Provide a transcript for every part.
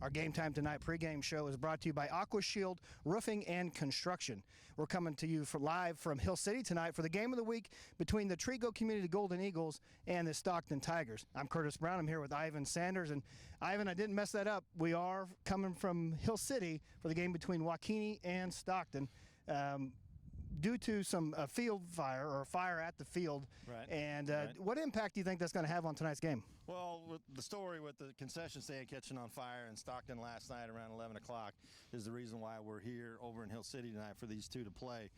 Our Game Time Tonight pregame show is brought to you by Aqua Shield Roofing and Construction. We're coming to you live from Hill City tonight for the game of the week between the Trego Community Golden Eagles and the Stockton Tigers. I'm Curtis Brown. I'm here with Ivan Sanders. And Ivan, I didn't mess that up. We are coming from Hill City for the game between Waukene and Stockton. Due to some field fire or fire at the field. Right. And Right. What impact do you think that's going to have on tonight's game? Well, with the story with the concession stand catching on fire in Stockton last night around 11 o'clock is the reason why we're here over in Hill City tonight for these two to play.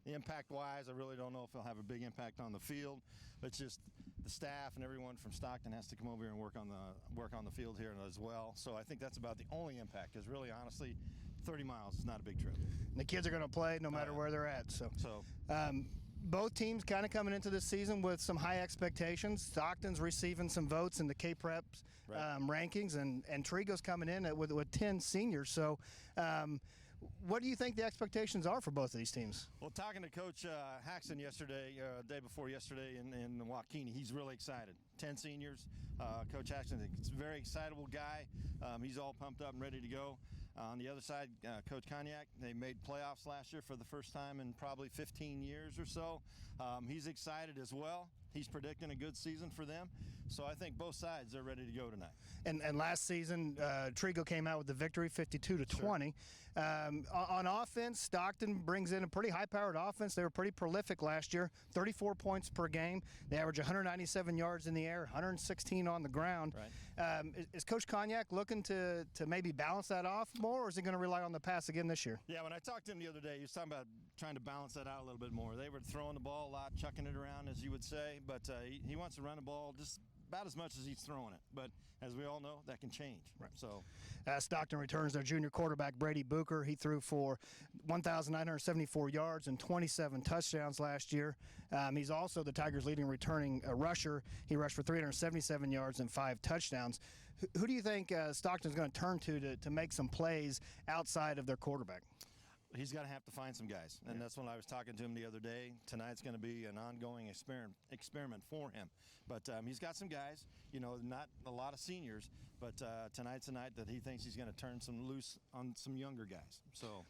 Impact-wise, I really don't know if it'll have a big impact on the field. But it's just the staff and everyone from Stockton has to come over here and work on the field here as well. So I think that's about the only impact, because really, honestly, 30 miles is not a big trip. And the kids are going to play no matter where they're at. So. Both teams kind of coming into this season with some high expectations. Stockton's receiving some votes in the K-Prep rankings, and Trego's coming in with 10 seniors. So what do you think the expectations are for both of these teams? Well, talking to Coach Haxton yesterday, day before yesterday in Waukene, he's really excited. 10 seniors. Coach Haxton is a very excitable guy. He's all pumped up and ready to go. On the other side, Coach Cognac, they made playoffs last year for the first time in probably 15 years or so. He's excited as well. He's predicting a good season for them. So I think both sides are ready to go tonight. And last season, Trego came out with the victory, 52-20. Sure. On offense, Stockton brings in a pretty high-powered offense. They were pretty prolific last year, 34 points per game. They average 197 yards in the air, 116 on the ground. Right. Is Coach Cognac looking to maybe balance that off more, or is he going to rely on the pass again this year? Yeah, when I talked to him the other day, he was talking about trying to balance that out a little bit more. They were throwing the ball a lot, chucking it around, as you would say, but he wants to run the ball just about as much as he's throwing it. But as we all know, that can change. Right. So Stockton returns their junior quarterback, Brady Booker. He threw for 1,974 yards and 27 touchdowns last year. He's also the Tigers' leading returning rusher. He rushed for 377 yards and 5 touchdowns. Who do you think Stockton's going to turn to make some plays outside of their quarterback? he's going to have to find some guys, and that's when I was talking to him the other day. Tonight's going to be an ongoing experiment for him. But he's got some guys, you know, not a lot of seniors, but tonight's a night that he thinks he's going to turn some loose on some younger guys. So.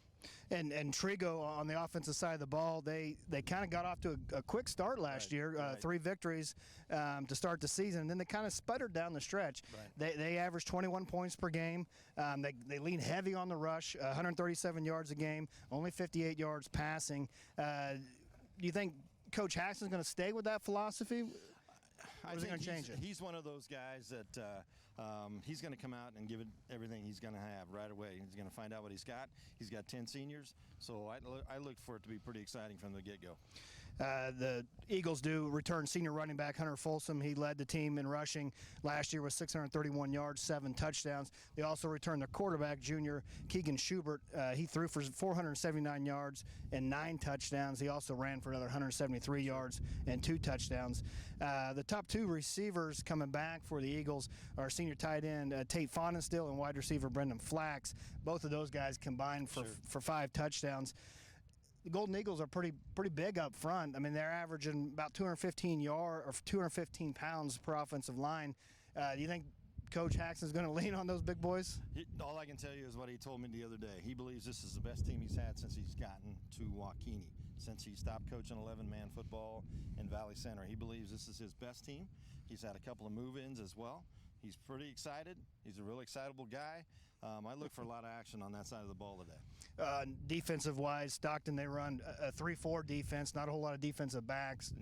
And Trego on the offensive side of the ball, they kind of got off to a quick start last year, 3 victories to start the season, and then they kind of sputtered down the stretch. Right. They averaged 21 points per game. They lean heavy on the rush, 137 yards a game, only 58 yards passing. Do you think Coach Haxton's going to stay with that philosophy? I think he's one of those guys that he's going to come out and give it everything he's going to have right away. He's going to find out what he's got. He's got 10 seniors, so I look for it to be pretty exciting from the get-go. The Eagles do return senior running back Hunter Folsom. He led the team in rushing last year with 631 yards, 7 touchdowns. They also returned their quarterback, junior Keegan Schubert. He threw for 479 yards and 9 touchdowns. He also ran for another 173 yards and 2 touchdowns. The top 2 receivers coming back for the Eagles are senior tight end Tate Faunenstill and wide receiver Brendan Flax. Both of those guys combined for 5 touchdowns. The Golden Eagles are pretty big up front. I mean, they're averaging about 215 pounds per offensive line. Do you think Coach Haxton's going to lean on those big boys? All I can tell you is what he told me the other day. He believes this is the best team he's had since he's gotten to Waukene, since he stopped coaching 11-man football in Valley Center. He believes this is his best team. He's had a couple of move-ins as well. He's pretty excited. He's a really excitable guy. I look for a lot of action on that side of the ball today. Defensive-wise, Stockton, they run a 3-4 defense, not a whole lot of defensive backs,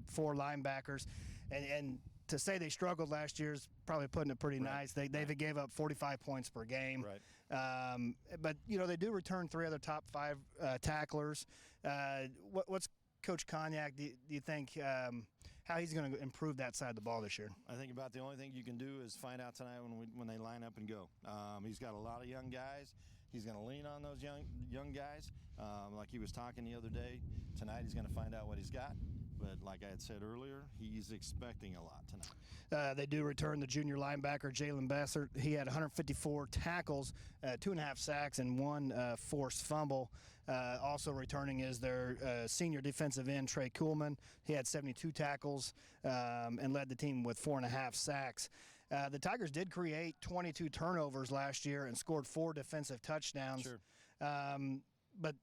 4 linebackers. And to say they struggled last year is probably putting it pretty nice. They gave up 45 points per game. Right. But, you know, they do return 3 other top 5 tacklers. What's Coach Cognac, do you think how he's going to improve that side of the ball this year? I think about the only thing you can do is find out tonight when they line up and go. He's got a lot of young guys. He's going to lean on those young guys. Like he was talking the other day, tonight he's going to find out what he's got. But like I had said earlier, he's expecting a lot tonight. They do return the junior linebacker, Jalen Bessert. He had 154 tackles, 2.5 sacks, and 1 forced fumble. Also returning is their senior defensive end, Trey Kuhlman. He had 72 tackles and led the team with 4.5 sacks. The Tigers did create 22 turnovers last year and scored 4 defensive touchdowns. Sure. But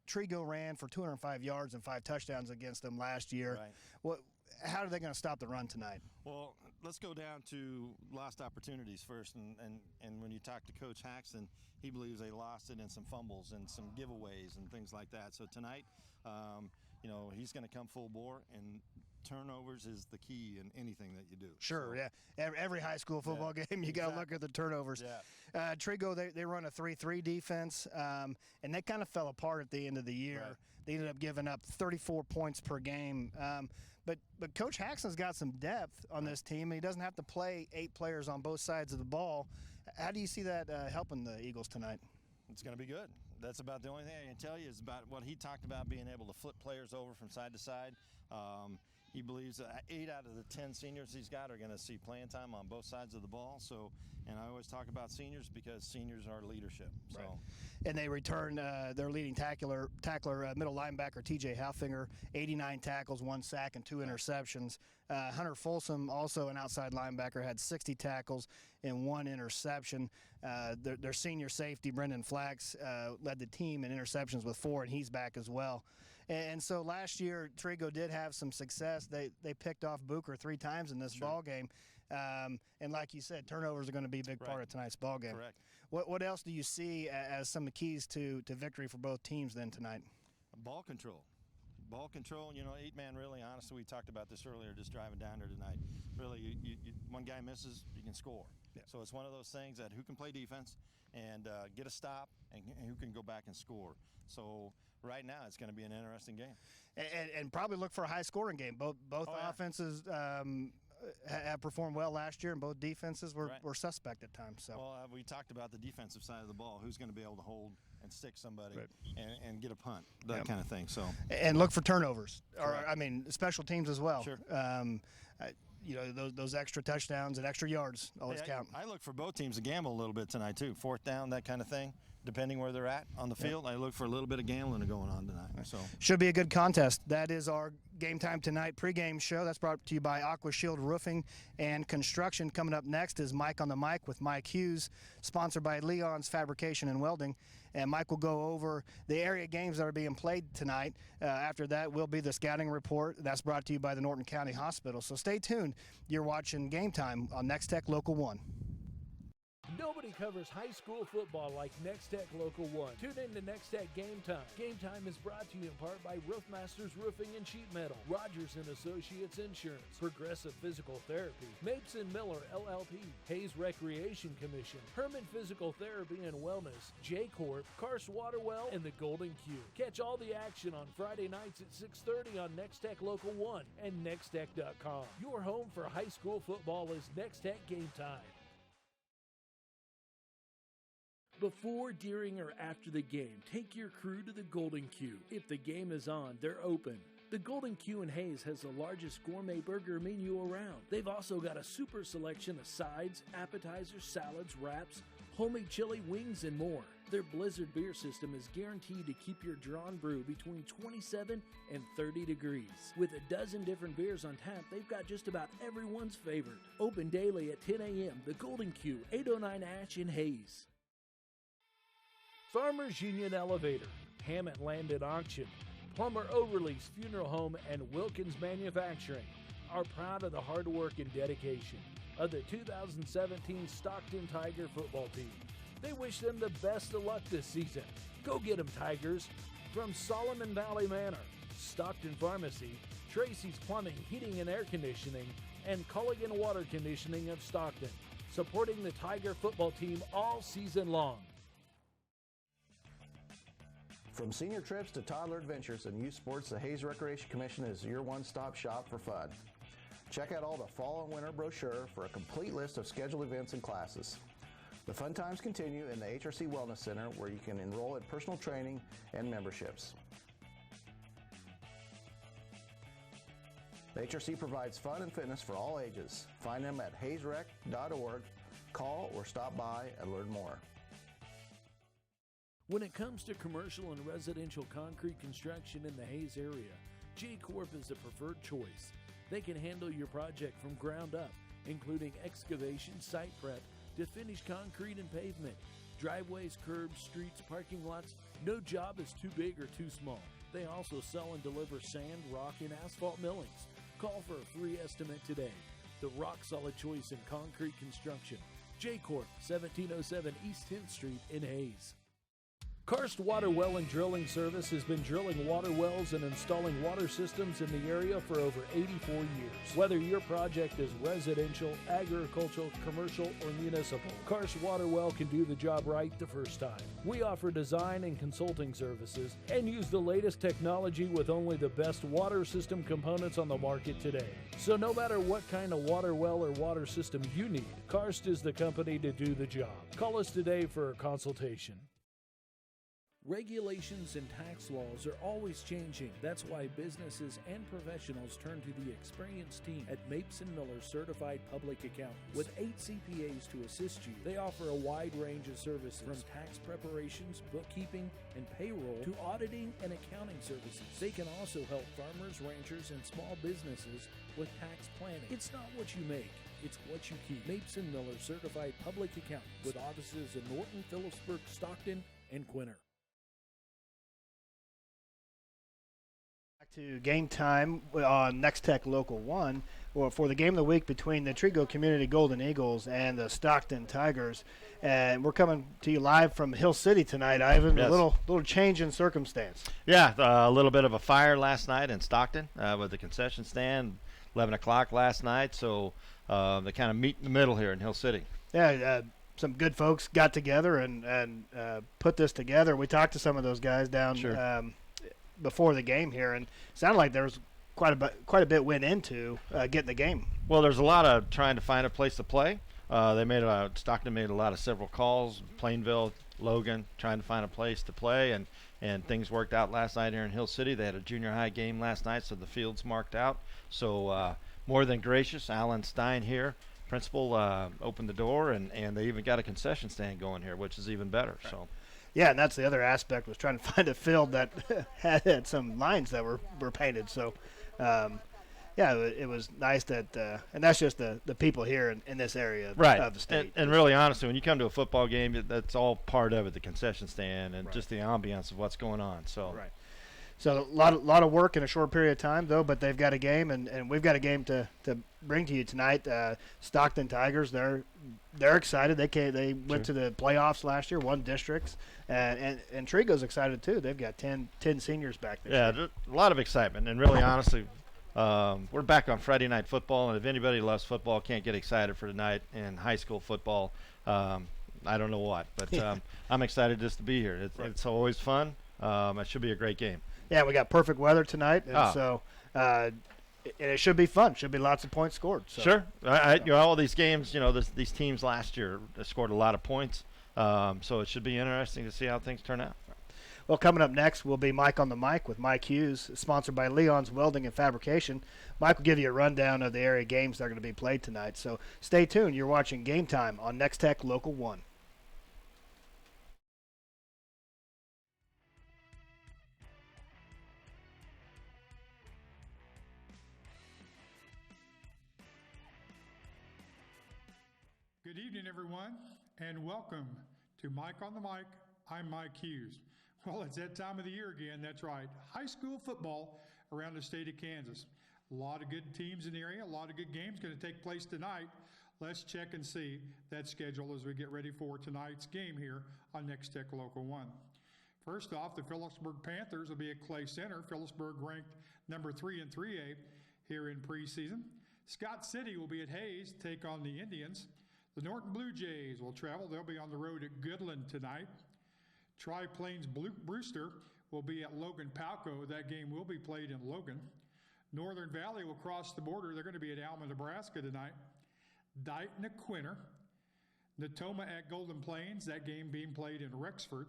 Trego ran for 205 yards and 5 touchdowns against them last year. Right. How are they going to stop the run tonight? Well, let's go down to lost opportunities first. And when you talk to Coach Haxton, he believes they lost it in some fumbles and some giveaways and things like that. So tonight, he's going to come full bore, and turnovers is the key in anything that you do. Sure, yeah. Every high school football game, you got to look at the turnovers. Yeah. Trego, they run a 3-3 defense, and they kind of fell apart at the end of the year. Right. They ended up giving up 34 points per game. But Coach Haxton's got some depth on this team. He doesn't have to play 8 players on both sides of the ball. How do you see that helping the Eagles tonight? It's going to be good. That's about the only thing I can tell you is about what he talked about, being able to flip players over from side to side. He believes that 8 out of the 10 seniors he's got are going to see playing time on both sides of the ball. So, and I always talk about seniors because seniors are leadership. So, right. And they return their leading tackler, middle linebacker T.J. Halfinger, 89 tackles, 1 sack, and 2 interceptions. Hunter Folsom, also an outside linebacker, had 60 tackles and 1 interception. Their senior safety, Brendan Flax, led the team in interceptions with 4, and he's back as well. And so last year, Trego did have some success. They picked off Booker 3 times in this ball game. And like you said, turnovers are going to be a big part of tonight's ball game. Correct. What else do you see as some of the keys to victory for both teams then tonight? Ball control. Ball control, 8-man really, honestly, we talked about this earlier just driving down there tonight. Really, you one guy misses, you can score. Yeah. So it's one of those things that who can play defense and get a stop and who can go back and score. So right now it's going to be an interesting game. And probably look for a high-scoring game. Both offenses have performed well last year, and both defenses were suspect at times. So. Well, we talked about the defensive side of the ball. Who's going to be able to hold and stick somebody and get a punt, that kind of thing. So. And look for turnovers, Correct. or special teams as well. Sure. Those extra touchdowns and extra yards always count. I look for both teams to gamble a little bit tonight too. 4th down, that kind of thing. Depending where they're at on the field, I look for a little bit of gambling going on tonight. So should be a good contest. That is our Game Time Tonight pregame show. That's brought to you by Aqua Shield Roofing and Construction. Coming up next is Mike on the Mic with Mike Hughes, sponsored by Leon's Fabrication and Welding. And Mike will go over the area games that are being played tonight. After that will be the scouting report. That's brought to you by the Norton County Hospital. So stay tuned. You're watching Game Time on Nex-Tech Local 1. Nobody covers high school football like Nex-Tech Local 1. Tune in to Nex-Tech Game Time. Game Time is brought to you in part by Roofmasters Roofing and Sheet Metal, Rogers & Associates Insurance, Progressive Physical Therapy, Mapes & Miller LLP, Hayes Recreation Commission, Herman Physical Therapy and Wellness, J-Corp, Karst Waterwell, and the Golden Q. Catch all the action on Friday nights at 6:30 on Nex-Tech Local 1 and Nextech.com. Your home for high school football is Nex-Tech Game Time. Before, during, or after the game, take your crew to the Golden Q. If the game is on, they're open. The Golden Q in Hayes has the largest gourmet burger menu around. They've also got a super selection of sides, appetizers, salads, wraps, homemade chili, wings, and more. Their Blizzard beer system is guaranteed to keep your drawn brew between 27 and 30 degrees. With a dozen different beers on tap, they've got just about everyone's favorite. Open daily at 10 a.m. The Golden Q, 809 Ash in Hayes. Farmers Union Elevator, Hammett Land and Auction, Plummer Overlease Funeral Home, and Wilkins Manufacturing are proud of the hard work and dedication of the 2017 Stockton Tiger football team. They wish them the best of luck this season. Go get 'em, Tigers! From Solomon Valley Manor, Stockton Pharmacy, Tracy's Plumbing, Heating and Air Conditioning, and Culligan Water Conditioning of Stockton, supporting the Tiger football team all season long. From senior trips to toddler adventures and youth sports, the Hayes Recreation Commission is your one-stop shop for fun. Check out all the fall and winter brochure for a complete list of scheduled events and classes. The fun times continue in the HRC Wellness Center, where you can enroll in personal training and memberships. The HRC provides fun and fitness for all ages. Find them at hayesrec.org. Call or stop by and learn more. When it comes to commercial and residential concrete construction in the Hayes area, J-Corp is the preferred choice. They can handle your project from ground up including excavation, site prep, to finish concrete and pavement, driveways, curbs, streets, parking lots. No job is too big or too small. They also sell and deliver sand, rock, and asphalt millings. Call for a free estimate today. The rock-solid choice in concrete construction. J-Corp, 1707 East 10th Street in Hayes. Karst Water Well and Drilling Service has been drilling water wells and installing water systems in the area for over 84 years. Whether your project is residential, agricultural, commercial, or municipal, Karst Water Well can do the job right the first time. We offer design and consulting services and use the latest technology with only the best water system components on the market today. So no matter what kind of water well or water system you need, Karst is the company to do the job. Call us today for a consultation. Regulations and tax laws are always changing. That's why businesses and professionals turn to the experienced team at Mapes & Miller Certified Public Accountants. With 8 CPAs to assist you, they offer a wide range of services from tax preparations, bookkeeping, and payroll to auditing and accounting services. They can also help farmers, ranchers, and small businesses with tax planning. It's not what you make, it's what you keep. Mapes & Miller Certified Public Accountants with offices in Norton, Phillipsburg, Stockton, and Quinter. To game time on Nex-Tech Local 1 for the game of the week between the Trego Community Golden Eagles and the Stockton Tigers. And we're coming to you live from Hill City tonight, Ivan. Yes. A little change in circumstance. Yeah, a little bit of a fire last night in Stockton with the concession stand, 11 o'clock last night. So they kind of meet in the middle here in Hill City. Yeah, some good folks got together and put this together. We talked to some of those guys down Sure. Before the game here, and it sounded like there was quite a bit went into getting the game. Well, there's a lot of trying to find a place to play. Stockton made several calls, Plainville, Logan, trying to find a place to play, and things worked out last night here in Hill City. They had a junior high game last night, so the field's marked out. So more than gracious, Alan Stein here, principal, opened the door, and they even got a concession stand going here, which is even better. Right. So. Yeah, and that's the other aspect, was trying to find a field that had some lines that were painted. So, it was nice that, and that's just the people here in this area of the state. And really, honestly, when you come to a football game, that's all part of it, the concession stand and right. just the ambiance of what's going on. So. Right. So a lot of work in a short period of time, though, but they've got a game, and we've got a game to bring to you tonight. Stockton Tigers, they're excited. They went to the playoffs last year, won districts, and Trego's excited too. They've got 10 seniors back there. Yeah, a lot of excitement, and really, honestly, we're back on Friday night football, and if anybody loves football, can't get excited for tonight in high school football, I don't know what, but I'm excited just to be here. It's always fun. It should be a great game. Yeah, we got perfect weather tonight, and so it should be fun. Should be lots of points scored. So. Sure. All these games, these teams last year scored a lot of points, so it should be interesting to see how things turn out. Well, coming up next will be Mike on the Mic with Mike Hughes, sponsored by Leon's Welding and Fabrication. Mike will give you a rundown of the area games that are going to be played tonight. So stay tuned. You're watching Game Time on Nex-Tech Local 1. Good evening, everyone, and welcome to Mike on the Mic. I'm Mike Hughes. Well, it's that time of the year again. That's right. High school football around the state of Kansas. A lot of good teams in the area, a lot of good games going to take place tonight. Let's check and see that schedule as we get ready for tonight's game here on Nex-Tech Local 1. First off, the Phillipsburg Panthers will be at Clay Center. Phillipsburg ranked number 3 in 3A here in preseason. Scott City will be at Hayes, take on the Indians. The Norton Blue Jays will travel. They'll be on the road at Goodland tonight. Tri-Plains Brewster will be at Logan Palco. That game will be played in Logan. Northern Valley will cross the border. They're going to be at Alma, Nebraska tonight. Dighton at Quinter. Natoma at Golden Plains. That game being played in Rexford.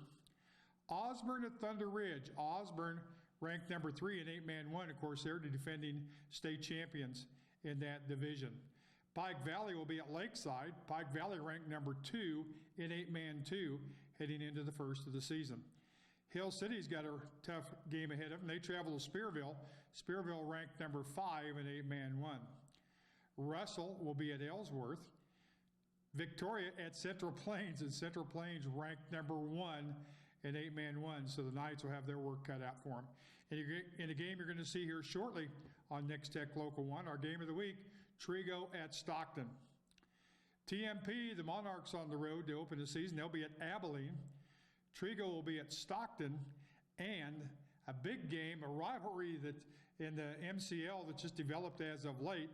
Osborne at Thunder Ridge. Osborne ranked number 3 in 8-man 1. Of course, they're the defending state champions in that division. Pike Valley will be at Lakeside. Pike Valley ranked number 2 in 8-man 2 heading into the first of the season. Hill City's got a tough game ahead of them. They travel to Spearville. Spearville ranked number 5 in 8-man 1. Russell will be at Ellsworth. Victoria at Central Plains, and Central Plains ranked number 1 in 8-man 1, so the Knights will have their work cut out for them. In a game you're going to see here shortly on Nex-Tech Local 1, our game of the week, Trego at Stockton. TMP, the Monarchs on the road to open the season. They'll be at Abilene. Trego will be at Stockton, and a big game, a rivalry that in the MCL that just developed as of late.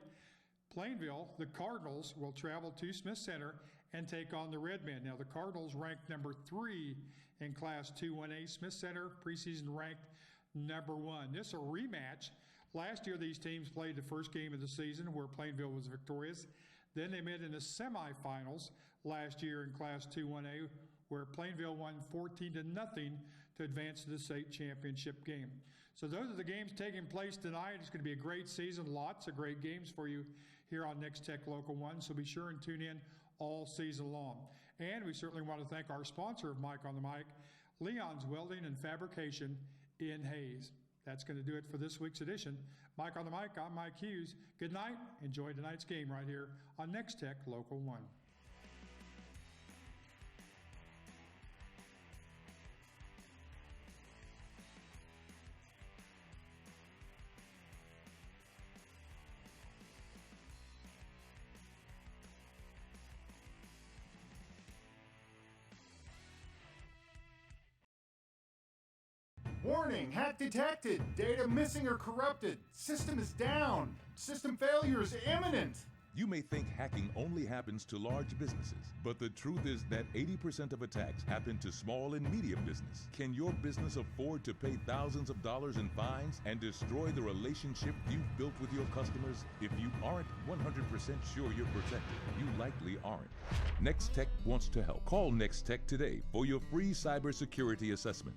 Plainville, the Cardinals, will travel to Smith Center and take on the Redmen. Now, the Cardinals ranked number 3 in Class 2-1A. Smith Center, preseason ranked number 1. This is a rematch. Last year, these teams played the first game of the season where Plainville was victorious. Then they met in the semifinals last year in Class 2-1A where Plainville won 14-0 to advance to the state championship game. So those are the games taking place tonight. It's going to be a great season. Lots of great games for you here on Nex-Tech Local 1. So be sure and tune in all season long. And we certainly want to thank our sponsor of Mike on the Mic, Leon's Welding and Fabrication in Hayes. That's going to do it for this week's edition. Mike on the Mic, I'm Mike Hughes. Good night. Enjoy tonight's game right here on Nex-Tech Local 1. Warning, hack detected. Data missing or corrupted. System is down. System failure is imminent. You may think hacking only happens to large businesses, but the truth is that 80% of attacks happen to small and medium business. Can your business afford to pay thousands of dollars in fines and destroy the relationship you've built with your customers? If you aren't 100% sure you're protected, you likely aren't. Nex-Tech wants to help. Call Nex-Tech today for your free cybersecurity assessment.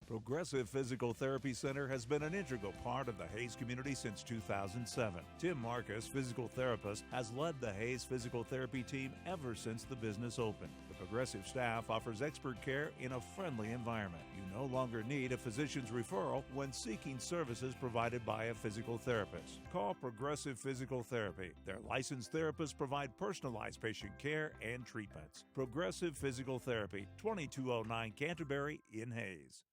Progressive Physical Therapy Center has been an integral part of the Hayes community since 2007. Tim Marcus, physical therapist, has led the Hayes physical therapy team ever since the business opened. The Progressive staff offers expert care in a friendly environment. You no longer need a physician's referral when seeking services provided by a physical therapist. Call Progressive Physical Therapy. Their licensed therapists provide personalized patient care and treatments. Progressive Physical Therapy, 2209 Canterbury in Hayes.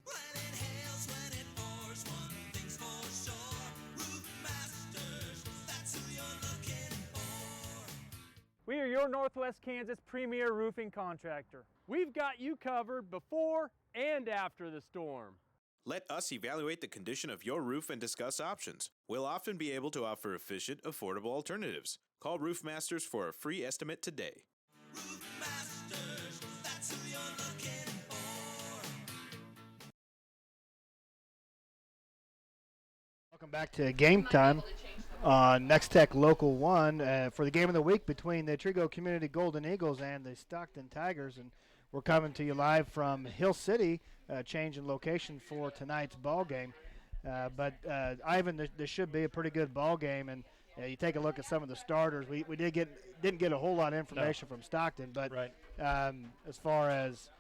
When it hails, when it pours, one thing's for sure. Roof Masters, that's who you're looking for. We are your Northwest Kansas premier roofing contractor. We've got you covered before and after the storm. Let us evaluate the condition of your roof and discuss options. We'll often be able to offer efficient, affordable alternatives. Call Roof Masters for a free estimate today. Roof Masters, that's who you're looking for. Welcome back to Game Time on Nex-Tech Local 1 for the game of the week between the Trego Community Golden Eagles and the Stockton Tigers. And we're coming to you live from Hill City, changing location for tonight's ball game. But Ivan, this should be a pretty good ball game. And you take a look at some of the starters. We didn't get a whole lot of information from Stockton, but as far as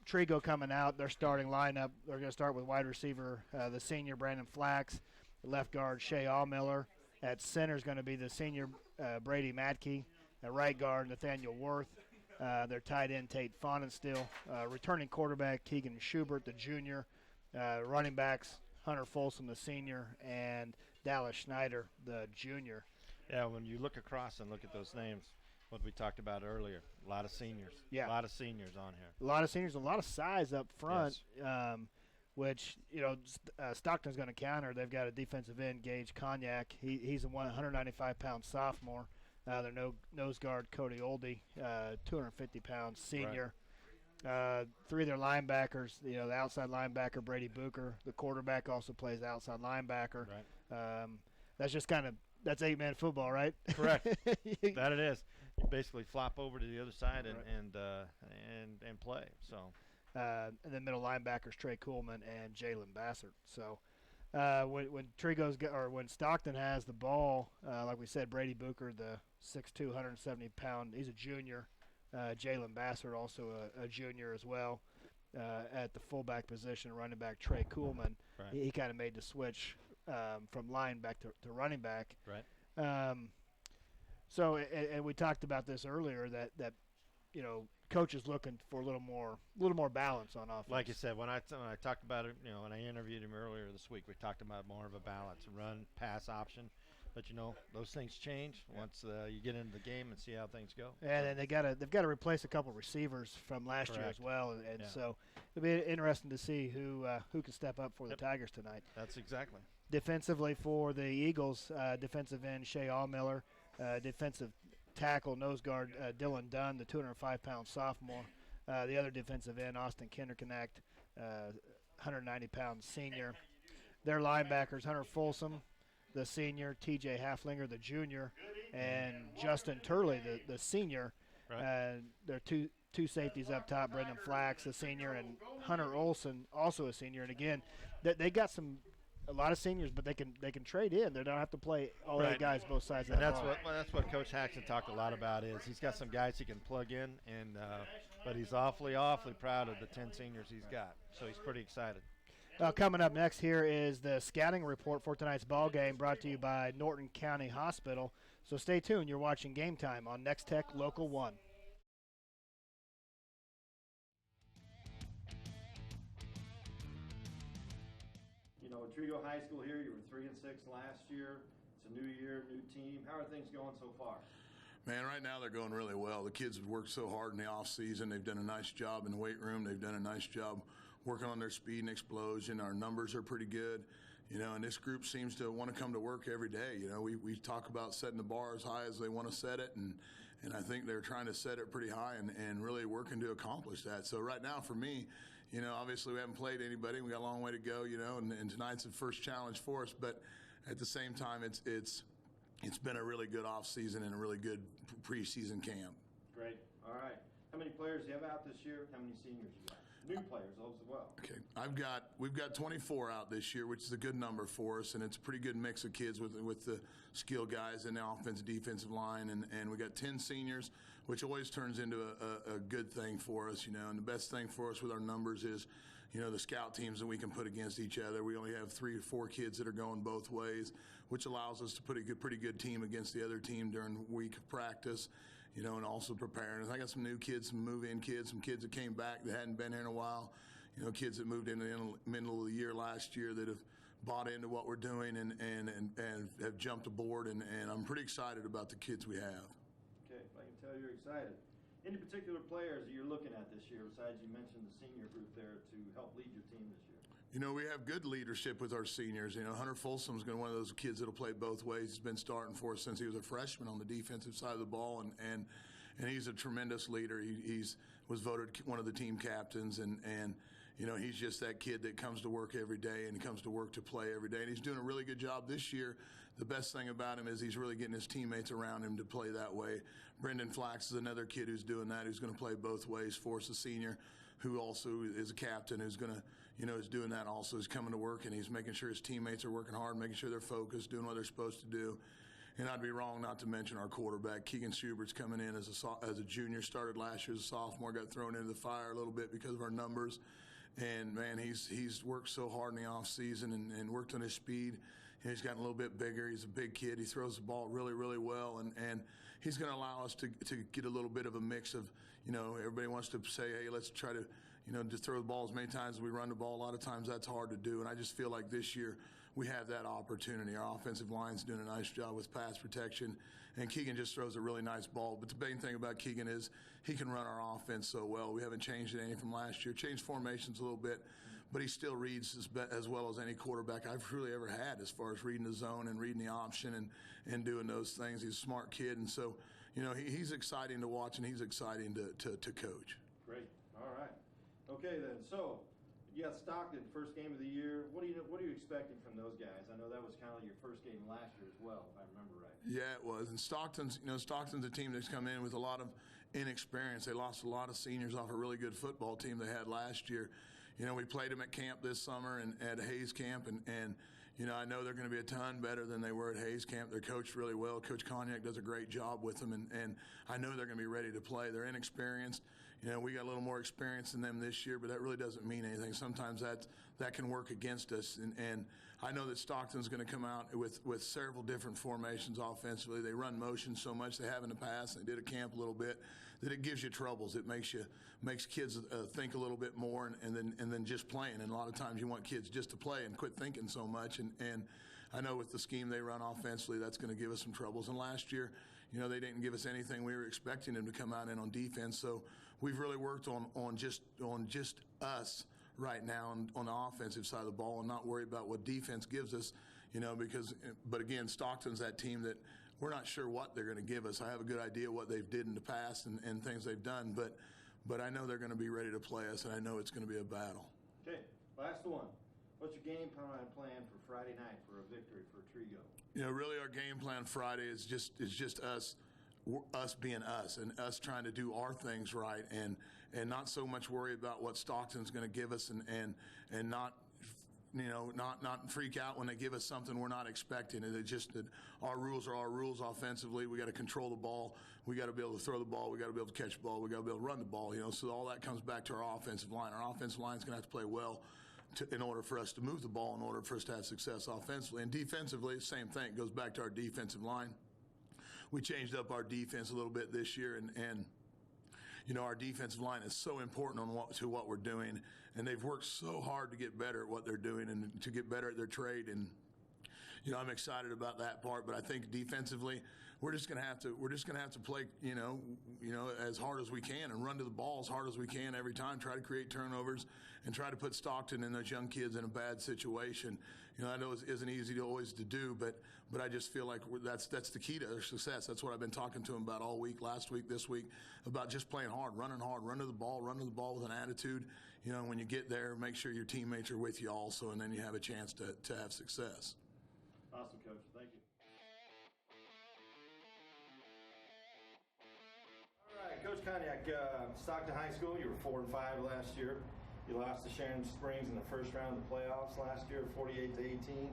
Trego coming out, their starting lineup, they're going to start with wide receiver, the senior Brandon Flax, left guard Shea Allmiller. At center is going to be the senior Brady Matke, at right guard Nathaniel Worth, their tight end Tate Faunenstiel, returning quarterback Keegan Schubert, the junior, running backs Hunter Folsom, the senior, and Dallas Schneider, the junior. Yeah, when you look across and look at those names, what we talked about earlier, a lot of seniors. Yeah. A lot of seniors on here. A lot of seniors, a lot of size up front, which, Stockton's going to counter. They've got a defensive end, Gage Cognac. He's a 195-pound sophomore. Their nose guard, Cody Oldie, 250-pound senior. Right. Three of their linebackers, the outside linebacker, Brady Booker. The quarterback also plays outside linebacker. Right. That's 8-man football, right? Correct. That it is. You basically flop over to the other side and play. So, and then middle linebackers Trey Coolman and Jalen Bassert. So, when Stockton has the ball, like we said, Brady Booker, the 6'2", 170-pound, he's a junior. Jalen Bassert, also a junior as well. At the fullback position, running back Trey Coolman, he kind of made the switch from linebacker to running back. Right. So, and we talked about this earlier that coach is looking for a little more balance on offense. Like you said, when I talked about it, when I interviewed him earlier this week, we talked about more of a balance, run, pass option. But those things change once you get into the game and see how things go. And then they've got to replace a couple receivers from last year as well, and so it'll be interesting to see who can step up for the Tigers tonight. That's exactly. Defensively for the Eagles, defensive end Shea Allmiller, defensive tackle nose guard Dylan Dunn, the 205-pound sophomore. The other defensive end Austin Kinderknecht, 190-pound senior. Their linebackers Hunter Folsom, the senior, T.J. Haflinger, the junior, and Justin Turley, the senior. Right. There are two safeties up top, Brendan Flax, the senior, and Hunter Olson, also a senior. And again, they got a lot of seniors, but they can trade in. They don't have to play all 8 guys both sides of and that that's what Coach Haxton talked a lot about is he's got some guys he can plug in, and but he's awfully proud of the 10 seniors he's got. So he's pretty excited. Coming up next here is the scouting report for tonight's ball game, brought to you by Norton County Hospital. So stay tuned. You're watching Game Time on Nex-Tech Local 1. Trego High School here. You were 3-6 last year. It's a new year, new team. How are things going so far? Man, right now they're going really well. The kids have worked so hard in the off season. They've done a nice job in the weight room. They've done a nice job working on their speed and explosion. Our numbers are pretty good, and this group seems to want to come to work every day. We talk about setting the bar as high as they want to set it, and I think they're trying to set it pretty high and really working to accomplish that. So right now for me, obviously we haven't played anybody. We got a long way to go, and tonight's the first challenge for us. But at the same time, it's been a really good off season and a really good preseason camp. Great. All right. How many players do you have out this year? How many seniors you got? New players as well. Okay, we've got 24 out this year, which is a good number for us, and it's a pretty good mix of kids with the skill guys in the offense, defensive line, and we got 10 seniors, which always turns into a good thing for us, and the best thing for us with our numbers is, the scout teams that we can put against each other. We only have 3 or 4 kids that are going both ways, which allows us to put a pretty good team against the other team during the week of practice. And also preparing. I got some new kids, some move-in kids, some kids that came back that hadn't been here in a while. Kids that moved in the middle of the year last year that have bought into what we're doing and have jumped aboard. And I'm pretty excited about the kids we have. Okay, I can tell you're excited. Any particular players that you're looking at this year, besides you mentioned the senior group there, to help lead your team this year? We have good leadership with our seniors. Hunter Folsom's going to be one of those kids that'll play both ways. He's been starting for us since he was a freshman on the defensive side of the ball, and he's a tremendous leader. He was voted one of the team captains, and he's just that kid that comes to work every day and comes to work to play every day. And he's doing a really good job this year. The best thing about him is he's really getting his teammates around him to play that way. Brendan Flax is another kid who's doing that, who's going to play both ways for us, a senior who also is a captain, who's going to is doing that also. He's coming to work, and he's making sure his teammates are working hard, making sure they're focused, doing what they're supposed to do. And I'd be wrong not to mention our quarterback, Keegan Schubert's coming in as a junior, started last year as a sophomore, got thrown into the fire a little bit because of our numbers. And, man, he's worked so hard in the offseason and worked on his speed. And he's gotten a little bit bigger. He's a big kid. He throws the ball really, really well. And he's going to allow us to get a little bit of a mix of, everybody wants to say, hey, let's try to, just throw the ball as many times as we run the ball. A lot of times that's hard to do. And I just feel like this year we have that opportunity. Our offensive line's doing a nice job with pass protection. And Keegan just throws a really nice ball. But the main thing about Keegan is he can run our offense so well. We haven't changed any from last year. Changed formations a little bit, but he still reads as well as any quarterback I've really ever had as far as reading the zone and reading the option and doing those things. He's a smart kid. And so, he's exciting to watch and he's exciting to coach. Great. All right. Okay, then. So you got Stockton, first game of the year. What are you expecting from those guys? I know that was kind of your first game last year as well, if I remember right. Yeah, it was. And Stockton's a team that's come in with a lot of inexperience. They lost a lot of seniors off a really good football team they had last year. We played them at camp this summer and at Hayes camp, and I know they're going to be a ton better than they were at Hayes camp. They're coached really well. Coach Cognac does a great job with them, and I know they're going to be ready to play. They're inexperienced. We got a little more experience than them this year, but that really doesn't mean anything. Sometimes that can work against us. And I know that Stockton's going to come out with several different formations offensively. They run motion so much they have in the past. They did a camp a little bit that it gives you troubles. It makes kids think a little bit more and then just playing. And a lot of times you want kids just to play and quit thinking so much. And I know with the scheme they run offensively, that's going to give us some troubles. And last year, they didn't give us anything we were expecting them to come out in on defense. So we've really worked on just us right now on the offensive side of the ball and not worry about what defense gives us, but again, Stockton's that team that we're not sure what they're going to give us. I have a good idea what they've did in the past and things they've done, but I know they're going to be ready to play us, and I know it's going to be a battle. Okay, last one. What's your game plan for Friday night for a victory for Trego? Really our game plan Friday is just us being us and us trying to do our things right and not so much worry about what Stockton's going to give us and not freak out when they give us something we're not expecting. It's just that our rules are our rules offensively. We got to control the ball. We got to be able to throw the ball. We got to be able to catch the ball. We got to be able to run the ball. So all that comes back to our offensive line. Our offensive line is going to have to play well in order for us to move the ball, in order for us to have success offensively. And defensively, same thing. It goes back to our defensive line. We changed up our defense a little bit this year, and our defensive line is so important to what we're doing, and they've worked so hard to get better at what they're doing and to get better at their trade. And I'm excited about that part. But I think defensively, we're just going to have to play, as hard as we can and run to the ball as hard as we can every time. Try to create turnovers and try to put Stockton and those young kids in a bad situation. I know it isn't easy to always do, but I just feel like that's the key to their success. That's what I've been talking to them about all week, last week, this week, about just playing hard, run to the ball with an attitude. When you get there, make sure your teammates are with you also, and then you have a chance to have success. Awesome, Coach. Thank you. All right, Coach Cognac, Stockton High School, you were 4-5 last year. You lost to Sharon Springs in the first round of the playoffs last year, 48-18.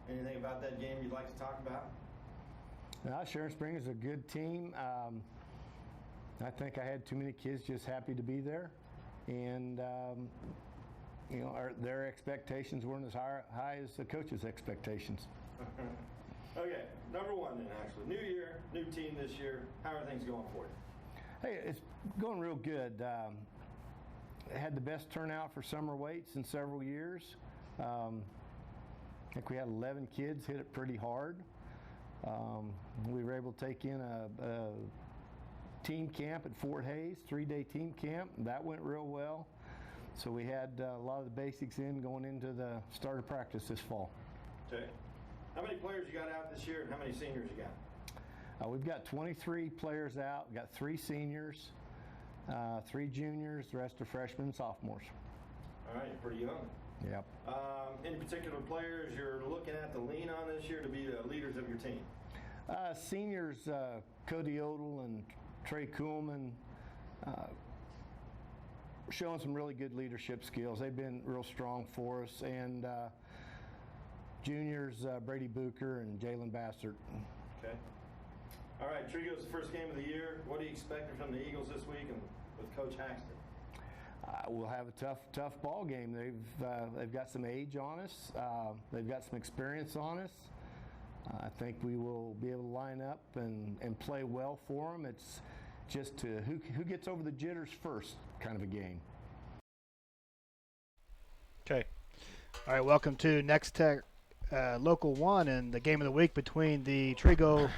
Anything about that game you'd like to talk about? Sharon Springs is a good team. I think I had too many kids just happy to be there. And, their expectations weren't as high as the coaches' expectations. Okay, number one then, actually. New year, new team this year. How are things going for you? Hey, it's going real good. Had the best turnout for summer weights in several years. I think we had 11 kids hit it pretty hard. We were able to take in a team camp at Fort Hays, 3-day team camp. That went real well. So we had a lot of the basics in going into the start of practice this fall. Okay. How many players you got out this year and how many seniors you got? We've got 23 players out. We've got 3 seniors, 3 juniors, the rest are freshmen and sophomores. All right, you're pretty young. Yep. Any particular players you're looking at to lean on this year to be the leaders of your team? Seniors, Cody Odell and Trey Kuhlman, showing some really good leadership skills. They've been real strong for us. And juniors, Brady Booker and Jalen Bastard. Okay. All right, Trego's the first game of the year. What are you expecting from the Eagles this week and with Coach Haxton? We'll have a tough ball game. They've got some age on us. They've got some experience on us. I think we will be able to line up and play well for them. It's just who gets over the jitters first kind of a game. Okay. All right, welcome to Nex-Tech Local 1 and the game of the week between the Trego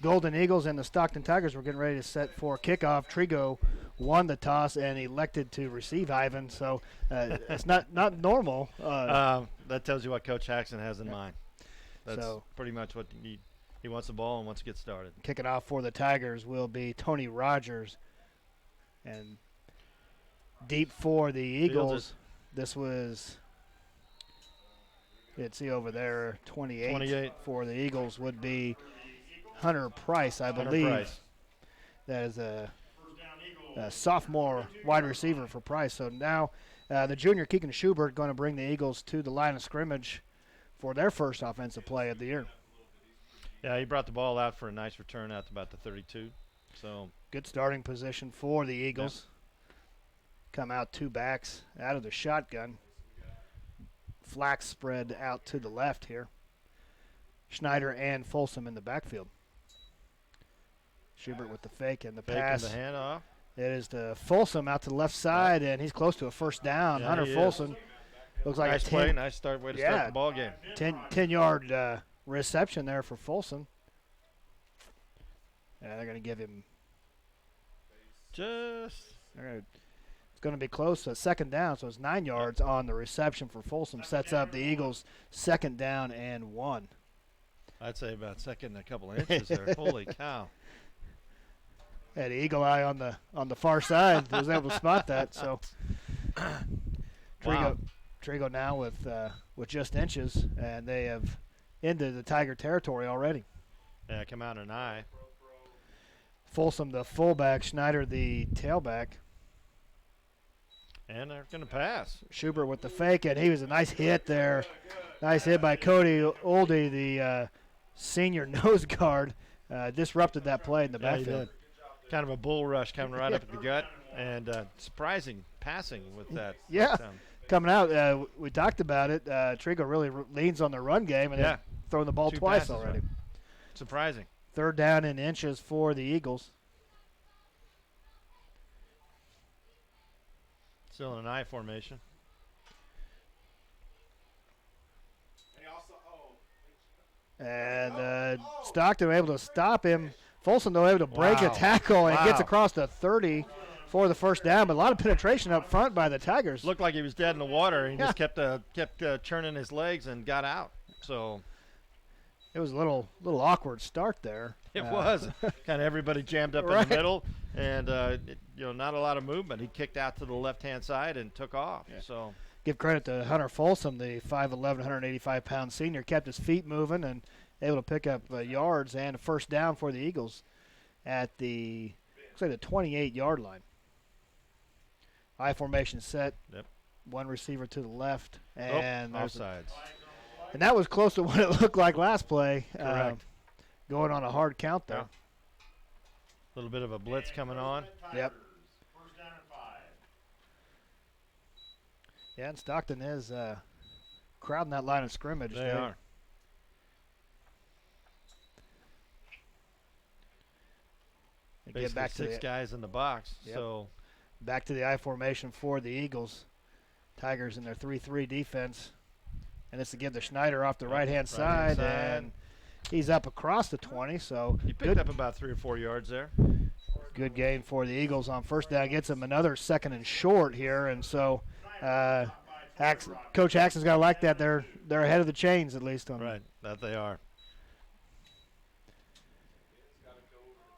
Golden Eagles and the Stockton Tigers. We're getting ready to set for kickoff. Trego won the toss and elected to receive Ivan, so it's not normal. That tells you what Coach Haxton has in mind. That's pretty much what he wants the ball and wants to get started. Kicking off for the Tigers will be Tony Rogers. And deep for the Eagles, this was, let's see over there, 28 for the Eagles would be Hunter Price, I believe. Price. That is a sophomore wide receiver for Price. So now the junior Keegan Schubert going to bring the Eagles to the line of scrimmage for their first offensive play of the year. Yeah, he brought the ball out for a nice return out to about the 32. So good starting position for the Eagles. Yeah. Come out 2 backs out of the shotgun. flax spread out to the left here. Schneider and Folsom in the backfield. Schubert with the fake and the pass. The handoff. It is to Folsom out to the left side, and he's close to a first down. Yeah, Hunter he Folsom looks like nice a 10, play, nice way to start the ball game. 10-yard reception there for Folsom. Yeah, they're going to give him it's going to be close to a second down, so it's 9 yards on the reception for Folsom. Sets up the Eagles' second down and 1. I'd say about second and a couple of inches there. Holy cow. Had eagle eye on the far side. Was able to spot that. So Trego now with just inches, and they have into the Tiger territory already. Yeah, come out an eye. Folsom the fullback, Schneider the tailback. And they're going to pass. Schubert with the fake, and he was a nice hit there. Nice hit by Cody Oldie, the senior nose guard. Disrupted that play in the backfield. He did. Kind of a bull rush coming right up at the gut, and surprising passing with that. Yeah, coming out. We talked about it. Trego really leans on the run game, and they've thrown the ball twice already. Right. Surprising. Third down in inches for the Eagles. Still in an I formation. And Stockton able to stop him. Folsom, though, able to break a tackle and gets across the 30 for the first down. But a lot of penetration up front by the Tigers. Looked like he was dead in the water. He just kept churning his legs and got out. So it was a little awkward start there. It was. Kind of everybody jammed up in the middle, and not a lot of movement. He kicked out to the left-hand side and took off. Yeah. So give credit to Hunter Folsom, the 5'11", 185-pound senior, kept his feet moving and able to pick up yards and a first down for the Eagles at the 28-yard line. I formation set. Yep. One receiver to the left, and offsides. And that was close to what it looked like last play. Correct. Going on a hard count there. A little bit of a blitz coming on. Yep. Yeah, and Stockton is crowding that line of scrimmage. They are. Basically get back to six guys in the box. Yep. So back to the I formation for the Eagles. Tigers in their 3-3 defense. And it's to give the Schneider off the right-hand side. And he's up across the 20. So he picked up about 3 or 4 yards there. Good gain for the Eagles on first down. Gets him another second and short here. And so Coach Haxton's got to like that. They're ahead of the chains, at least. Right, that they are.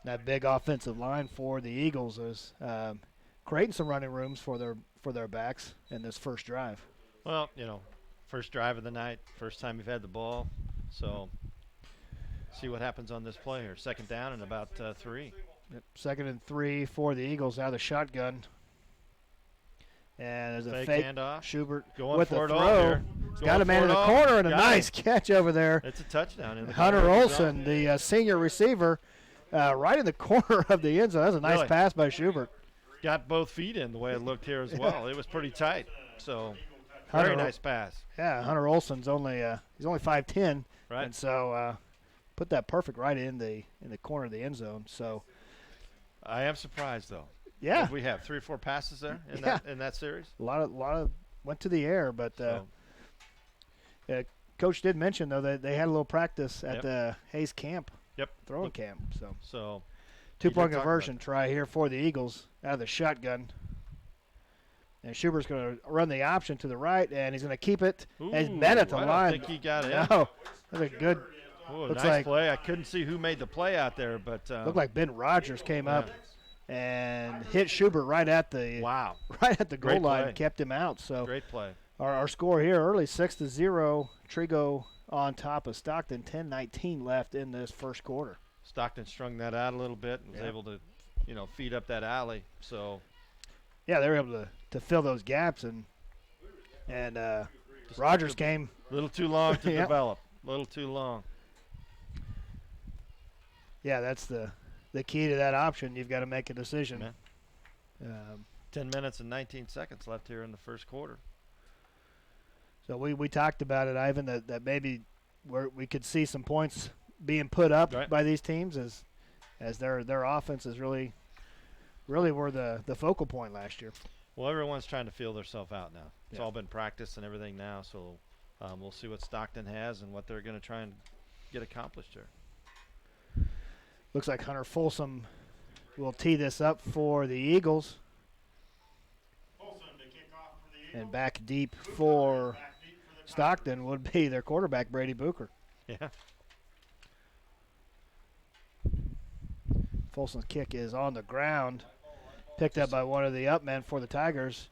That big offensive line for the Eagles is creating some running rooms for their backs in this first drive. Well, first drive of the night, first time you've had the ball. So see what happens on this play here. Second down and about 3. Yep. 2nd and 3 for the Eagles out of the shotgun. And there's a fake handoff. Schubert going with for the it throw. all here. Got a man in the corner and a nice catch over there. It's a touchdown. In the Hunter Olson, the senior receiver, right in the corner of the end zone. That's a nice pass by Schubert. Got both feet in the way it looked here as well. It was pretty tight. So very nice pass. Yeah, Hunter Olson's only 5'10", right? And so put that perfect right in the corner of the end zone. So I am surprised though. Yeah, we have 3 or 4 passes there in that series. A lot of went to the air, but Coach did mention though that they had a little practice at the Hayes camp. Yep. Throwing camp. So 2-point conversion try here for the Eagles out of the shotgun. And Schubert's going to run the option to the right, and he's going to keep it. Ooh, and he's met at the I line. don't think he got it. No, that's a good. Ooh, nice play. I couldn't see who made the play out there, but looked like Ben Rogers came up and hit Schubert right at the goal line, kept him out. So great play. Our score here early 6-0. Trego on top of Stockton. 10:19 left in this first quarter. Stockton strung that out a little bit and was able to, feed up that alley. So yeah, they were able to fill those gaps, and Rogers came a little too long to develop. A little too long. Yeah, that's the key to that option. You've got to make a decision. 10 minutes and 19 seconds left here in the first quarter. So we talked about it, Ivan, that maybe we could see some points being put up by these teams as their offense is really were the focal point last year. Well, everyone's trying to feel themselves out now. It's Yeah. all been practice and everything now, so we'll see what Stockton has and what they're going to try and get accomplished here. Looks like Hunter Folsom will tee this up for the Eagles. And back deep for Stockton would be their quarterback, Brady Booker. Yeah. Folsom's kick is on the ground. Picked up by one of the up men for the Tigers.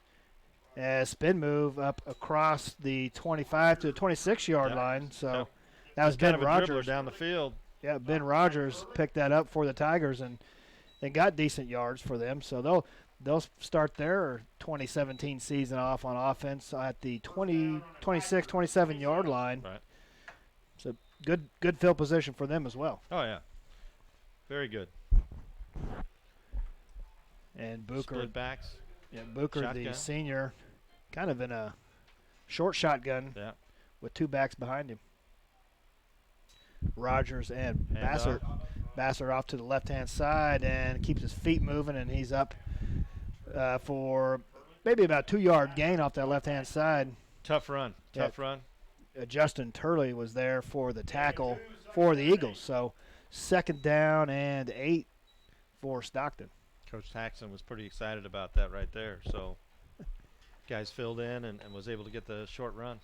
As spin move up across the 25 to the 26-yard line. So that was Just kind Ben of a dribbler Rogers. down the field. Yeah, Ben Rogers picked that up for the Tigers and got decent yards for them. So they'll start their 2017 season off on offense at the 26, 27-yard line. Right. So good field position for them as well. Oh, yeah. Very good. And Booker. Split backs. Yeah, Booker, Shotgun. the senior, kind of in a short shotgun with two backs behind him. Rogers and Bassert. Bassert off to the left-hand side and keeps his feet moving, and he's up for maybe about 2-yard gain off that left-hand side. Tough run. Tough run. Justin Turley was there for the tackle for the Eagles. So 2nd down and 8 for Stockton. Coach Haxon was pretty excited about that right there. So guys filled in and was able to get the short run.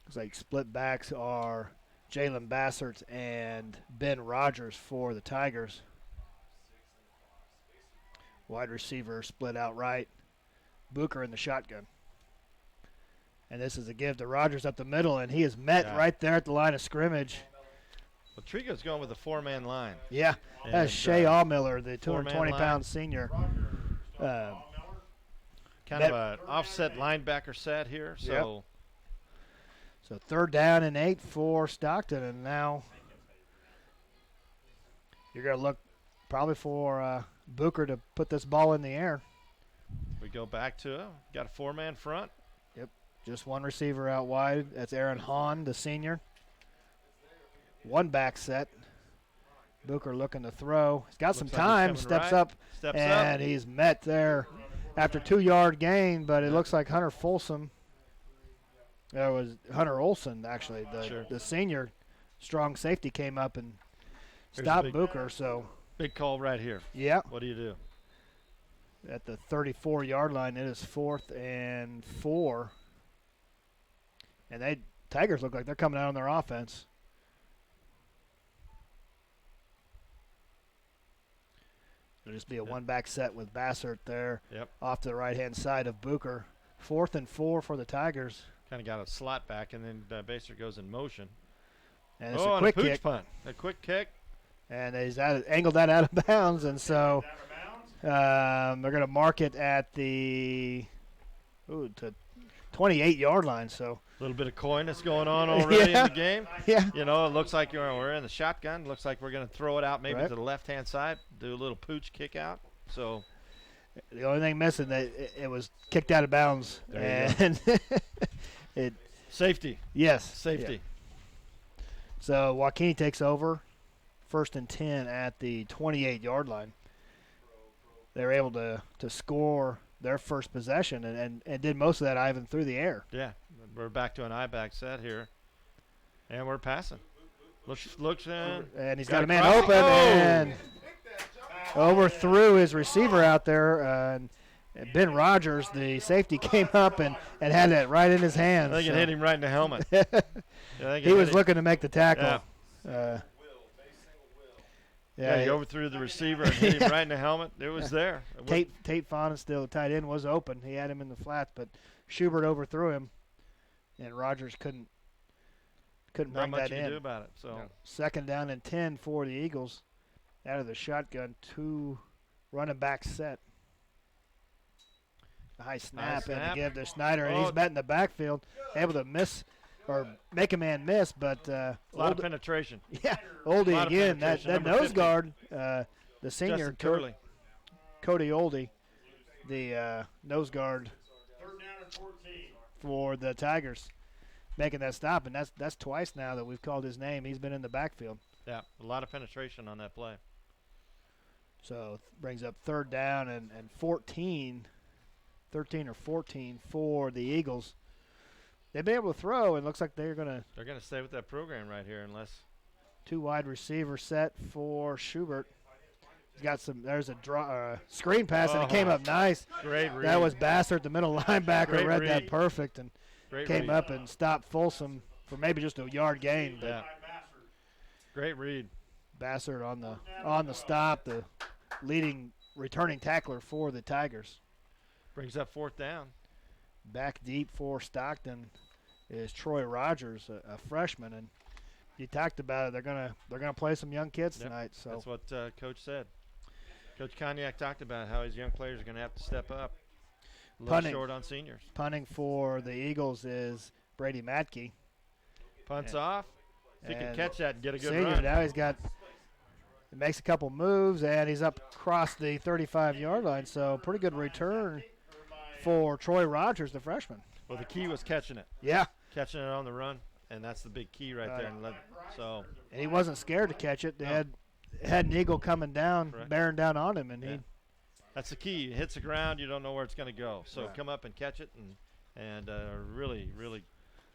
Looks like split backs are Jalen Bassert and Ben Rogers for the Tigers. Wide receiver split out right. Booker in the shotgun. And this is a give to Rogers up the middle, and he is met right there at the line of scrimmage. Well, Trego's going with a 4-man line. Yeah, that's Shea Allmiller, the 4-man 220-pound senior. Kind of an offset linebacker set here. So, So 3rd down and 8 for Stockton, and now you're going to look probably for Booker to put this ball in the air. we go back to got a 4-man front. Yep, just one receiver out wide. That's Aaron Hahn, the senior. One back set. Booker looking to throw. He's got some time. Steps up, and he's met there after 2-yard gain, but it looks like Hunter Folsom. There was Hunter Olson, actually, the senior strong safety came up and stopped Booker. So big call right here. Yeah. What do you do? At the 34-yard line, it is 4th and 4. And Tigers look like they're coming out on their offense. It'll just be a one-back set with Bassert there off to the right-hand side of Booker. 4th and 4 for the Tigers. Kind of got a slot back, and then Baser goes in motion. And it's a quick pooch kick. punt. A quick kick. And he's angled that out of bounds, and so they're going to mark it at the 28-yard line. So a little bit of coyness going on already in the game. Yeah. You know, it looks like we're in the shotgun. Looks like we're going to throw it out maybe to the left-hand side, do a little pooch kick out. So the only thing missing that it was kicked out of bounds. There you go. Safety. Yes. Safety. Yeah. So Joaquin takes over. 1st and 10 at the 28-yard line. They were able to score their first possession and did most of that, Ivan, through the air. Yeah. We're back to an I-back set here. And we're passing. Looks in. And he's got a man open and overthrew his receiver out there. And Ben Rogers, the safety, came up and had it right in his hands. I think it hit him right in the helmet. He was looking to make the tackle. Yeah. He overthrew the receiver and hit him right in the helmet. It was there. Tate Fauna, still tight end, was open. He had him in the flats, but Schubert overthrew him, and Rogers couldn't bring that in. Not much you can do about it. So 2nd down and 10 for the Eagles. Out of the shotgun, 2 running back set. A high snap and a give to Snyder, and he's met in the backfield, able to miss or make a man miss, but a lot of penetration. Yeah, Oldie again. That nose guard, the senior Cody Oldie, the nose guard for the Tigers. making that stop, and that's twice now that we've called his name. He's been in the backfield. Yeah, a lot of penetration on that play. So brings up third down and 13 or 14 for the Eagles. They've been able to throw, and looks like they're gonna stay with that program right here unless two wide receiver set for Schubert. He's got there's a screen pass, and it came up nice. Great read. That was Bassert, the middle linebacker, Great read read. that perfect and came up and stopped Folsom for maybe just a yard gain. But yeah. Great read. Bassert on the stop, the leading returning tackler for the Tigers. Brings up fourth down. Back deep for Stockton is Troy Rogers, a freshman, and you talked about it. They're gonna play some young kids tonight. So that's what Coach said. Coach Cognac talked about how his young players are going to have to step up. A little short on seniors. Punting for the Eagles is Brady Matke. Punts off. If he can catch that and get a good senior, run. Now he makes a couple moves, and he's up across the 35-yard line. So pretty good return for Troy Rogers, the freshman. Well, the key was catching it. Yeah. Catching it on the run, and that's the big key right there. And he wasn't scared to catch it. They had an eagle coming down, bearing down on him, and that's the key. It hits the ground, you don't know where it's going to go. So come up and catch it, and really, really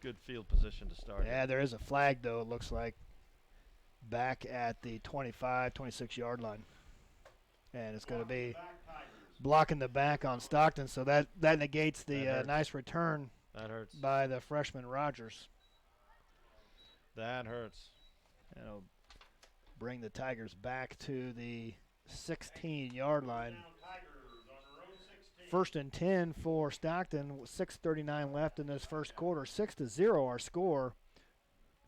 good field position to start. Yeah, there is a flag, though, it looks like, back at the 25, 26-yard line. And it's going to be blocking the back on Stockton, so that negates the nice return by the freshman Rogers. That hurts. It'll bring the Tigers back to the 16-yard line. First and 10 for Stockton, 6:39 left in this first quarter. 6-0 our score.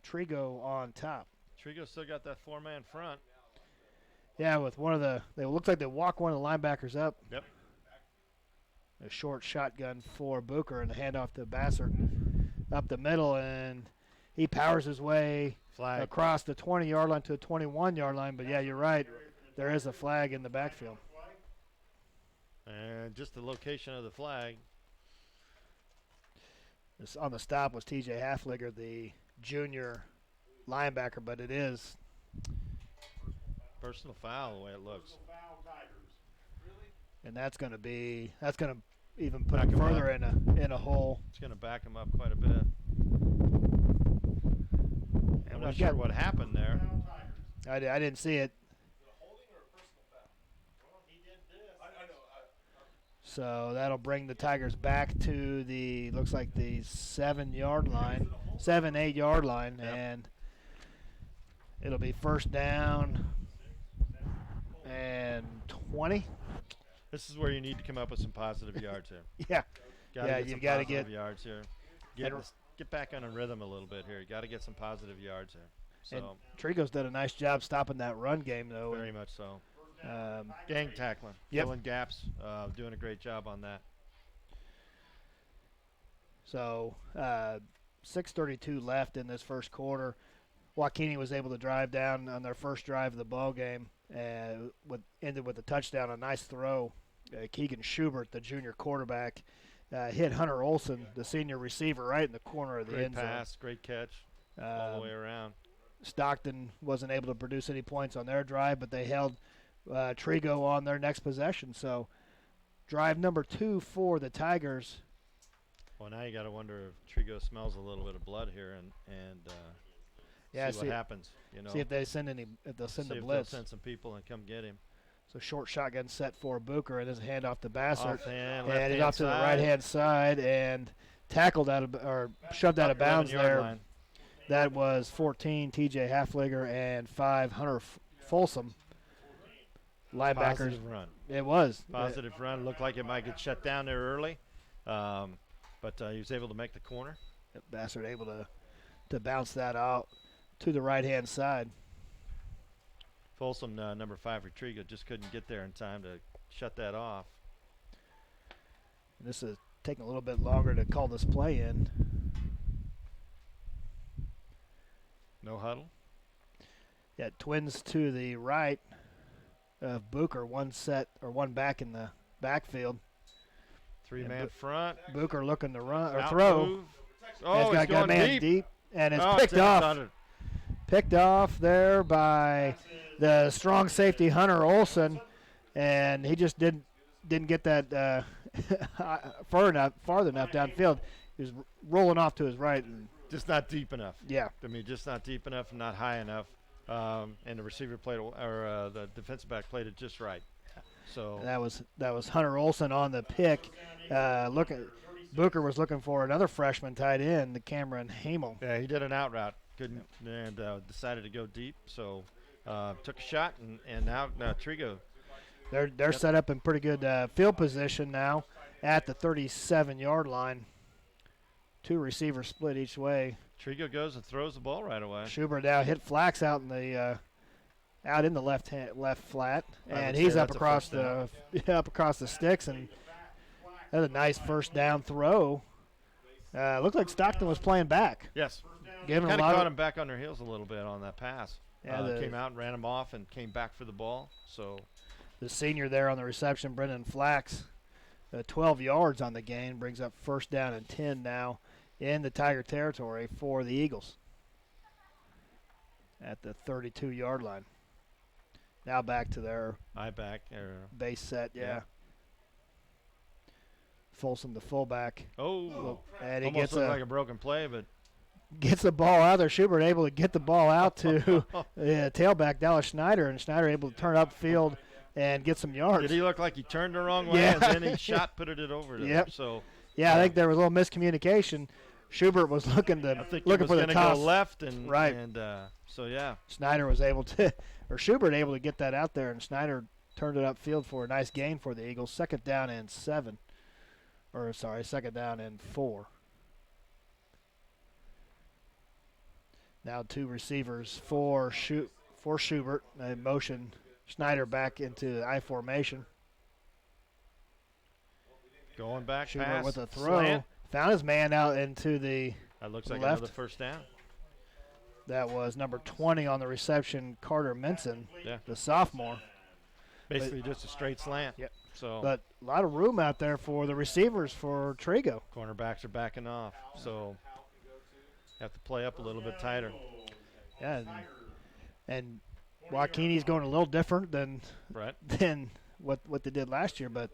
Trego on top. Trego still got that four-man front. Yeah, with they look like they walk one of the linebackers up. Yep. A short shotgun for Booker and the handoff to Bassert up the middle, and he powers his way across the 20-yard line to the 21-yard line. But, yeah, you're right. There is a flag in the backfield. And just the location of the flag. On the stop was T.J. Halfliger, the junior linebacker, but it is personal foul the way it looks. And that's going to even put him further in a hole. It's going to back him up quite a bit. I'm not sure what happened there. I didn't see it. So that'll bring the Tigers back to looks like the 7-8 yard line, and it'll be first down and 20. This is where you need to come up with some positive yards here. Yeah. You've got to get yards here. Get back on a rhythm a little bit here. You got to get some positive yards here. So and Trego's done a nice job stopping that run game, though. Very much so. Gang tackling, filling gaps, doing a great job on that. So 6:32 left in this first quarter. Joaquini was able to drive down on their first drive of the ball game, and ended with a touchdown, a nice throw. Keegan Schubert, the junior quarterback, hit Hunter Olson, the senior receiver, right in the corner of the end zone. Great pass, great catch, all the way around. Stockton wasn't able to produce any points on their drive, but they held Trego on their next possession. So drive number 2 for the Tigers. Well, now you got to wonder if Trego smells a little bit of blood here and see what happens. See if they send the blitz. If they'll send some people and come get him. So short shotgun set for Booker, and his handoff to Bassert, and he's off to the right-hand side and tackled shoved out of bounds there. Line. That was 14, T.J. Halfliger, and 5, Hunter Folsom. Linebackers. Positive run. It was. Positive run. Looked like it might get shut down there early, but he was able to make the corner. Bassert able to bounce that out to the right-hand side. Folsom, number 5 for Trego, just couldn't get there in time to shut that off. And this is taking a little bit longer to call this play in. No huddle. Yeah, twins to the right of Booker, one back in the backfield. 3-man front. Booker looking to run or Out throw. Move. Oh, got a man deep, and it's picked it's off. under. Picked off there by the strong safety Hunter Olson, and he just didn't get that far enough downfield. He was rolling off to his right, and just not deep enough. Yeah, I mean, just not deep enough, and not high enough, and the receiver played the defensive back played it just right. So that was Hunter Olson on the pick. Booker was looking for another freshman tight end, Cameron Hamel. Yeah, he did an out route, couldn't, and decided to go deep. So took a shot, and now Trego. They're set up in pretty good field position now at the 37-yard line. Two receivers split each way. Trego goes and throws the ball right away. Schubert now hit Flax out in the left flat, and he's up across the sticks, and that's a nice first down throw. Looked like Stockton was playing back. Yes, kind of caught him back on their heels a little bit on that pass. Yeah, came out and ran him off and came back for the ball. So the senior there on the reception, Brendan Flax, 12 yards on the gain, brings up first down and 10 now in the Tiger territory for the Eagles at the 32-yard line. Now back to their base set, yeah. Folsom, the fullback. Oh, and he almost gets looked like a broken play, but gets the ball out there. Schubert able to get the ball out to tailback Dallas Schneider, and Schneider able to turn upfield and get some yards. Did he look like he turned the wrong way and then he put it over to them? So I think there was a little miscommunication. Schubert was looking for the toss. Go left and right, and so yeah. Schneider was able to, or Schubert able to get that out there, and Schneider turned it upfield for a nice gain for the Eagles. Second down and 4. Now two receivers for Schubert. They motion Schneider back into I formation. Going back, Schubert pass, with a throw. slant. Found his man out into the That looks like left. another first down. That was number 20 on the reception, Carter Minson, Yeah. the sophomore. Basically just a straight slant. Yep. So But a lot of room out there for the receivers for Trego. Cornerbacks are backing off, so have to play up a little bit tighter. Yeah, and Joaquini's going a little different than what they did last year, but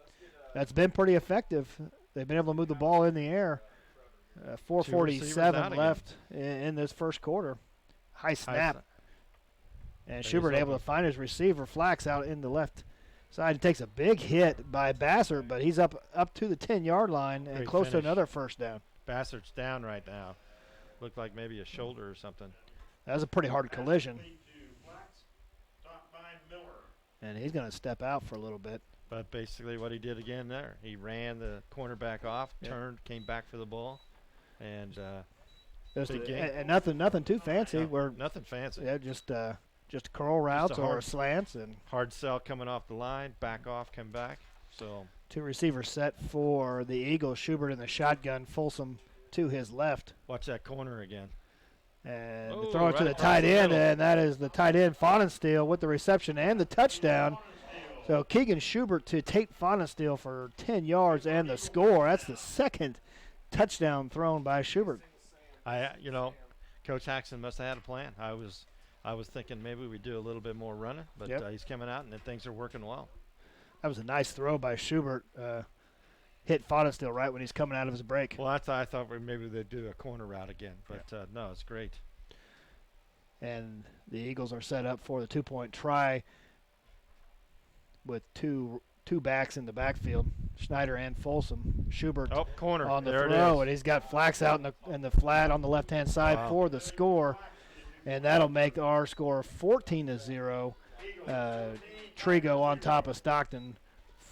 that's been pretty effective. They've been able to move the ball in the air. 4:47 left in this first quarter. High snap. And Schubert able to find his receiver, Flax, out in the left side. He takes a big hit by Bassert, but he's up to the 10-yard line and close to another first down. Bassert's down right now. Looked like maybe a shoulder or something. That was a pretty hard collision. And he's going to step out for a little bit. But basically what he did again there, he ran the cornerback off, turned, came back for the ball, and big game. And nothing too fancy. Nothing fancy. Yeah, just curl routes or slants and hard sell coming off the line, back off, come back. So two receivers set for the Eagles. Schubert in the shotgun, Folsom to his left. Watch that corner again. And throw it to the tight end, and that is the tight end, Fahnensteel, with the reception and the touchdown. So Keegan Schubert to Tate Fahnensteel for 10 yards and the score. That's the second touchdown thrown by Schubert. Coach Haxon must have had a plan. I was thinking maybe we do a little bit more running, but he's coming out and things are working well. That was a nice throw by Schubert. Hit Fahnensteel right when he's coming out of his break. Well, I thought maybe they'd do a corner route again, but no, it's great. And the Eagles are set up for the two-point try with two backs in the backfield, Schneider and Folsom. Schubert corner on the there throw, and he's got Flax out in the flat on the left-hand side for the score, and that'll make our score 14-0. Trego on top of Stockton.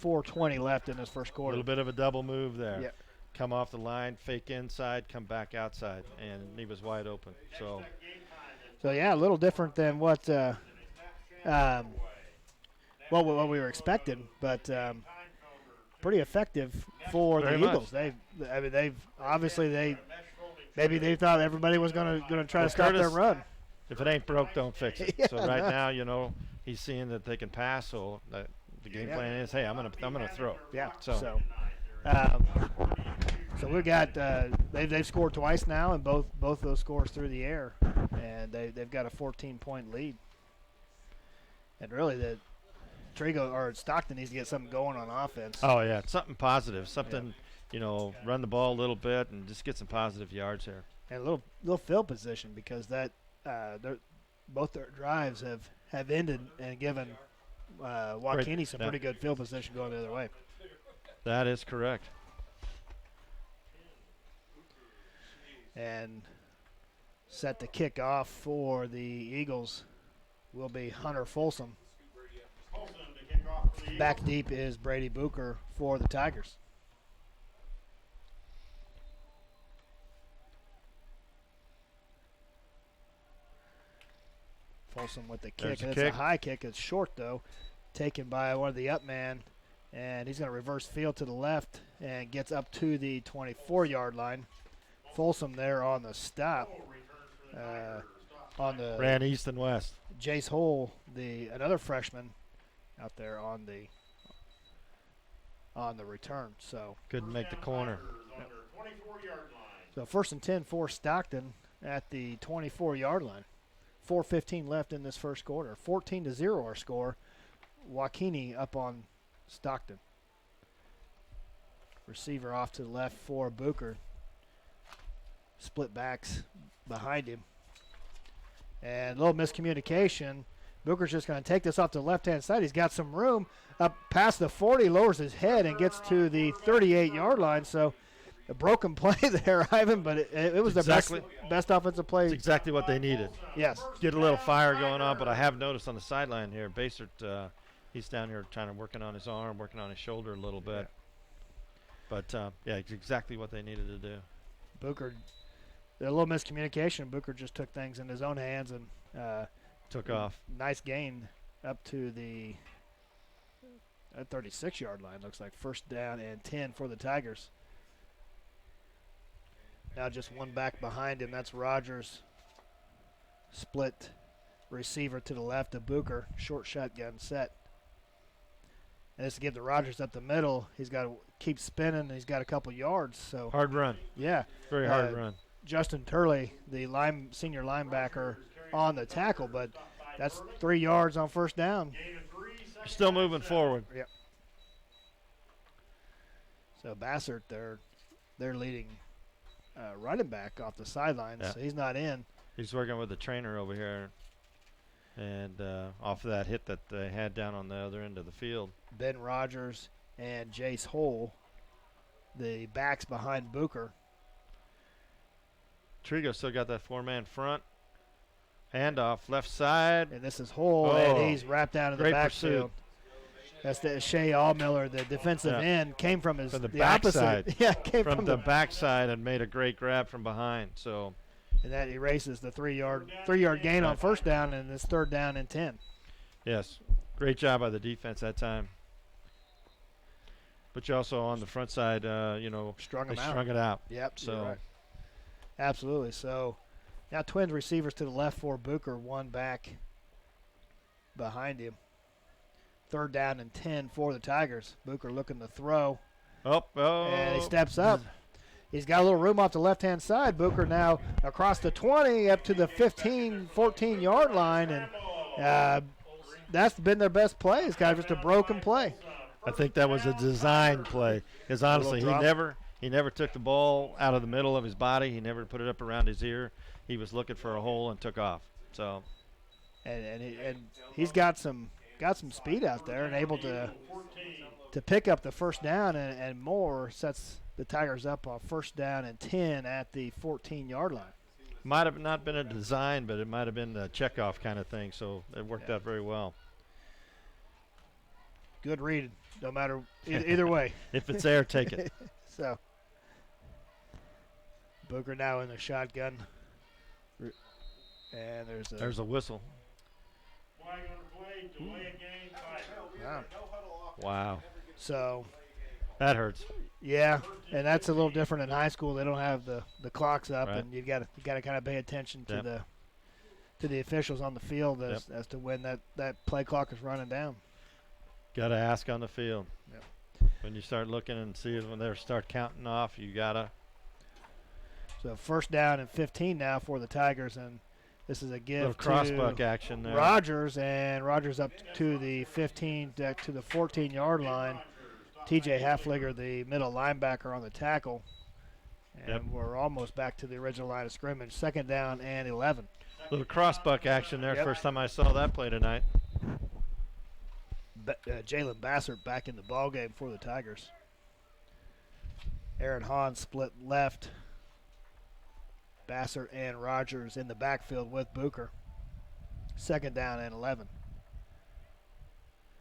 4:20 left in this first quarter. A little bit of a double move there. Yep. Come off the line, fake inside, come back outside, and he was wide open. So yeah, a little different than what we were expecting, but pretty effective for the Eagles. They've obviously they thought everybody was going to try to stop their run. If it ain't broke, don't fix it. So right now, he's seeing that they can pass, so the game plan is, hey, I'm gonna throw. Yeah. So So we've got they've scored twice now, and both those scores through the air, and they've got a 14-point lead. And really, the Trego or Stockton needs to get something going on offense. Oh yeah, something positive, something run the ball a little bit and just get some positive yards here. And a little field position, because that both their drives have ended and given Joaquini some pretty good field position going the other way. That is correct. And set to kick off for the Eagles will be Hunter Folsom. Back deep is Brady Booker for the Tigers. Folsom with the kick. And it's a high kick. It's short, though. Taken by one of the up man. And he's going to reverse field to the left and gets up to the 24-yard line. Folsom there on the stop. Ran east and west. Jace Hole, another freshman, out there on the return. So couldn't make the corner. So 1st and 10 for Stockton at the 24-yard line. 4:15 left in this first quarter. 14-0 our score. Joaquini up on Stockton. Receiver off to the left for Booker. Split backs behind him. And a little miscommunication. Booker's just going to take this off to the left-hand side. He's got some room up past the 40, lowers his head and gets to the 38-yard line. So a broken play there, Ivan, but it was the best offensive play. It's exactly what they needed. Yes. Get a little fire going on, but I have noticed on the sideline here, Basert, he's down here working on his arm, working on his shoulder a little bit. But, it's exactly what they needed to do. Booker, a little miscommunication. Booker just took things in his own hands and took off. Nice gain up to the 36-yard line. Looks like 1st down and 10 for the Tigers. Now just one back behind him. That's Rogers. Split receiver to the left of Booker. Short shotgun set. And this to give to Rogers up the middle. He's got to keep spinning. And he's got a couple yards. So hard run. Yeah. Very hard run. Justin Turley, the senior linebacker, on the tackle, but that's 3 yards on 1st down. Still moving forward. Yep. So Bassert, they're leading running back off the sidelines. Yeah. So he's not in. He's working with the trainer over here. And off of that hit that they had down on the other end of the field. Ben Rogers and Jace Hole, the backs behind Booker. Trego still got that 4-man front. Handoff, left side. And this is Hole, and he's wrapped down in the backfield. That's the Shea Allmiller, the defensive end, came from the backside. Yeah, came from the backside and made a great grab from behind. So, and that erases the 3-yard gain on 1st down, and it's 3rd down and 10. Yes, great job by the defense that time. But you also on the front side, strung it out. Yep. So, right. Absolutely. So now Twins receivers to the left for Booker, one back behind him. 3rd down and 10 for the Tigers. Booker looking to throw. And he steps up. He's got a little room off the left-hand side. Booker now across the 20 up to the 15, 14-yard line. And that's been their best play. It's kind of just a broken play. I think that was a design play. Because honestly, he never took the ball out of the middle of his body. He never put it up around his ear. He was looking for a hole and took off. So, and he's got some speed out there and able to pick up the 1st down and more. Sets the Tigers up on 1st down and 10 at the 14-yard line. Might have not been a design, but it might have been a checkoff kind of thing. So it worked out very well. Good read, no matter either way. If it's there, take it. So Booker now in the shotgun, and there's a whistle. Wow. So that hurts. Yeah, and that's a little different in high school. They don't have the clocks up, right. And you got to kind of pay attention to the officials on the field as to when that play clock is running down. Got to ask on the field. Yep. When you start looking and see when they start counting off, you got to. So first down and 15 now for the Tigers, and this is a give to crossbuck action there. Rogers, and Rogers up to the 15 to the 14-yard line. TJ Halfliger, the middle linebacker, on the tackle. And we're almost back to the original line of scrimmage. Second down and 11. Little crossbuck action there. First time I saw that play tonight. Jalen Bassert back in the ballgame for the Tigers. Aaron Hahn split left. Bassert and Rogers in the backfield with Booker. Second down and 11.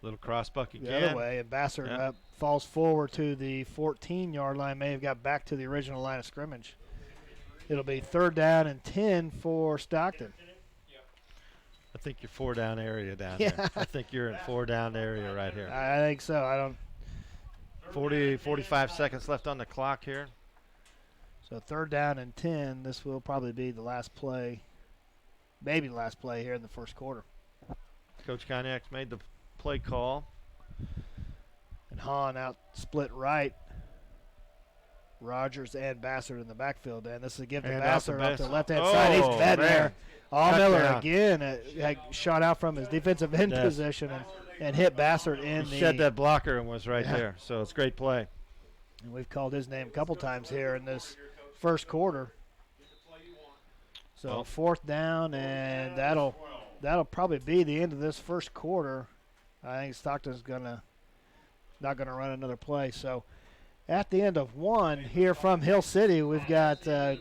Little crossbuck again. The other way, and Bassert falls forward to the 14-yard line. May have got back to the original line of scrimmage. It'll be third down and 10 for Stockton. I think you're 4 down area down there. I think you're in 4 down area right here. I think so. I don't. 45 seconds left on the clock here. So third down and 10. This will probably be the last play, maybe the last play here in the first quarter. Coach Cognac made the play call. And Hahn out split right. Rogers and Bassert in the backfield. And this is a give to Bassert off the left-hand side. He's dead there. Miller again had shot out from his defensive end position and hit Bassert in he shed that blocker and was right there. So it's a great play. And we've called his name a couple times here in this first quarter. So fourth down, and that'll probably be the end of this first quarter. I think Stockton's not gonna run another play. So at the end of one here from Hill City, we've got the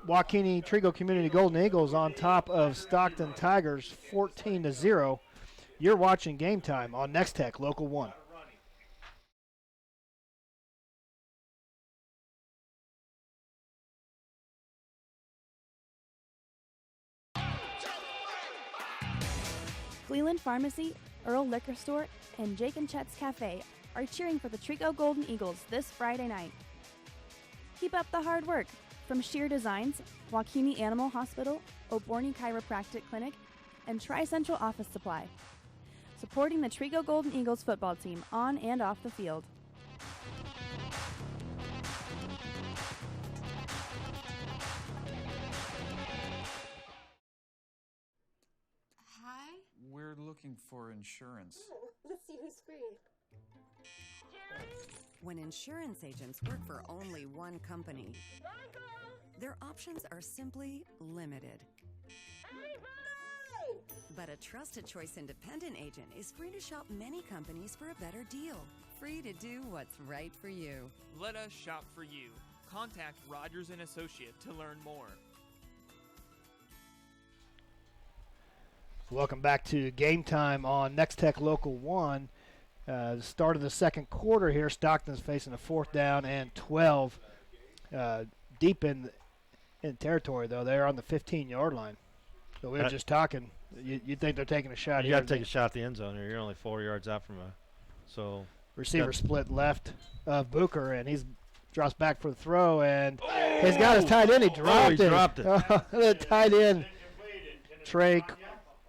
Waukene Trego Community Golden Eagles on top of Stockton Tigers 14-0. You're watching Game Time on Nex-Tech Local 1. Cleveland Pharmacy, Earl Liquor Store, and Jake and Chet's Cafe are cheering for the Trego Golden Eagles this Friday night. Keep up the hard work from Sheer Designs, Waukene Animal Hospital, Oborne Chiropractic Clinic, and Tri-Central Office Supply. Supporting the Trego Golden Eagles football team on and off the field. Hi. We're looking for insurance. Let's see who's free. When insurance agents work for only one company, their options are simply limited. But a Trusted Choice independent agent is free to shop many companies for a better deal. Free to do what's right for you. Let us shop for you. Contact Rogers & Associate to learn more. Welcome back to Game Time on Nex-Tech Local 1. The start of the second quarter here, Stockton's facing a fourth down and 12. Deep in territory, though. They're on the 15-yard line. So we were just talking. You think they're taking a shot you here? You got to take a shot at the end zone here. You're only 4 yards out from receiver split left of Booker, and he's drops back for the throw, and he's got his tight end. He dropped it. The tight end, Trey.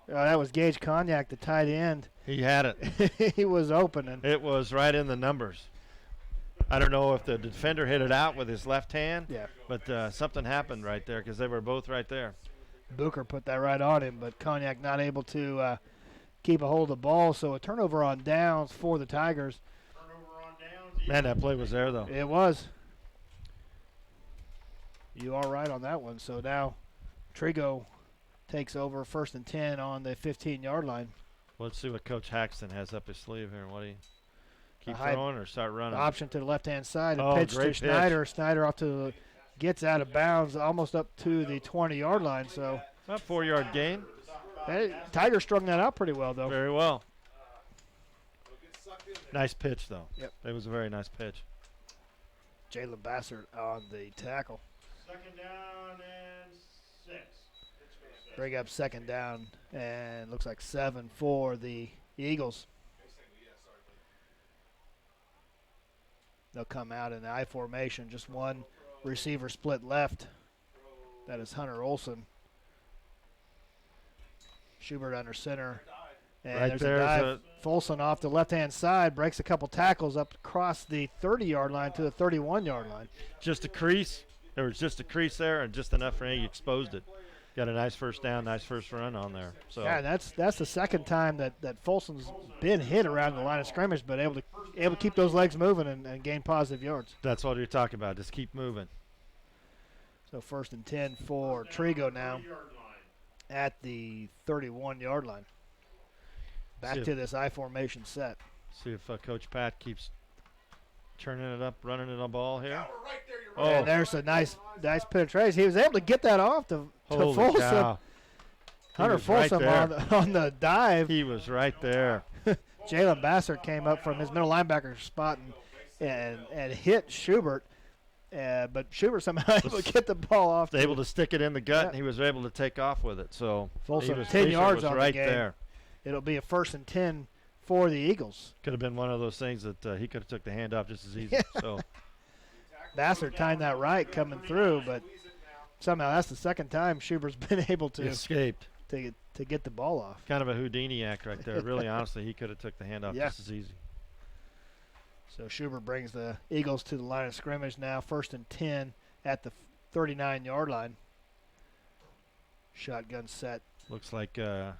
That was Gage Cognac, the tight end. He had it. He was open. It was right in the numbers. I don't know if the defender hit it out with his left hand, but something happened right there because they were both right there. Booker put that right on him, but Cognac not able to keep a hold of the ball, so a turnover on downs for the Tigers. Man, that play was there, though. It was. You are right on that one. So now Trego takes over 1st and 10 on the 15-yard line. Let's see what Coach Haxton has up his sleeve here. What do you keep throwing or start running? Option to the left-hand side. A pitch to Schneider. Pitch. Schneider off to the gets out of bounds, almost up to the 20-yard line. So about 4-yard gain. Tiger strung that out pretty well, though. Very well. Nice pitch, though. Yep. It was a very nice pitch. Jalen Bassert on the tackle. Second down and 6. Bring up second down, and looks like 7 for the Eagles. They'll come out in the I formation. Just one receiver split left. That is Hunter Olson. Schubert under center. And Right there's there's a dive. a- Folsom off the left-hand side, breaks a couple tackles up across the 30-yard line to the 31-yard line. Just a crease. There was just a crease there and just enough for he exposed it. Got a nice first down, nice first run on there. So Yeah, that's the second time that Folsom's been hit around the line of scrimmage, but able to keep those legs moving and gain positive yards. that's what you're talking about. Just keep moving. So 1st and 10 for Trego now at the 31-yard line. Back See to if- this I formation set. See if Coach Pat keeps turning it up, running the ball here. And there's a nice penetration. He was able to get that off to Holy Folsom. cow. He Hunter was right Folsom there. on the dive. He was right there. Jalen Bassert came up from his middle linebacker spot and hit Schubert. But Schubert somehow able to get the ball off. Was able to stick it in the gut, Yeah. and he was able to take off with it. So Folsom he was 10 yards was on right the game. there. It'll be a 1st and 10 for the Eagles. Could have been one of those things that he could have took the hand off just as easy. So Bassert timed that right coming through, but somehow that's the second time Schubert's been able to he escaped. to get the ball off. Kind of a Houdini act right there. Really, honestly, he could have took the hand off Yeah. just as easy. So Schubert brings the Eagles to the line of scrimmage now, 1st and 10 at the 39-yard line. Shotgun set. Looks like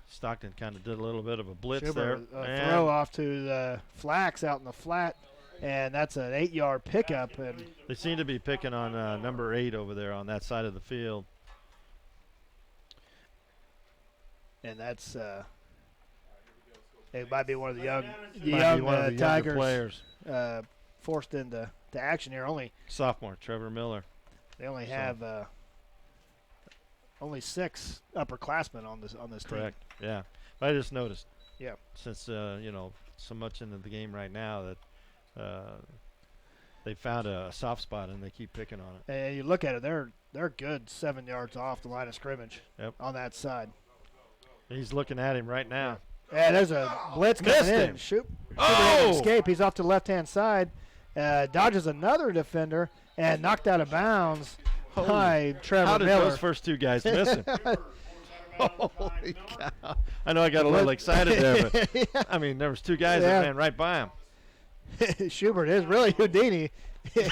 Stockton kind of did a little bit of a blitz Schubert, there. a throw off to the Flax out in the flat, and that's an 8-yard pickup. And They seem to be picking on number 8 over there on that side of the field. that's it might be one of the young Might be one of the younger Tigers players. forced into action here. Sophomore Trevor Miller. They only So- have only 6 upperclassmen on this Correct. Yeah. But I just noticed. Yeah. Since so much into the game right now that they found a soft spot and they keep picking on it. team. And you look at it, they're good 7 yards off the line of scrimmage. Yep. On that side. He's looking at him right now. Yeah, there's a blitz coming Missed in. him. Schubert Oh! able to escape. He's off to the left-hand side. Dodges another defender and knocked out of bounds by Trevor How did Miller. those first two guys miss him? Holy cow. I know I got a little excited there, but I mean, there was 2 guys that ran right by him. Schubert is really Houdini. He's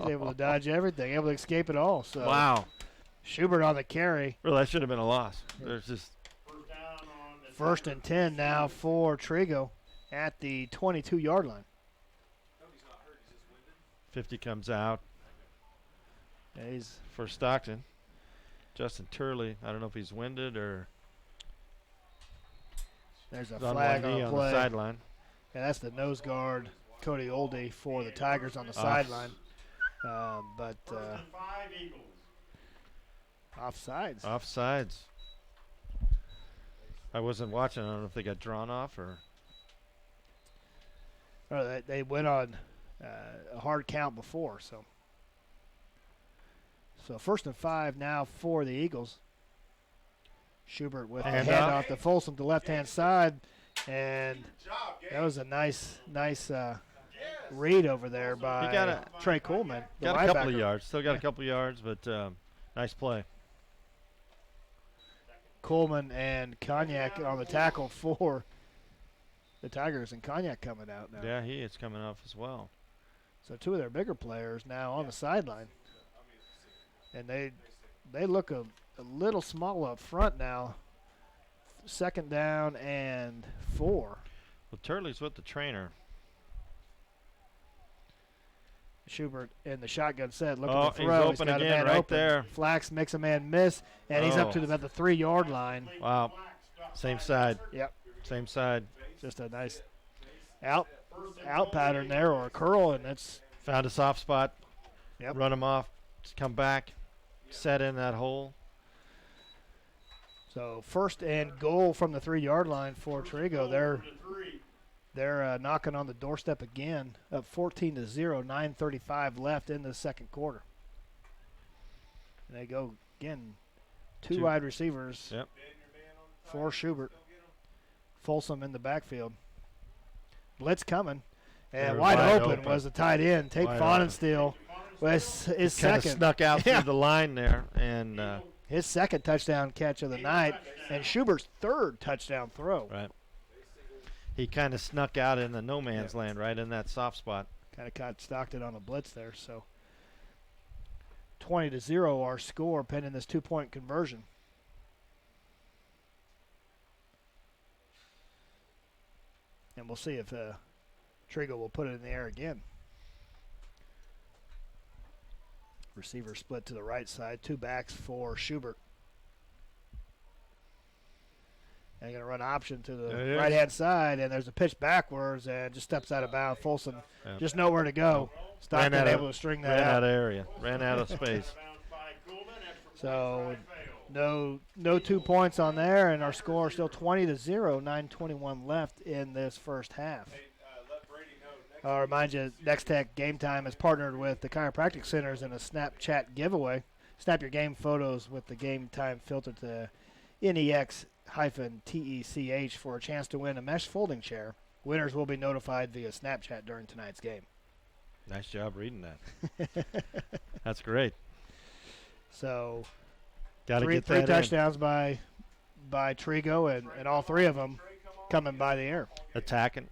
able to dodge everything, able to escape it all. So Wow. Schubert on the carry. Well, that should have been a loss. There's just 1st and 10 now for Trego at the 22-yard line. 50 comes out. Yeah, he's for Stockton. Justin Turley, I don't know if he's winded or there's a he's on flag one knee on on play. the sideline. Yeah, that's the nose guard, Cody Oldie, for the Tigers on the sideline. But offsides. Offsides. I wasn't watching. I don't know if they got drawn off or. Oh, they went on a hard count before, so 1st and 5 now for the Eagles. Schubert with the handoff to Folsom to left-hand side, and that was a nice read over there by Trey Coleman. The Got a couple of linebacker. yards. Still got a couple of yards, but nice play. Coleman and Cognac on the tackle for the Tigers, and Cognac coming out now. Yeah, he is coming off as well. So 2 of their bigger players now on the sideline, and they look a little small up front now. 2nd down and 4. Well, Turley's with the trainer. Schubert in the shotgun set looking Oh, to he's throw. open got a again man right open. there. Flax makes a man miss, and he's up to about the 3-yard line. Wow. Same side. Yep. Same side. Just a nice out pattern there, or a curl, and that's Found a soft spot. Yep. Run him off. Just come back. Set in that hole. so 1st and goal from the 3-yard line for Trego. They're knocking on the doorstep again, up 14-0, 9:35 left in the second quarter. And they go again, two wide receivers for Schubert. Folsom in the backfield. Blitz coming, and They're wide wide open open. was the tight end. Tate Wide Fahnenstiel was his Kind of second. snuck out Yeah. through the line there, and his second touchdown catch of the night, and Schubert's third touchdown throw. Right. He kind of snuck out in the no man's land, right in that soft spot. Kind of caught Stockton on a blitz there. So 20-0 our score pending this 2-point conversion. And we'll see if Trego will put it in the air again. Receiver split to the right side. 2 backs for Schubert. And going to run option to the right-hand side, and there's a pitch backwards and just steps out of bounds. Folsom just nowhere to go. Stockton able to string that ran out. out of area. Ran out of space. So no 2 points on there, and our score is still 20-0, 9:21 left in this first half. I'll remind you, Nex-Tech Game Time is partnered with the Chiropractic Centers in a Snapchat giveaway. Snap your game photos with the Game Time filter to NEX-TECH for a chance to win a mesh folding chair. Winners will be notified via Snapchat during tonight's game. Nice job reading that. That's great. So Gotta three get that touchdowns by Trego, and all 3 of them coming by the air. Attacking.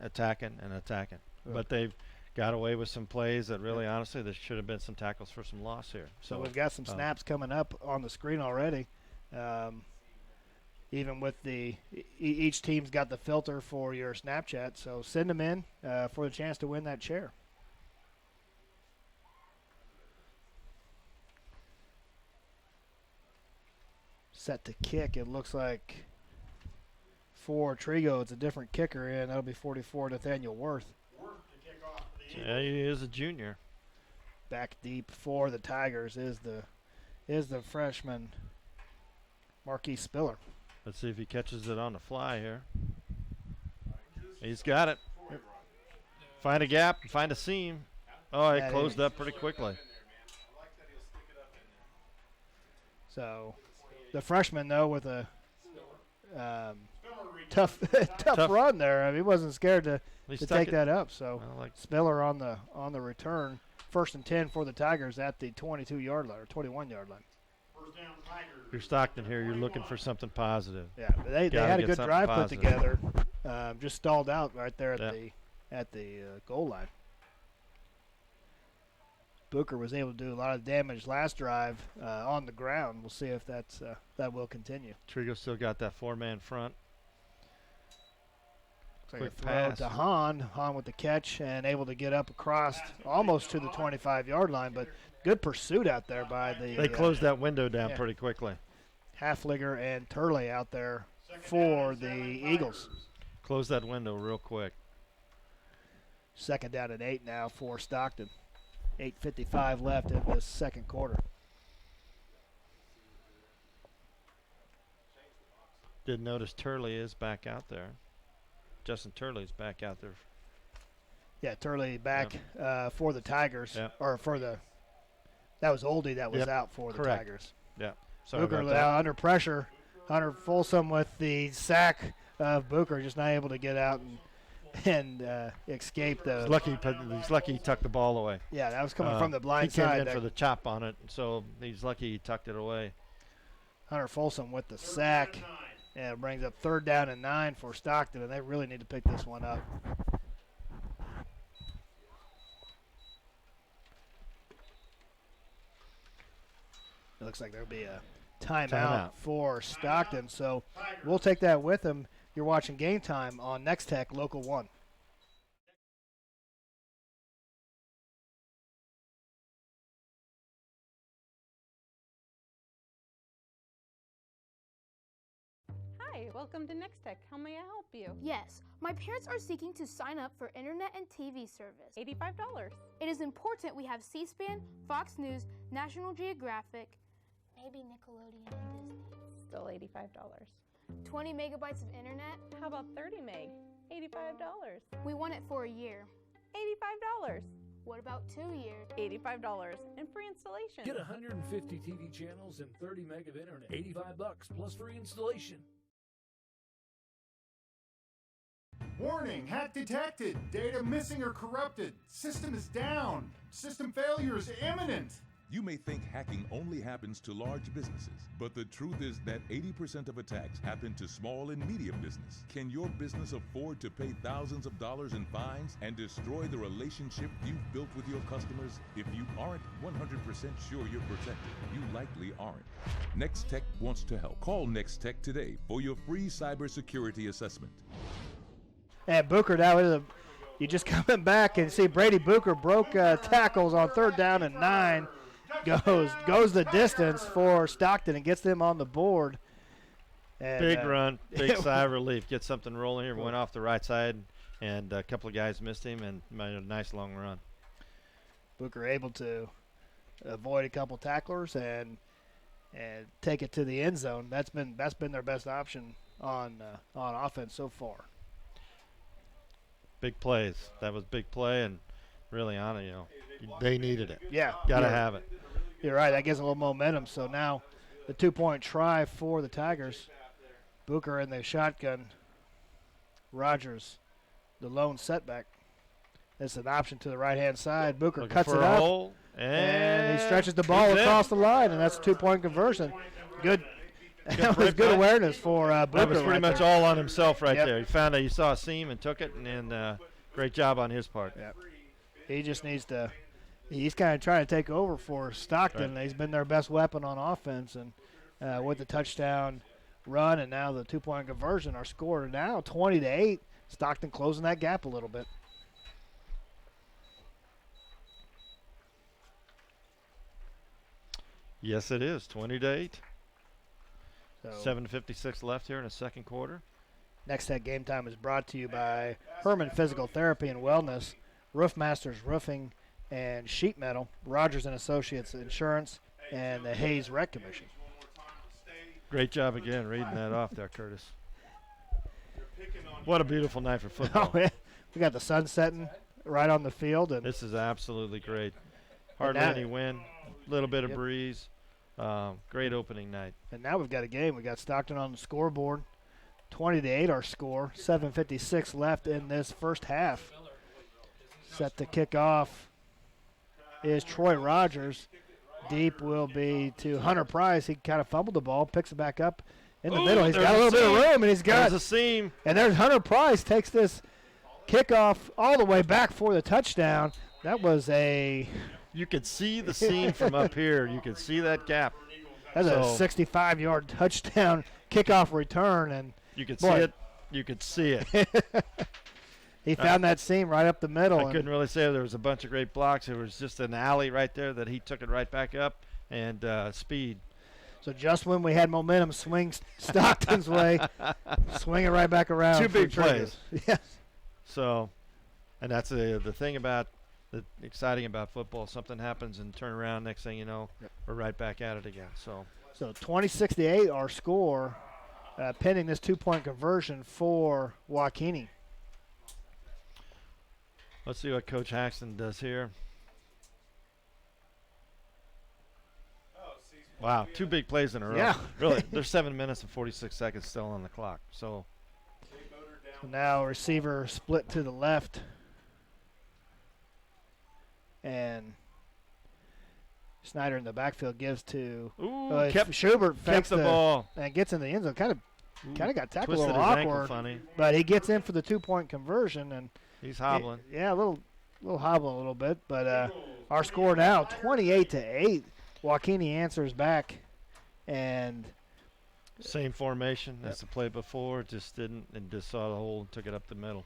But they've got away with some plays that really, honestly, there should have been some tackles for some loss here. So we've got some snaps coming up on the screen already. Even with each team's got the filter for your Snapchat, so send them in for the chance to win that chair. Set to kick, it looks like for Trego, it's a different kicker, and that'll be 44, Nathaniel Worth. Yeah, he is a junior. Back deep for the Tigers is the freshman Marquis Spiller. Let's see if he catches it on the fly here. He's got it. Find a gap, find a seam. Oh, it closed up pretty quickly. So the freshman, though, with a tough run there. I mean, he wasn't scared to take that up. So Spiller on the return. 1st and 10 for the Tigers at the 22-yard line or 21-yard line. You're Stockton here. You're looking for something positive. Yeah, they had a good drive put together. Just stalled out right there at the goal line. Booker was able to do a lot of damage last drive on the ground. We'll see if that will continue. Trego still got that 4-man front. Quick throw to Hahn. Hahn with the catch and able to get up across almost to the 25-yard line, but good pursuit out there by the. They closed that window down pretty quickly. Halfliger and Turley out there for the Eagles. Close that window real quick. 2nd down and 8 now for Stockton. 8:55 left in the second quarter. Did notice Turley is back out there. Justin Turley's back out there. Yeah, Turley back for the Tigers, or for the. That was Oldie that was out for the Tigers. Yeah. Booker now under pressure. Hunter Folsom with the sack of Booker, just not able to get out and escape the. He's lucky he tucked the ball away. Yeah, that was coming from the blind side. He came in side. for the chop on it, so he's lucky he tucked it away. Hunter Folsom with the sack, and it brings up 3rd down and 9 for Stockton, and they really need to pick this one up. It looks like there'll be a timeout for Stockton, so we'll take that with them. You're watching Game Time on Nex-Tech Local 1. Hi, welcome to Nex-Tech. How may I help you? Yes, my parents are seeking to sign up for internet and TV service. $85. It is important we have C-SPAN, Fox News, National Geographic, maybe Nickelodeon and Disney. Still $85. 20 megabytes of internet. How about 30 meg? $85. We want it for a year. $85. What about 2 years? $85 and free installation. Get 150 TV channels and 30 meg of internet. $85 plus free installation. Warning, hack detected. Data missing or corrupted. System is down. System failure is imminent. You may think hacking only happens to large businesses, but the truth is that 80% of attacks happen to small and medium business. Can your business afford to pay thousands of dollars in fines and destroy the relationship you've built with your customers? If you aren't 100% sure you're protected, you likely aren't. Nex-Tech wants to help. Call Nex-Tech today for your free cybersecurity assessment. And Booker now you just coming back and see Brady Booker broke tackles on 3rd down and 9. Goes the distance for Stockton and gets them on the board. And, big run, big sigh of relief. Get something rolling here. Went off the right side, and a couple of guys missed him and made a nice long run. Booker able to avoid a couple tacklers and take it to the end zone. That's been their best option on offense so far. Big plays. That was big play, and really on it, they needed it. Yeah. Gotta have it. You're right. That gives a little momentum. So now the 2-point try for the Tigers. Booker in the shotgun. Rogers, the lone setback. It's an option to the right-hand side. Booker Looking cuts for it a up, hole, and he stretches the ball he's in. across the line, and that's a 2-point conversion. Good. That was good awareness for Booker. That was pretty much there. all on himself right Yep. there. He found he saw a seam and took it, and great job on his part. Yep. He just needs to. He's kind of trying to take over for Stockton. Right. He's been their best weapon on offense, and with the touchdown run and now the 2-point conversion, our score now 20-8. Stockton closing that gap a little bit. Yes, it is 20-8. So 7:56 left here in the second quarter. Nex-Tech Game Time is brought to you by Herman Physical Therapy and Wellness, Roof Masters Roofing and Sheet Metal, Rogers and Associates Insurance, and the Hayes Rec Commission. Great job again reading that off there, Curtis. What a beautiful night for football. Oh, yeah. We got the sun setting right on the field. And this is absolutely great. Hardly now, any wind, little bit of yep. breeze. Great opening night. And now we've got a game. We got Stockton on the scoreboard. 20-8 our score. 7:56 left in this first half. Set to kick off is Troy Rogers. Deep will be to Hunter Price. He kind of fumbled the ball, picks it back up in the middle. He's got a little bit of room, and he's got a seam. And there's Hunter Price takes this kickoff all the way back for the touchdown. That was a. You could see the seam from up here. You could see that gap. That's a 65-yard touchdown kickoff return, and you could see it. You could see it. He found that seam right up the middle. I couldn't really say there was a bunch of great blocks. It was just an alley right there that he took it right back up, and speed. So just when we had momentum swing Stockton's way, swing it right back around. Two big plays. Yes. So, and that's the thing about the exciting about football. Something happens and turn around. Next thing you know, we're right back at it again. So 26-8 our score, pending this 2-point conversion for Joaquini. Let's see what Coach Haxton does here. Wow, 2 big plays in a row. Yeah. Really, there's 7 minutes and 46 seconds still on the clock. So now receiver split to the left. And Snyder in the backfield gives to Schubert. Kept the ball. And gets in the end zone. Kind of got tackled a little his ankle awkward. funny. But he gets in for the 2-point conversion. And he's hobbling. A little hobbling a little bit. But our score now 28-8. Joaquini answers back, and same formation as the play before, just didn't, and just saw the hole and took it up the middle.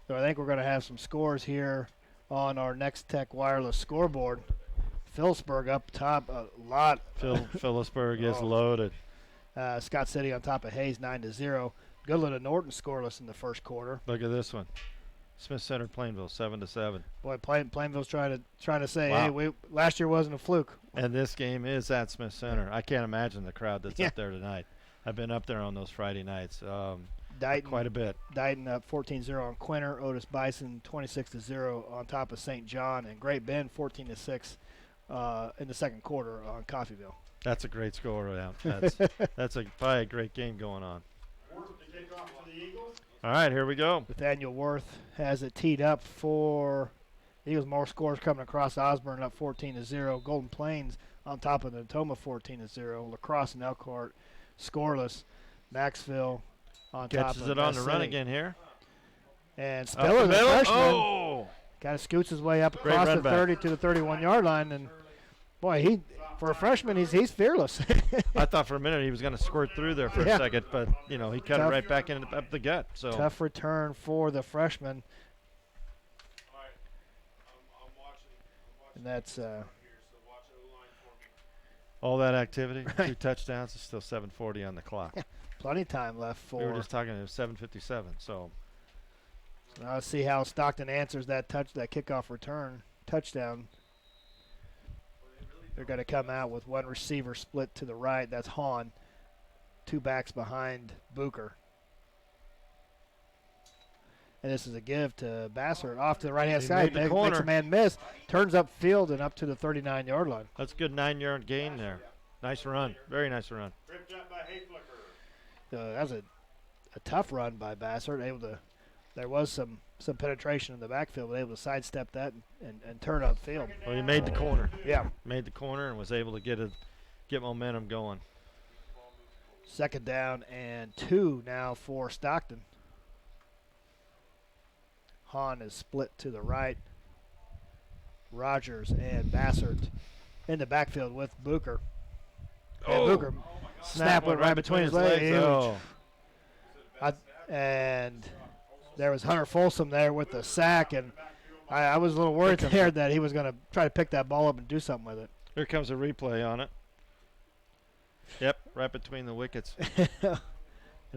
So I think we're going to have some scores here on our Nex-Tech wireless scoreboard. Phillipsburg up top a lot. Phillipsburg is loaded. Scott City on top of Hayes 9-0. Goodland and Norton scoreless in the first quarter. Look at this one. Smith Center, Plainville, 7-7. Boy, Plainville's trying to say, wow. Hey, last year wasn't a fluke. And this game is at Smith Center. I can't imagine the crowd that's up there tonight. I've been up there on those Friday nights, Dighton, quite a bit. Dighton up 14-0 on Quinter. Otis Bison 26-0 on top of St. John, and Great Bend 14-6 in the second quarter on Coffeyville. That's a great score. That's probably a great game going on. All right, here we go. Nathaniel Worth has it teed up for Eagles more scores coming across. Osborne up 14-0. Golden Plains on top of the Natoma 14-0. La Crosse and Elkhart scoreless. Maxville on top Catches of it on West the run City. again here. And Up Spiller, the the middle. freshman, Oh! kind of scoots his way up Great across run the back. 30 to the 31-yard line. And, boy, for a freshman, he's fearless. I thought for a minute he was going to squirt through there for Yeah. a second, but, he cut Tough- it right back in up the gut. So Tough return for the freshman. And that's all that activity, 2 touchdowns, is still 7:40 on the clock. plenty of time left for. We were just talking, it was 7:57. So Now let's see how Stockton answers that kickoff return touchdown. They're going to come out with one receiver split to the right. That's Hahn. 2 backs behind Booker. And this is a give to Bassert off to the right-hand He side. made the Makes corner. a man miss. Turns up field and up to the 39-yard line. that's a good 9-yard gain there. Nice run. Very nice run. That was a tough run by Bassert. There was some penetration in the backfield, but able to sidestep that and turn up field. Well, he made the corner. Yeah. Made the corner and was able to get momentum going. Second down and 2 now for Stockton. Hahn is split to the right. Rogers and Bassert in the backfield with Booker. And Oh. Booker snap went right between his legs. Huge. Oh. And there was Hunter Folsom there with the sack, and I was a little worried there that he was going to try to pick that ball up and do something with it. Here comes a replay on it. Yep, right between the wickets. And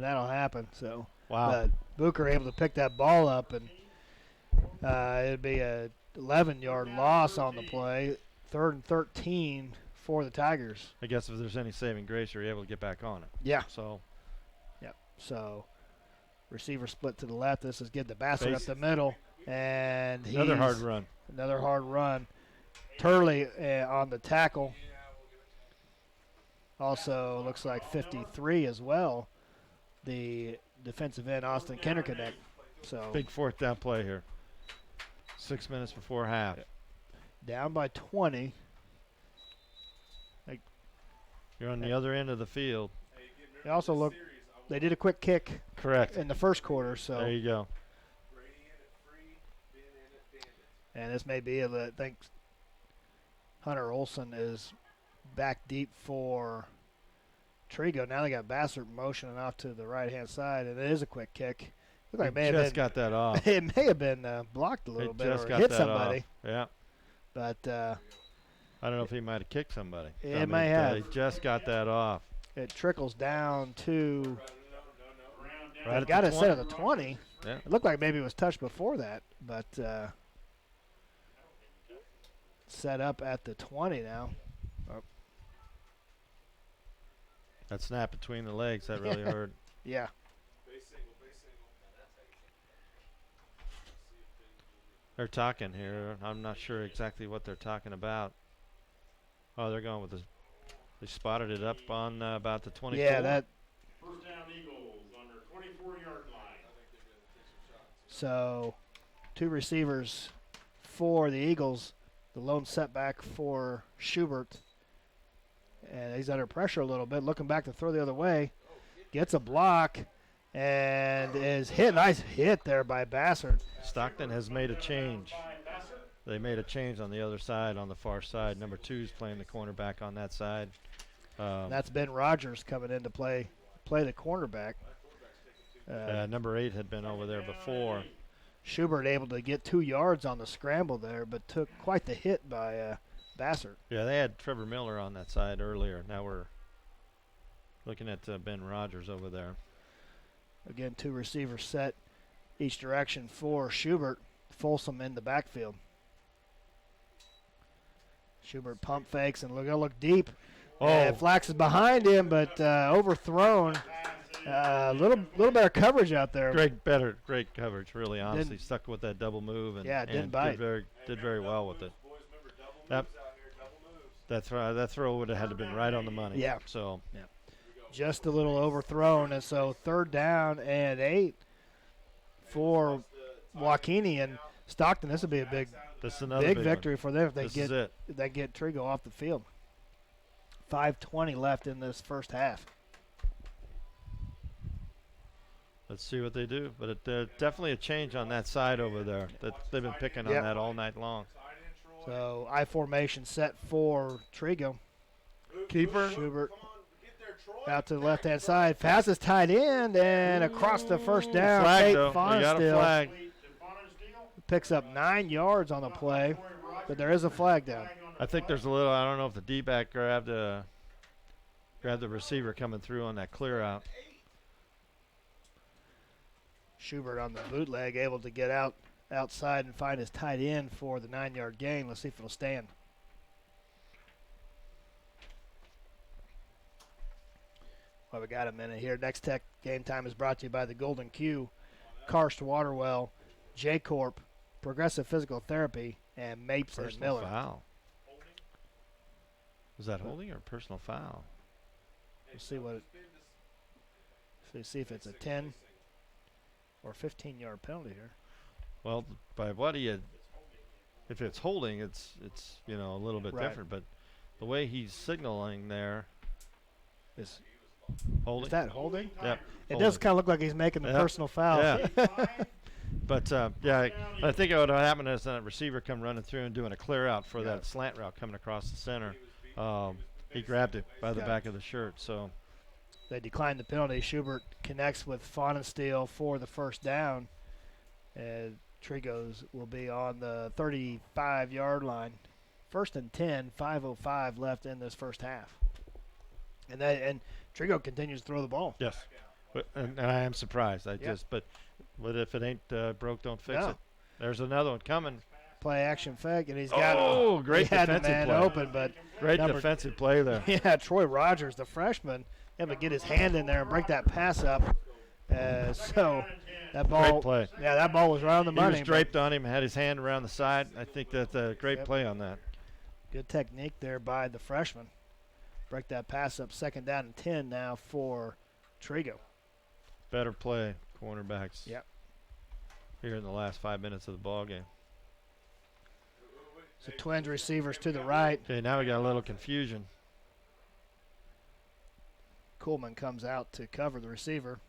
that'll happen. So, Wow. But Booker able to pick that ball up, and it'd be a 11-yard loss on the play. 3rd and 13 for the Tigers. I guess if there's any saving grace, you're able to get back on it. Yeah. So Yep. So receiver split to the left. This is good to Bassett up Base. the middle, and another hard he's- run. Another hard run. Turley on the tackle. Also looks like 53 as well. The defensive end, Austin Kennerconnect. So Big 4th down play here. 6 minutes before half. down by 20. You're on the other end of the field. They also look. They did a quick kick. Correct. In the first quarter. So There you go. And this may be it. I think Hunter Olson is back deep for Trego. Now they got Bassert motioning off to the right-hand side, and it is a quick kick. Looked like it may have Just been, got that off. It may have been blocked a little It bit just or got hit that somebody. off. Yeah. But I don't know if he might have kicked somebody. It may have. He just got that off. it trickles down to. Right It got at it the set 20. at the 20. Yeah. It looked like maybe it was touched before that, but set up at the 20 now. Oh, That snap between the legs, that really hurt. yeah. They're talking here. I'm not sure exactly what they're talking about. Oh, they're going with the. They spotted it up on about the 24. Yeah, that. First down Eagles on their 24-yard line. So, 2 receivers for the Eagles. The lone setback for Schubert. And he's under pressure a little bit, looking back to throw the other way. Gets a block and is hit. Nice hit there by Bassert. Stockton has made a change. They made a change on the other side, on the far side. Number 2's playing the cornerback on that side. That's Ben Rogers coming in to play the cornerback. Number 8 had been over there before. Schubert able to get 2 yards on the scramble there, but took quite the hit by Bassert. Yeah, they had Trevor Miller on that side earlier. Now we're looking at Ben Rogers over there. Again, 2 receivers set each direction for Schubert. Folsom in the backfield. Schubert pump fakes and look deep. Oh. And Flax is behind him, but overthrown. Little better coverage out there. Great coverage, really, honestly. Stuck with that double move and, Yeah, didn't and bite. did very well with it. That throw would have had to been right on the money. Yeah. So Just a little overthrown, and so 3rd down and 8 for Joaquini, and Stockton, this would be a big, This is another big big victory one. for them if they This is it. get Trego off the field. 5:20 left in this first half. Let's see what they do. But definitely a change on that side over there. They've been picking on that all night long. So I formation set for Trego. Keeper. Schubert out to the left-hand side. Pass is tied in and across the first down. Flag, Kate though. They got a Fonestill flag. picks up 9 yards on the play, but there is a flag down. I think there's a little. I don't know if the D-back grabbed the receiver coming through on that clear out. Schubert on the bootleg, able to get outside and find his tight end for the 9-yard gain. Let's see if it'll stand. Well, we got a minute here. Nex-Tech Game Time is brought to you by the Golden Q, Karst Waterwell, J-Corp, Progressive Physical Therapy, and Mapes and Personal Miller. foul. Was that holding or personal foul? We'll see what. See if it's a 10 or 15-yard penalty here. Well, by what he had, if it's holding, it's a little bit Right. different. But the way he's signaling there is holding. Is that holding? Yep. It does kind of look like he's making the personal foul. Yeah. But I think what happened is that receiver come running through and doing a clear out for that slant route coming across the center. He grabbed it by the back of the shirt. So they declined the penalty. Schubert connects with Fonestill for the first down. And Trego's will be on the 35-yard line. 1st and 10, 5:05 left in this first half. And Trego continues to throw the ball. Yes. And I am surprised. But if it ain't broke, don't fix it. There's another one coming. Play action fake, and he's got great he had defensive the man play. open, but Great defensive play there. Yeah, Troy Rogers, the freshman, able to get his hand in there and break that pass up. So that ball, Great play. Yeah, that ball was right on the money. He was draped on him, had his hand around the side. I think that's a great play on that. Good technique there by the freshman. Break that pass up. 2nd down and 10 now for Trego. Better play, cornerbacks. Yep. Here in the last 5 minutes of the ball game. So Twins receivers to the right. Okay, now we got a little confusion. Coleman comes out to cover the receiver.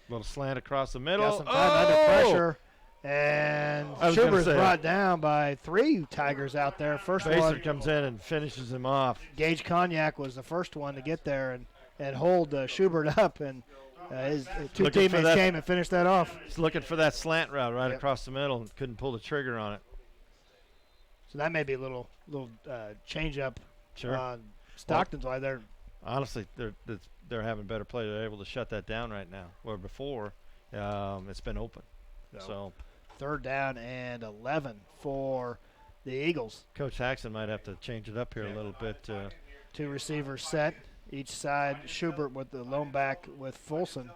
Little slant across the middle. Got some time under pressure. And Schubert's brought down by 3 Tigers out there. First Baser one comes in and finishes him off. Gage Cognac was the first one to get there and hold Schubert up. And his 2 teammates came and finished that off. He's looking for that slant route right across the middle and couldn't pull the trigger on it. So that may be a little change up Sure. on Stockton's why they're honestly they're having better play. They're able to shut that down right now. Where before it's been open. So 3rd down and 11 for the Eagles. Coach Haxon might have to change it up here a little bit. 2 receivers set each side. Schubert with the lone back with Folsom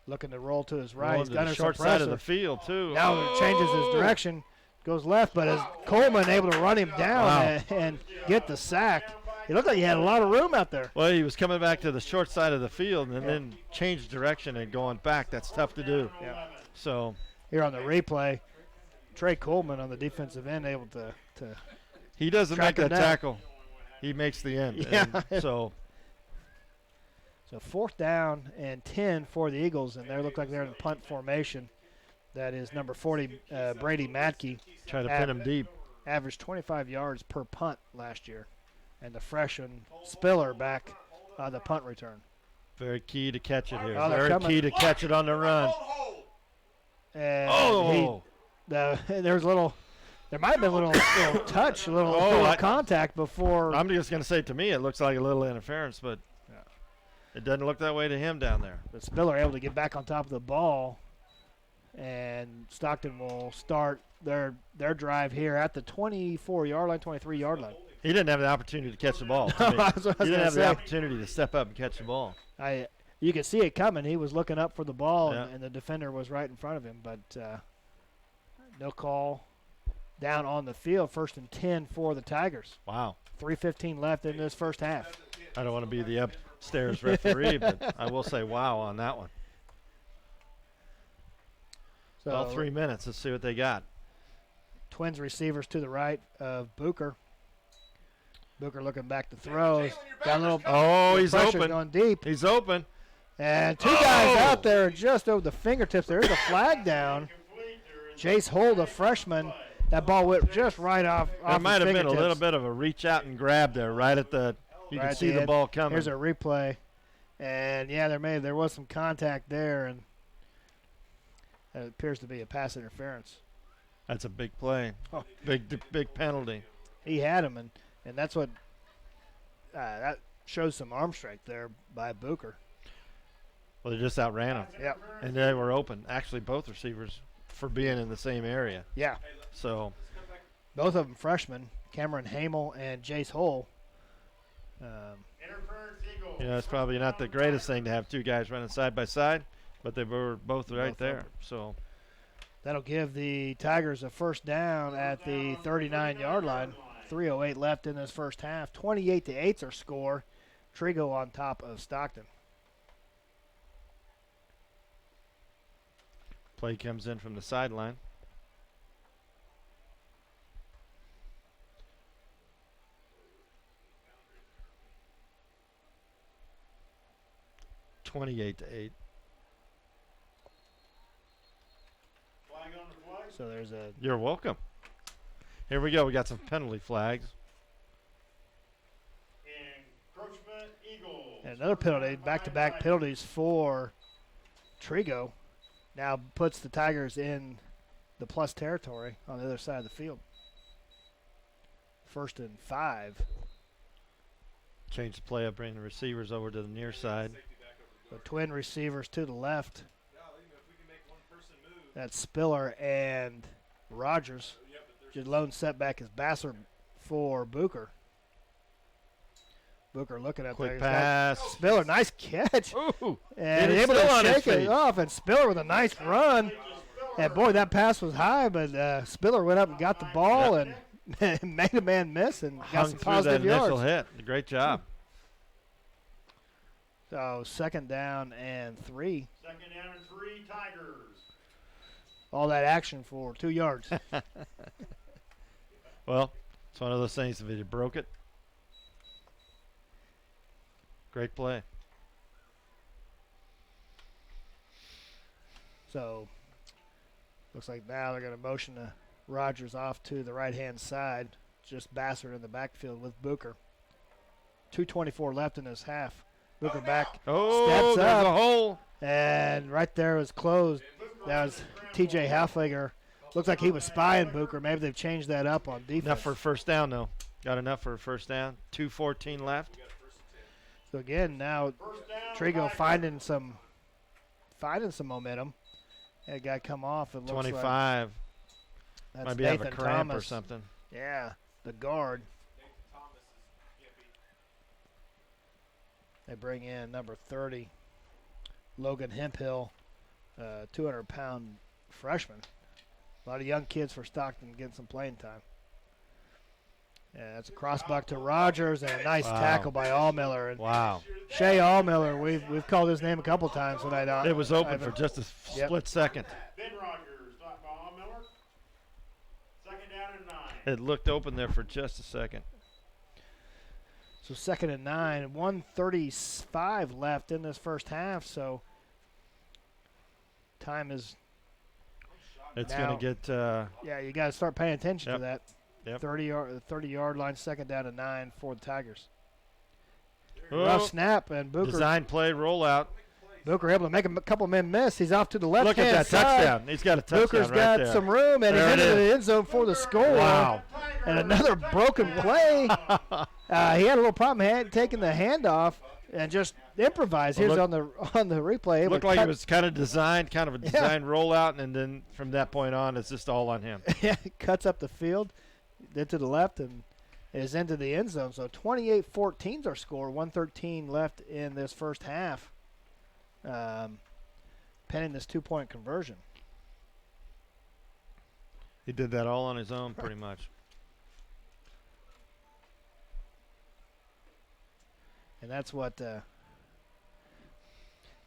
looking to roll to his right. He's got the short side of the field too. Now changes his direction, goes left, but is Coleman able to run him down and get the sack? He looked like he had a lot of room out there. Well, he was coming back to the short side of the field and then changed direction and going back. That's tough to do. Yeah. So here on the replay, Trey Coleman on the defensive end able to he doesn't make that down. tackle. He makes the end. Yeah. And so 4th down and 10 for the Eagles, and they look like they're in the punt formation. That is number 40, Brady Matke. Try to pin him deep. Averaged 25 yards per punt last year. And the freshman Spiller back the punt return. Very key to catch it here. Oh, Very key to catch it on the run. And there's a little, there might have been a little touch, a little contact before. I'm just going to say, to me, it looks like a little interference, but it doesn't look that way to him down there. But Spiller able to get back on top of the ball, and Stockton will start their drive here at the 24-yard line, 23-yard line. He didn't have the opportunity to catch the ball. That's what I was He didn't gonna have say. the opportunity to step up and catch the ball. You could see it coming. He was looking up for the ball, Yeah. and the defender was right in front of him. But no call down on the field. 1st and 10 for the Tigers. Wow. 3:15 left in this first half. I don't want to be the upstairs referee, but I will say wow on that one. So All 3 minutes. Let's see what they got. Twins receivers to the right of Booker. Booker looking back to throw. Got a little. He's pressure open. Going deep. He's open. And two guys out there just over the fingertips. There is a flag down. Jace Hull, the freshman. That ball went just right off. There might have been a little bit of a reach out and grab there, right at the. You can see the ball coming. Here's a replay, and yeah, there was some contact there, and it appears to be a pass interference. That's a big play. Big penalty. He had him, and that's what that shows some arm strength there by Booker. Well, they just outran him. Yep. And they were open. Actually, both receivers for being in the same area. Yeah. So. Both of them freshmen, Cameron Hamel and Jace Hull. It's probably not the greatest thing to have two guys running side by side, but they were both right there. So. That'll give the Tigers a first down at the 39-yard line. 3:08 left in this first half. 28-8 our score. Trego on top of Stockton. Play comes in from the sideline. (28-8). So there's a. You're welcome. Here we go. We got some penalty flags. And another penalty, back-to-back penalties for Trego. Now puts the Tigers in the plus territory on the other side of the field. 1st and 5. Change the play up, bring the receivers over to the near side. So twin receivers to the left. That's Spiller and Rogers. Just lone setback is Bassler for Booker. Booker looking at Quick there. pass. Spiller, nice catch. Ooh, and able to shake it off. And Spiller with a nice run. And boy, that pass was high, but Spiller went up and got the ball and made a man miss and got some positive yards. Initial hit. Great job. So 2nd down and 3. 2nd down and 3, Tigers. All that action for 2 yards. Well, it's one of those things. If you broke it, great play. So looks like now they're going to motion Rogers off to the right-hand side. Just Bassard in the backfield with Booker. 2:24 left in this half. Booker back. Oh, steps there's up, a hole. And right there was closed. That was T.J. Halfliger. Looks like he was spying Booker. Maybe they've changed that up on defense. Enough for a first down, though. Got enough for a first down. 2:14 left. So again, now Trego finding some momentum. Had a guy come off. It looks 25. Like that's Maybe Nathan have a cramp Thomas. or something. Yeah, the guard. They bring in number 30, Logan Hemphill, 200-pound freshman. A lot of young kids for Stockton getting some playing time. Yeah, that's a crossbuck to Rogers and a nice tackle by Allmiller. And wow. Shea Allmiller, we've called his name a couple times tonight. It was open for just a split second. Ben Rogers, blocked by Allmiller. 2nd down and 9. It looked open there for just a second. So 2nd and 9, 1:35 left in this first half. So time is. It's going to get. Yeah, you got to start paying attention to that. Yep. 30-yard line, 2nd down and 9 for the Tigers. Oh, Rough snap, and Booker. Design play, rollout. Booker able to make a couple men miss. He's off to the left. Look at that side. touchdown. He's got a touchdown. Booker's right got there. some room, and there he's into the end zone for the score. Wow. And another broken play. He had a little problem. He had taken the handoff and just improvised. Here's on the replay. Looked like it was kind of designed, kind of a design rollout, and then from that point on, it's just all on him. Yeah, cuts up the field, then to the left, and is into the end zone. So 28-14 is our score. 1:13 left in this first half. Pending this 2-point conversion. He did that all on his own, pretty much. And that's what. And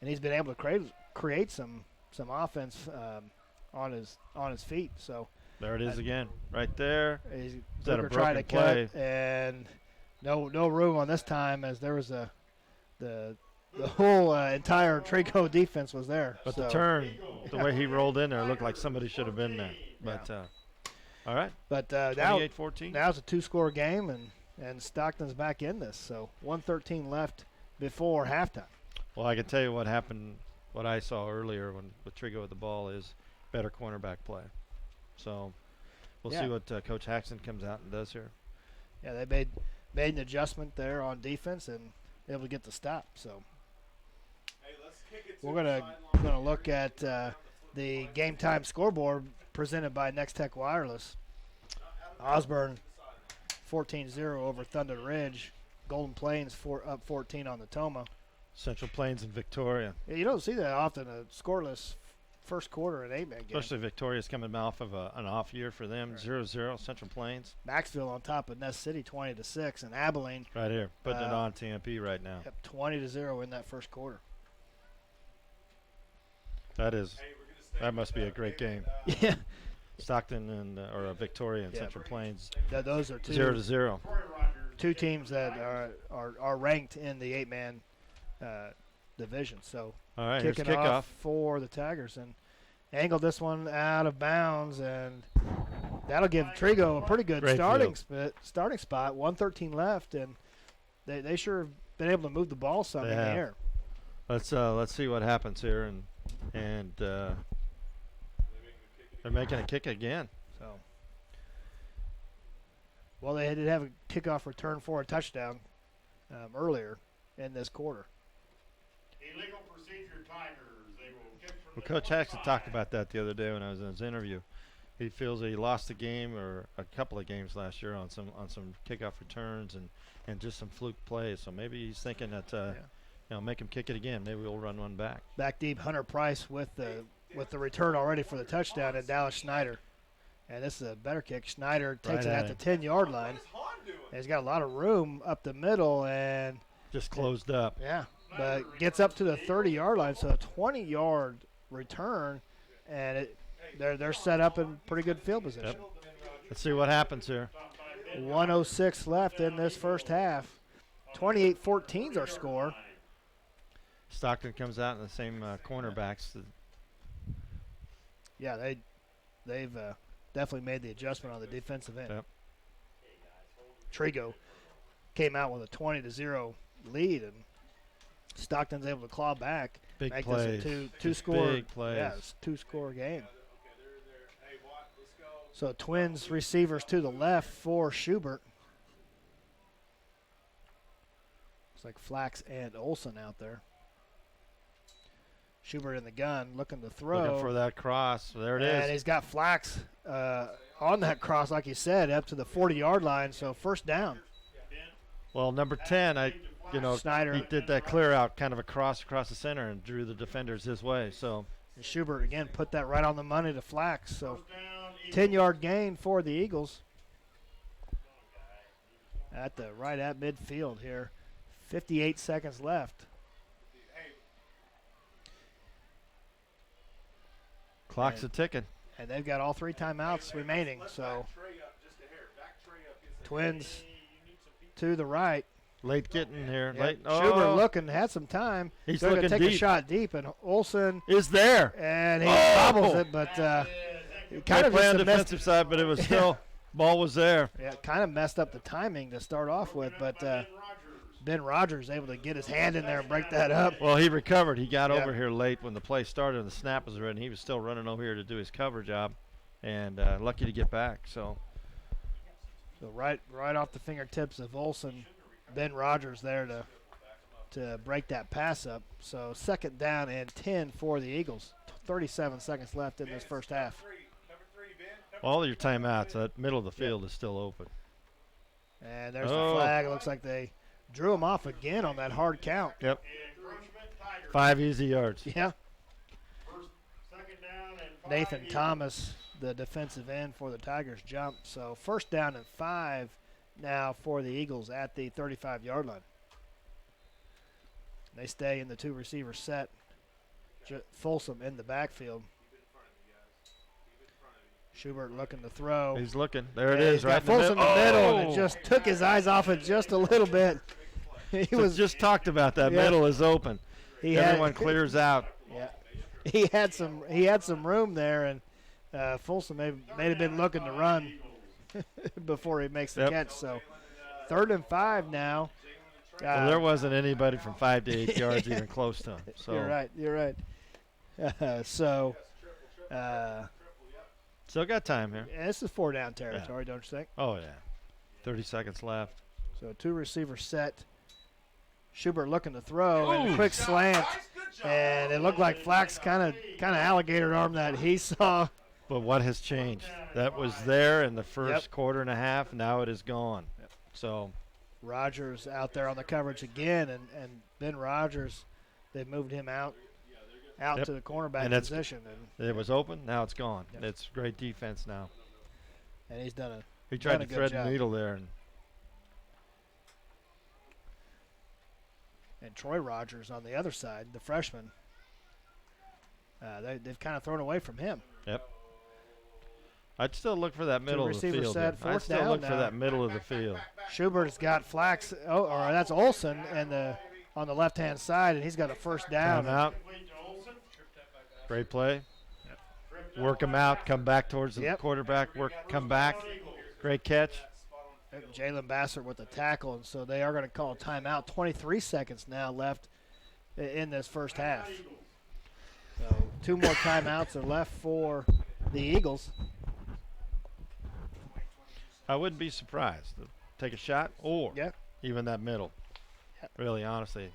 he's been able to create some offense on his feet. So there it is again, right there. He's Is that a trying to broken play? cut, and no room on this time, as there was the whole entire Trego defense was there. But so. the turn, the way he rolled in there, looked like somebody should have been there. But all right. But 28-14. Now it's a 2-score game, and Stockton's back in this. So 1:13 left before halftime. Well, I can tell you what happened. What I saw earlier with Trego with the ball is better cornerback play. So we'll see what Coach Haxton comes out and does here. Yeah, they made an adjustment there on defense and able to get the stop. So we're gonna look at the game time scoreboard presented by Nex-Tech Wireless. Osborne 14-0 over Thunder Ridge. Golden Plains up 14 on the Toma. Central Plains and Victoria. Yeah, you don't see that often, a scoreless first quarter in 8-man game. Especially Victoria's coming off of an off year for them, 0-0 Central Plains. Maxville on top of Ness City 20-6, and Abilene right here putting it on TMP right now. Yep, 20-0 in that first quarter. That must be a great game. Yeah. Stockton and or Victoria and Central Plains. Those are 0-0. Two teams that are ranked in the 8-man division. So all right, kicking here's kickoff off for the Tigers, and angled this one out of bounds, and that'll give Trego a pretty good starting spot. 1:13 left, and they sure have been able to move the ball some in the air. Let's see what happens here, and they're making a kick again. So, well, they did have a kickoff return for a touchdown earlier in this quarter. Illegal procedure Tigers. They will kick from Well, Coach Haxton talked about that the other day when I was in his interview. He feels that he lost a game or a couple of games last year on some kickoff returns and just some fluke plays. So maybe he's thinking that make him kick it again. Maybe we'll run one back. Back deep, Hunter Price with the return already for the touchdown, and Dallas Schneider. And this is a better kick. Schneider takes it at the 10-yard line. And he's got a lot of room up the middle and just closed up. Yeah, but gets up to the 30-yard line, so a 20-yard return, and they're set up in pretty good field position. Yep. Let's see what happens here. 1:06 left in this first half. 28-14 is our score. Stockton comes out in the same cornerbacks. Yeah, they've definitely made the adjustment on the defensive end. Yep. Trego came out with a 20-0 lead, and Stockton's able to claw back. Big make plays. This a two-score. Big plays. Yeah, it's a 2-score game. So Twins receivers to the left for Schubert. Looks like Flax and Olson out there. Schubert in the gun, looking to throw. Looking for that cross. There it is. And he's got Flax on that cross, like you said, up to the 40-yard line. So first down. Well, number 10, Snyder. he did that clear out kind of across the center and drew the defenders his way. So and Schubert again put that right on the money to Flax. So 10-yard gain for the Eagles. Right at midfield here. 58 seconds left. Clock's a ticking. And they've got all 3 timeouts remaining. So Twins to the right. Late getting here. Yep. Late. Schubert looking, had some time. He's going to looking take deep. a shot deep, and Olson is there. And he bobbles it, but kind of play on just defensive side, but it was still ball was there. Yeah, kind of messed up the timing to start off with, but Ben Rogers able to get his hand in there and break that up. Well, he recovered. He got over here late when the play started and the snap was ready. He was still running over here to do his cover job, and lucky to get back. So right off the fingertips of Olson, Ben Rogers there to break that pass up. So second down and 10 for the Eagles. 37 seconds left in this first half. All your timeouts, that middle of the field is still open. And there's the flag. It looks like they drew him off again on that hard count. Yep. 5 easy yards. Yeah. Nathan Thomas, the defensive end for the Tigers, jumped. So first down and 5 now for the Eagles at the 35-yard line. They stay in the 2 receiver set. Folsom in the backfield. Schubert looking to throw. He's looking. There it Yeah, is, he's right got in the Folsom middle. in the middle, and it just took his eyes off it just a little bit. He was just talked about that. Yeah. Middle is open. Everyone clears out. Yeah, he had some room there, and Folsom may have been looking to run before he makes the Yep. catch. So 3rd and 5 now. Well, there wasn't anybody from 5 to 8 yards even close to him. So You're right. You're right. So. Still got time here. Yeah, this is 4-down territory, don't you think? Oh, yeah. 30 seconds left. So 2 receivers set. Schubert looking to throw, and a Ooh. quick slant. And it looked like Flax kind of alligator arm that he saw. But what has changed? That was there in the first quarter and a half. Now it is gone. So Rogers out there on the coverage again, and Ben Rogers, they've moved him out to the cornerback position. And it was open. Now it's gone. It's great defense now. And he's done a He tried done a to good thread job. the needle there. And Troy Rogers on the other side, the freshman. They've kind of thrown away from him. Yep. I'd still look for that middle of the receivers field. set, there. I'd 4th still down look for now. that middle of the field. Schubert's got Flax. Oh, or that's Olson, and on the left-hand side, and he's got a 1st down. Time out. Great play. Work him out. Come back towards the quarterback. Come back. Great catch. Jalen Bassett with the tackle, and so they are going to call a timeout. 23 seconds now left in this first half. So 2 more timeouts are left for the Eagles. I wouldn't be surprised. Take a shot or even that middle. Really, honestly.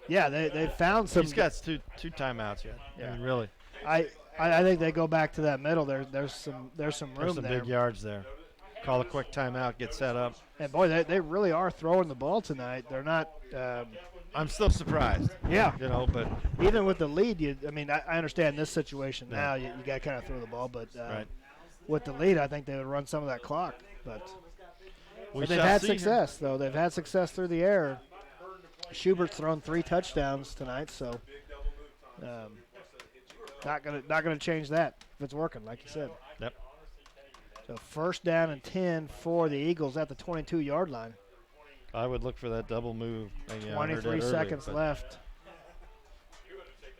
Yeah, they found some. He's got two timeouts yet. Yeah. I mean, really. I think they go back to that middle. There's some room There's some there. big yards there. Call a quick timeout, get set up. And boy, they really are throwing the ball tonight. They're not. I'm still surprised. Yeah. You know, but even with the lead, I understand this situation now. You got to kind of throw the ball, but with the lead, I think they would run some of that clock. But they've had success, though. They've had success through the air. Schubert's thrown 3 touchdowns tonight, so not gonna change that if it's working, like you said. Yep. So 1st down and 10 for the Eagles at the 22-yard line. I would look for that double move. 23 seconds left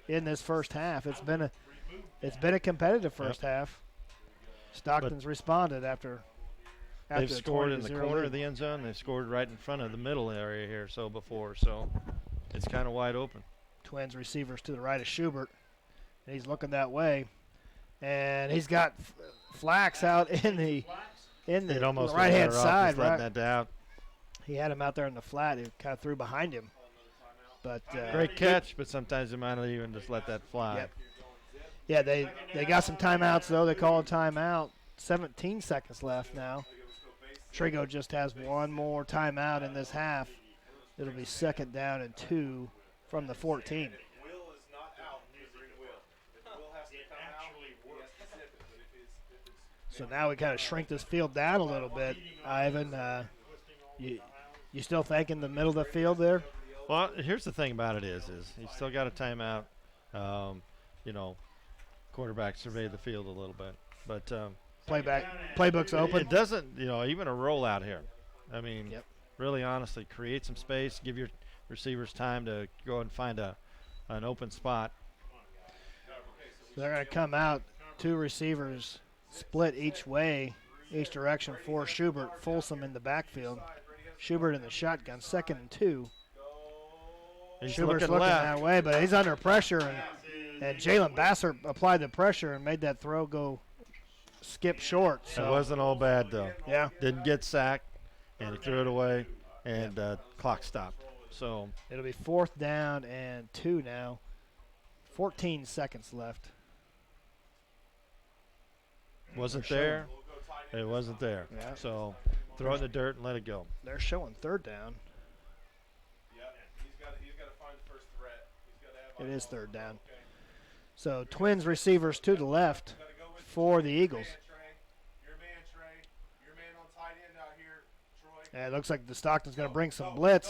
in this first half. It's been a competitive first half. Stockton's responded after they've scored in the 20-0 corner lead. of the end zone. They scored right in front of the middle area here before, so it's kind of wide open. Twins receivers to the right of Schubert. And he's looking that way, and he's got Flax out in the right-hand side. Letting that down. He had him out there in the flat. He kind of threw behind him. But great catch, but sometimes they might not even just let that fly. Yep. Yeah, they got some timeouts, though. They call a timeout. 17 seconds left now. Trego just has one more timeout in this half. It'll be 2nd down and 2 from the 14. So now we kind of shrink this field down a little bit. Ivan, you still thinking the middle of the field there? Well, here's the thing about it is he's still got a timeout. Quarterback surveyed the field a little bit, but playbook's open. It doesn't, even a rollout here. I mean, really honestly, create some space, give your receivers time to go and find an open spot. So they're going to come out, 2 receivers split each way, each direction for Schubert. Folsom in the backfield. Schubert in the shotgun, 2nd and 2. Schubert's looking that way, but he's under pressure, and Jalen Bassert applied the pressure and made that throw go skip short. So it wasn't all bad, though. Yeah. Didn't get sacked, and he threw it away, and clock stopped. So it'll be 4th down and 2 now. 14 seconds left. Wasn't there. It wasn't there. Yeah. So throw it in the dirt and let it go. They're showing 3rd down. It is 3rd down. So Twins receivers to the left for the Eagles. And it looks like the Stockton's going to bring some blitz.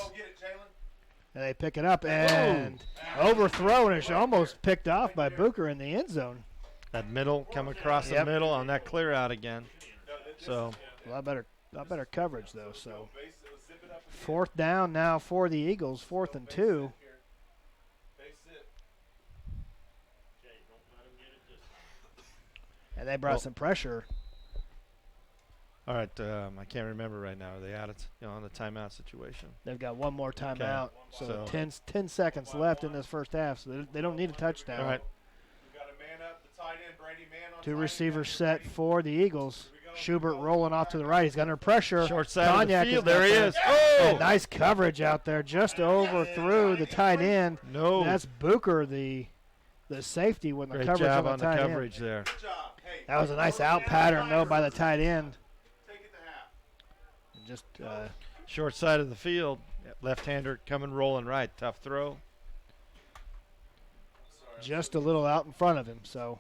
And they pick it up and overthrown. It's almost picked off by Booker in the end zone. That middle, come across the middle on that clear out again. So a lot better coverage though. So 4th down now for the Eagles, 4th and 2. And they brought some pressure. All right, I can't remember right now. Are they out on the timeout situation? They've got one more timeout, okay. so 10 seconds left in this first half, so they don't need a touchdown. All right. Two receivers set for the Eagles. Schubert rolling off to the right. He's got under pressure. Short side Cognac of the field. There He is. Oh! And nice coverage out there. Just overthrew the tight end. No. That's Booker, the safety, when the Great coverage job on the on tight the end. coverage there. That was a nice out pattern, though, by the tight end. Just short side of the field. Left-hander coming rolling right. Tough throw. Just a little out in front of him, so.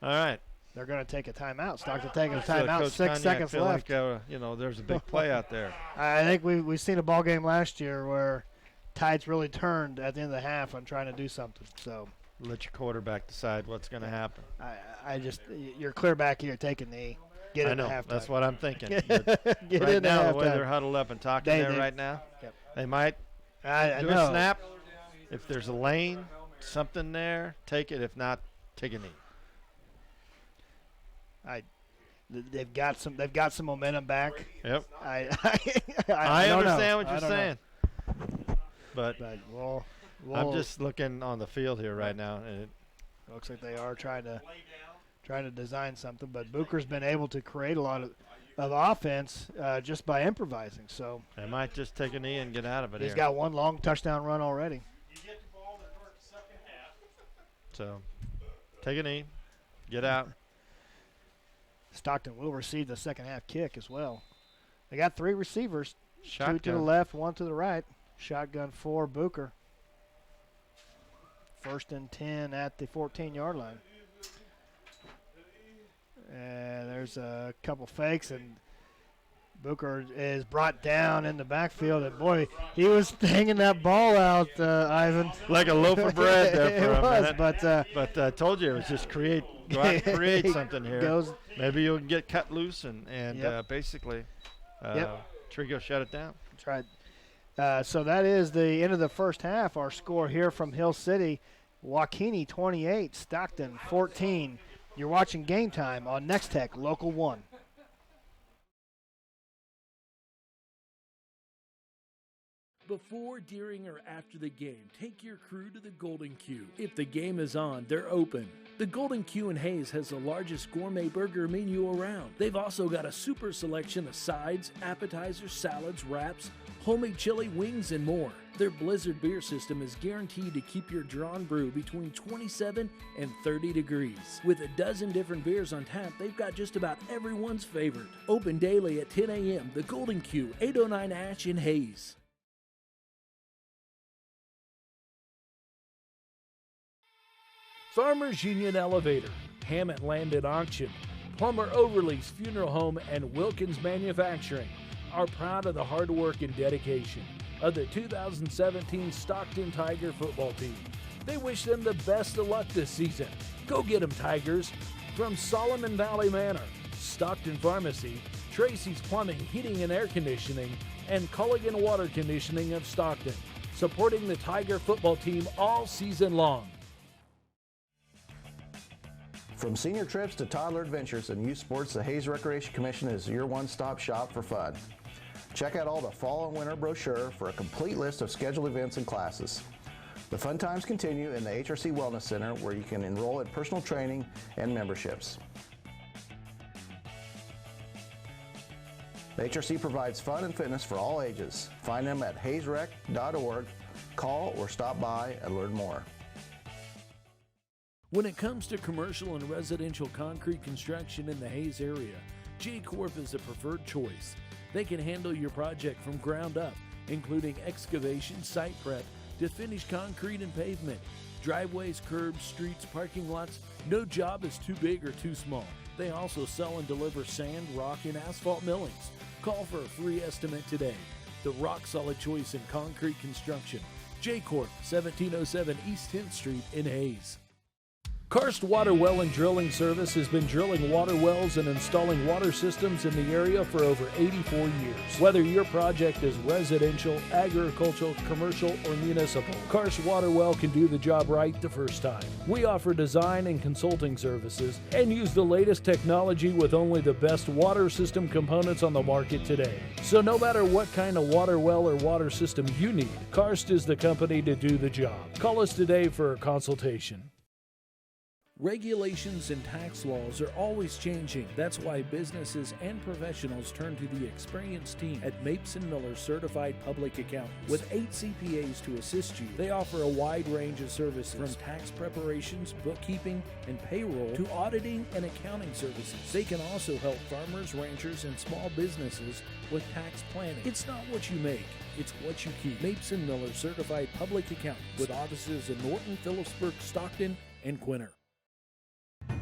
All right. They're going to take a timeout. Stockton taking a So timeout. Coach 6 Cognac seconds feel left. Like, there's a big play out there. I think we've seen a ball game last year where Tides really turned at the end of the half on trying to do something. So let your quarterback decide what's going to happen. I just you're clear back here, take a knee, get I into know. halftime. That's what I'm thinking. Get right into now, halftime. the way they're huddled up and talking there right now, they might do a snap. If there's a lane, something there, take it. If not, take a knee. They've got some momentum back. Yep. I understand what you're saying. But we'll I'm just looking on the field here right now, and it looks like they are trying to design something. But Booker's been able to create a lot of offense just by improvising. So they might just take a knee and get out of it. He's got one long touchdown run already. So take a knee, get out. Stockton will receive the second half kick as well. They got 3 receivers, Shotgun. 2 to the left, 1 to the right. Shotgun for Booker. 1st and 10 at the 14-yard line. And there's a couple fakes, and Booker is brought down in the backfield. And, boy, he was hanging that ball out, Ivan. Like a loaf of bread there for a minute. But I told you it was just go out and create something here. Maybe you'll get cut loose and basically Trego shut it down. That's right. So that is the end of the first half. Our score here from Hill City, Waukene 28, Stockton 14. You're watching Game Time on Nex-Tech Local 1. Before, during, or after the game, take your crew to the Golden Q. If the game is on, they're open. The Golden Q in Hayes has the largest gourmet burger menu around. They've also got a super selection of sides, appetizers, salads, wraps, homemade chili, wings, and more. Their Blizzard beer system is guaranteed to keep your drawn brew between 27 and 30 degrees. With a dozen different beers on tap, they've got just about everyone's favorite. Open daily at 10 a.m. The Golden Q, 809 Ash in Hayes. Farmers Union Elevator, Hammett Land and Auction, Plummer Overlease Funeral Home, and Wilkins Manufacturing are proud of the hard work and dedication of the 2017 Stockton Tiger football team. They wish them the best of luck this season. Go get 'em, Tigers! From Solomon Valley Manor, Stockton Pharmacy, Tracy's Plumbing, Heating and Air Conditioning, and Culligan Water Conditioning of Stockton, supporting the Tiger football team all season long. From senior trips to toddler adventures and youth sports, the Hayes Recreation Commission is your one-stop shop for fun. Check out all the fall and winter brochure for a complete list of scheduled events and classes. The fun times continue in the HRC Wellness Center, where you can enroll in personal training and memberships. The HRC provides fun and fitness for all ages. Find them at hayesrec.org. Call or stop by and learn more. When it comes to commercial and residential concrete construction in the Hayes area, J-Corp is the preferred choice. They can handle your project from ground up, including excavation, site prep, to finish concrete and pavement, driveways, curbs, streets, parking lots. No job is too big or too small. They also sell and deliver sand, rock, and asphalt millings. Call for a free estimate today. The rock-solid choice in concrete construction. J-Corp, 1707 East 10th Street in Hayes. Karst Water Well and Drilling Service has been drilling water wells and installing water systems in the area for over 84 years. Whether your project is residential, agricultural, commercial, or municipal, Karst Water Well can do the job right the first time. We offer design and consulting services and use the latest technology with only the best water system components on the market today. So no matter what kind of water well or water system you need, Karst is the company to do the job. Call us today for a consultation. Regulations and tax laws are always changing. That's why businesses and professionals turn to the experienced team at Mapes & Miller Certified Public Accountants. With 8 CPAs to assist you, they offer a wide range of services from tax preparations, bookkeeping, and payroll to auditing and accounting services. They can also help farmers, ranchers, and small businesses with tax planning. It's not what you make, it's what you keep. Mapes & Miller Certified Public Accountants with offices in Norton, Phillipsburg, Stockton, and Quinter.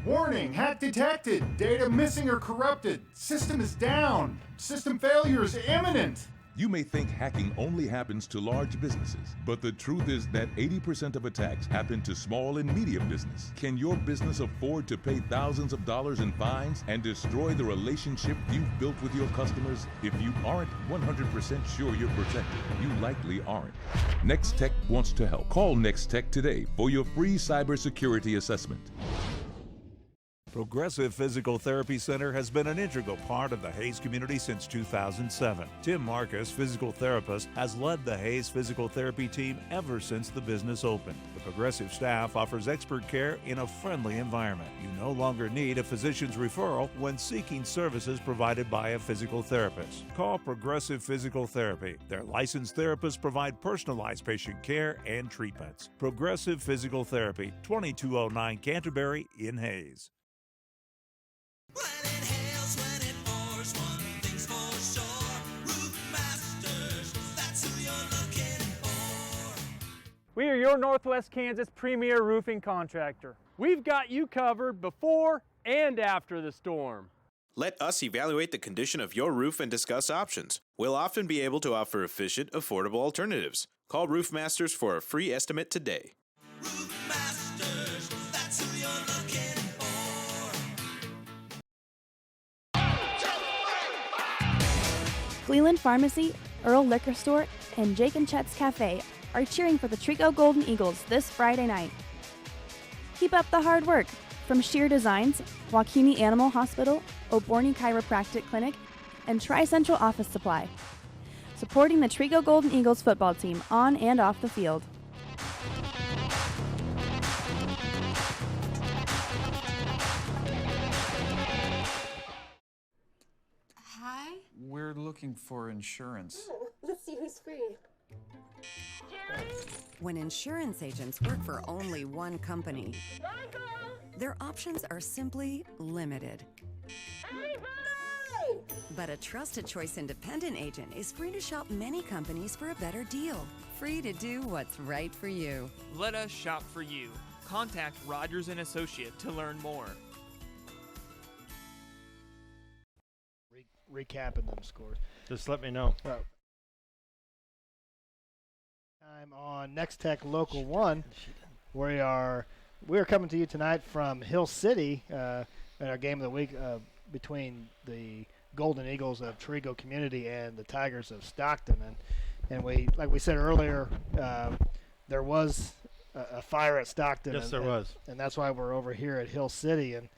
Warning, hack detected. Data missing or corrupted. System is down. System failure is imminent. You may think hacking only happens to large businesses, but the truth is that 80% of attacks happen to small and medium business. Can your business afford to pay thousands of dollars in fines and destroy the relationship you've built with your customers? If you aren't 100% sure you're protected, you likely aren't. Nex-Tech wants to help. Call Nex-Tech today for your free cybersecurity assessment. Progressive Physical Therapy Center has been an integral part of the Hayes community since 2007. Tim Marcus, physical therapist, has led the Hayes physical therapy team ever since the business opened. The Progressive staff offers expert care in a friendly environment. You no longer need a physician's referral when seeking services provided by a physical therapist. Call Progressive Physical Therapy. Their licensed therapists provide personalized patient care and treatments. Progressive Physical Therapy, 2209 Canterbury in Hayes. We are your Northwest Kansas premier roofing contractor. We've got you covered before and after the storm. Let us evaluate the condition of your roof and discuss options. We'll often be able to offer efficient, affordable alternatives. Call Roof Masters for a free estimate today. That's who you're looking for. Cleveland Pharmacy, Earl Liquor Store, and Jake and Chet's Cafe are cheering for the Trego Golden Eagles this Friday night. Keep up the hard work from Sheer Designs, Waukene Animal Hospital, Oborny Chiropractic Clinic, and Tri-Central Office Supply, supporting the Trego Golden Eagles football team on and off the field. Hi. We're looking for insurance. Oh, let's see who's free. When insurance agents work for only one company, their options are simply limited. But a trusted choice independent agent is free to shop many companies for a better deal. Free to do what's right for you. Let us shop for you. Contact Rogers & Associate to learn more. Recapping them scores. Just let me know. Time on Nex-Tech Local 1. We are coming to you tonight from Hill City in our game of the week between the Golden Eagles of Trego Community and the Tigers of Stockton. And we, like we said earlier, there was a fire at Stockton. Yes, there was. And that's why we're over here at Hill City. And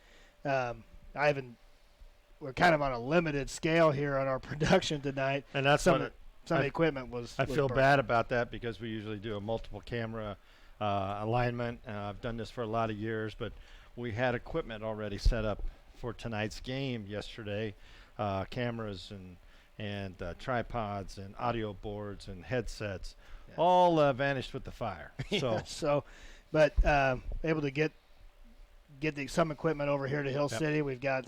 we're kind of on a limited scale here on our production tonight. And that's some of the equipment was. I feel burned. bad about that because we usually do a multiple camera alignment. I've done this for a lot of years, but we had equipment already set up for tonight's game yesterday, cameras and tripods and audio boards and headsets, all vanished with the fire. But able to get some equipment over here to Hill City. We've got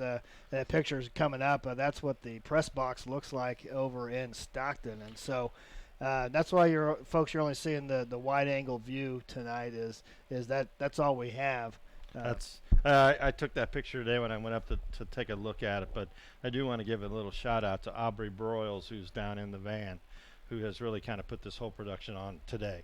pictures coming up. That's what the press box looks like over in Stockton, and so that's why you're only seeing the wide angle view tonight. Is that's all we have. I took that picture today when I went up to take a look at it, but I do want to give a little shout out to Aubrey Broyles, who's down in the van, who has really kind of put this whole production on today.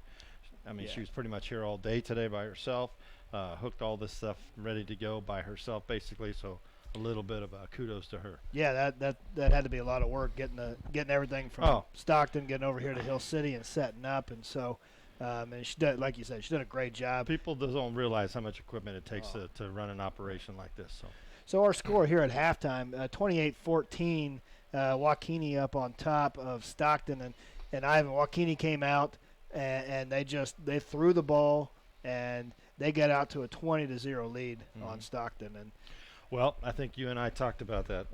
I mean, Yeah. she was pretty much here all day today by herself, hooked all this stuff ready to go by herself, basically. So a little bit of kudos to her. Yeah, that had to be a lot of work getting everything from Stockton, getting over here to Hill City and setting up, and so. And she did, like you said, she did a great job. People don't realize how much equipment it takes to run an operation like this. So our score here at halftime, 28-14, Joaquini up on top of Stockton, and Ivan Joaquini came out and they threw the ball and they got out to a 20-0 lead on Stockton. And well, I think you and I talked about that.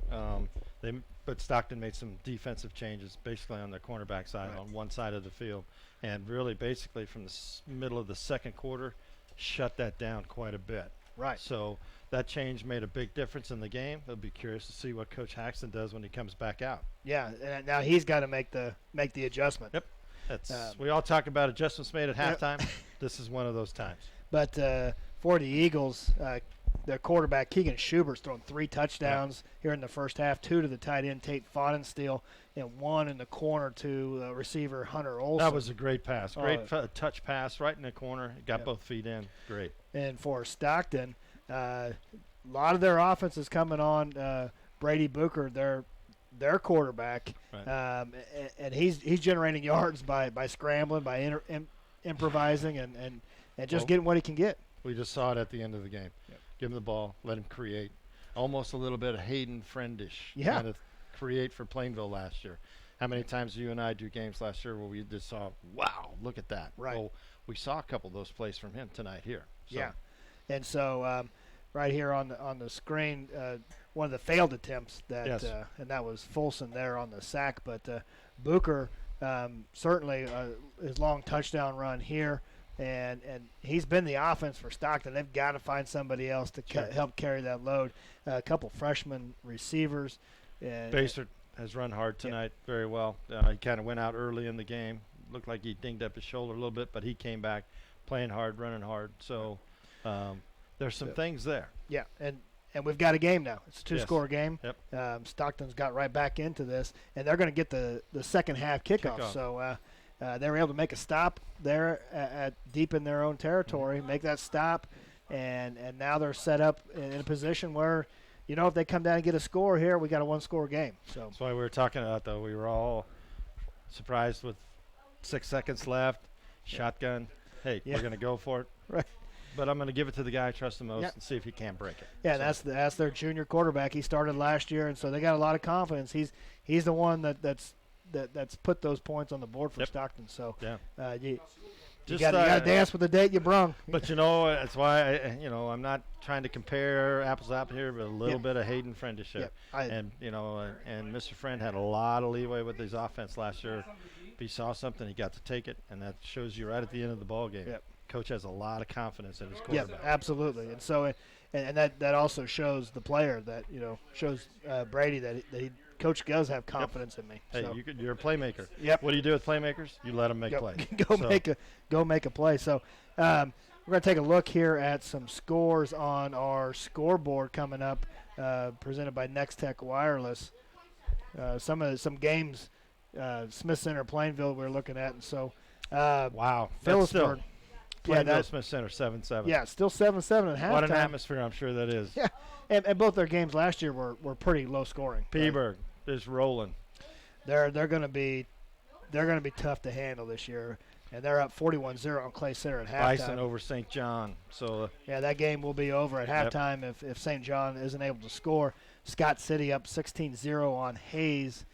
But Stockton made some defensive changes, basically on the cornerback side, on one side of the field, and really basically from the middle of the second quarter, shut that down quite a bit. Right. So that change made a big difference in the game. I'll be curious to see what Coach Haxton does when he comes back out. Yeah, and now he's got to make the adjustment. Yep. We all talk about adjustments made at halftime. This is one of those times. But for the Eagles, their quarterback, Keegan Schubert's thrown 3 touchdowns here in the first half, 2 to the tight end, Tate Fonensteel, and 1 in the corner to receiver Hunter Olsen. That was a great pass. Great touch pass right in the corner. Got both feet in. Great. And for Stockton, a lot of their offense is coming on Brady Booker, their quarterback, and he's generating yards by scrambling, by improvising, and just getting what he can get. We just saw it at the end of the game. Yep. Give him the ball, let him create. Almost a little bit of Hayden Friendish kind of create for Plainville last year. How many times do you and I do games last year where we just saw, wow, look at that. Right. Well, we saw a couple of those plays from him tonight here. So. Yeah. And so right here on the screen, one of the failed attempts that and that was Folsom there on the sack, but Booker certainly his long touchdown run here. And he's been the offense for Stockton. They've got to find somebody else to help carry that load. A couple freshman receivers. Basert has run hard tonight very well. He kind of went out early in the game. Looked like he dinged up his shoulder a little bit, but he came back playing hard, running hard. So there's some things there. Yeah, and we've got a game now. It's a 2-score game. Yep. Stockton's got right back into this, and they're going to get the second half kickoff. So they were able to make a stop there at deep in their own territory, make that stop, and now they're set up in a position where, if they come down and get a score here, we got a 1-score game. So that's why we were talking about, though. We were all surprised with 6 seconds left, shotgun. Hey, we're going to go for it. Right. But I'm going to give it to the guy I trust the most and see if he can break it. Yeah, that's their junior quarterback. He started last year, and so they got a lot of confidence. He's the one that's put those points on the board for Stockton. So you got to dance with the date you brung. But that's why I'm not trying to compare apples to apples here, but a little bit of Hayden Friendish there. And Mr. Friend had a lot of leeway with his offense last year. If he saw something, he got to take it, and that shows you right at the end of the ball game. Coach has a lot of confidence in his quarterback. Yeah, absolutely. And so and that also shows the player that shows Brady that Coach does have confidence in me. Hey, so. You're a playmaker. Yep. What do you do with playmakers? You let them make plays. Go make a play. So we're going to take a look here at some scores on our scoreboard coming up, presented by Nex-Tech Wireless. Some games, Smith Center, Plainville, we're looking at, and so wow, Phillipsburg. Plainville Smith Center 7-7. Yeah, still 7-7 at halftime. What an atmosphere I'm sure that is. Yeah, and both their games last year were pretty low scoring. Peaburg is rolling. They're going to be tough to handle this year, and they're up 41-0 on Clay Center at halftime. Bison over St. John. So that game will be over at halftime if St. John isn't able to score. Scott City up 16-0 on Hayes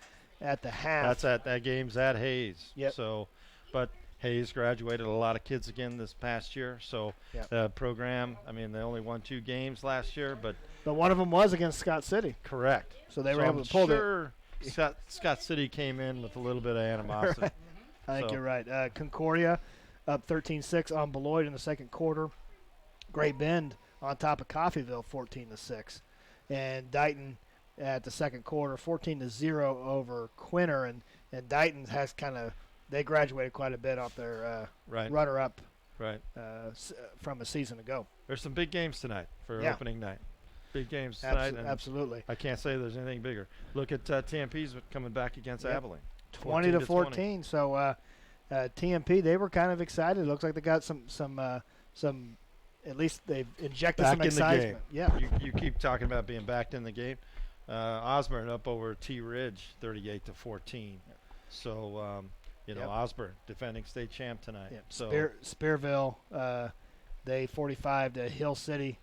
at the half. That game's at Hayes. Yep. So, but Hayes graduated a lot of kids again this past year. So the program, they only won 2 games last year, but one of them was against Scott City. Correct. So they were able to pull it. Scott City came in with a little bit of animosity. Right. I think you're right. Concordia up 13-6 on Beloit in the second quarter. Great Bend on top of Coffeyville 14-6. And Dighton at the second quarter 14-0 over Quinter. And Dighton has they graduated quite a bit off their runner-up from a season ago. There's some big games tonight for opening night. Big games tonight. Absolutely. I can't say there's anything bigger. Look at TMP's coming back against Abilene. 20-14. So TMP, they were kind of excited. It looks like they got some. At least they've injected Back some in excitement. the game. Yeah. You keep talking about being back in the game. Osborne up over T Ridge, 38-14. So Osborne defending state champ tonight. Yep. So Spearville, they 45 to Hill City.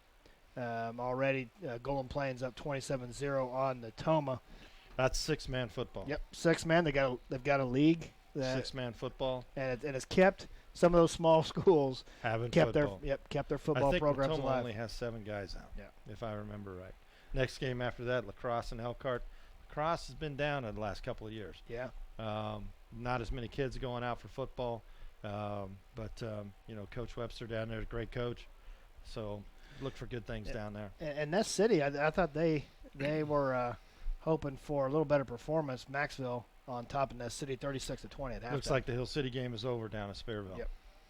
Already, Golden Plains up 27-0 on the Toma. That's 6-man football. Yep, 6-man. They've got a league. 6-man football. And it's kept some of those small schools kept football. their football I think programs Tacoma alive. only has 7 guys out. Yeah. If I remember right. Next game after that, Lacrosse and Elkhart. Lacrosse has been down in the last couple of years. Yeah. Not as many kids going out for football, but Coach Webster down there is a great coach. So look for good things down there. And Ness City, I thought they were hoping for a little better performance. Maxville on top of Ness City, 36-20 at halftime. Looks like the Hill City game is over down at Spearville.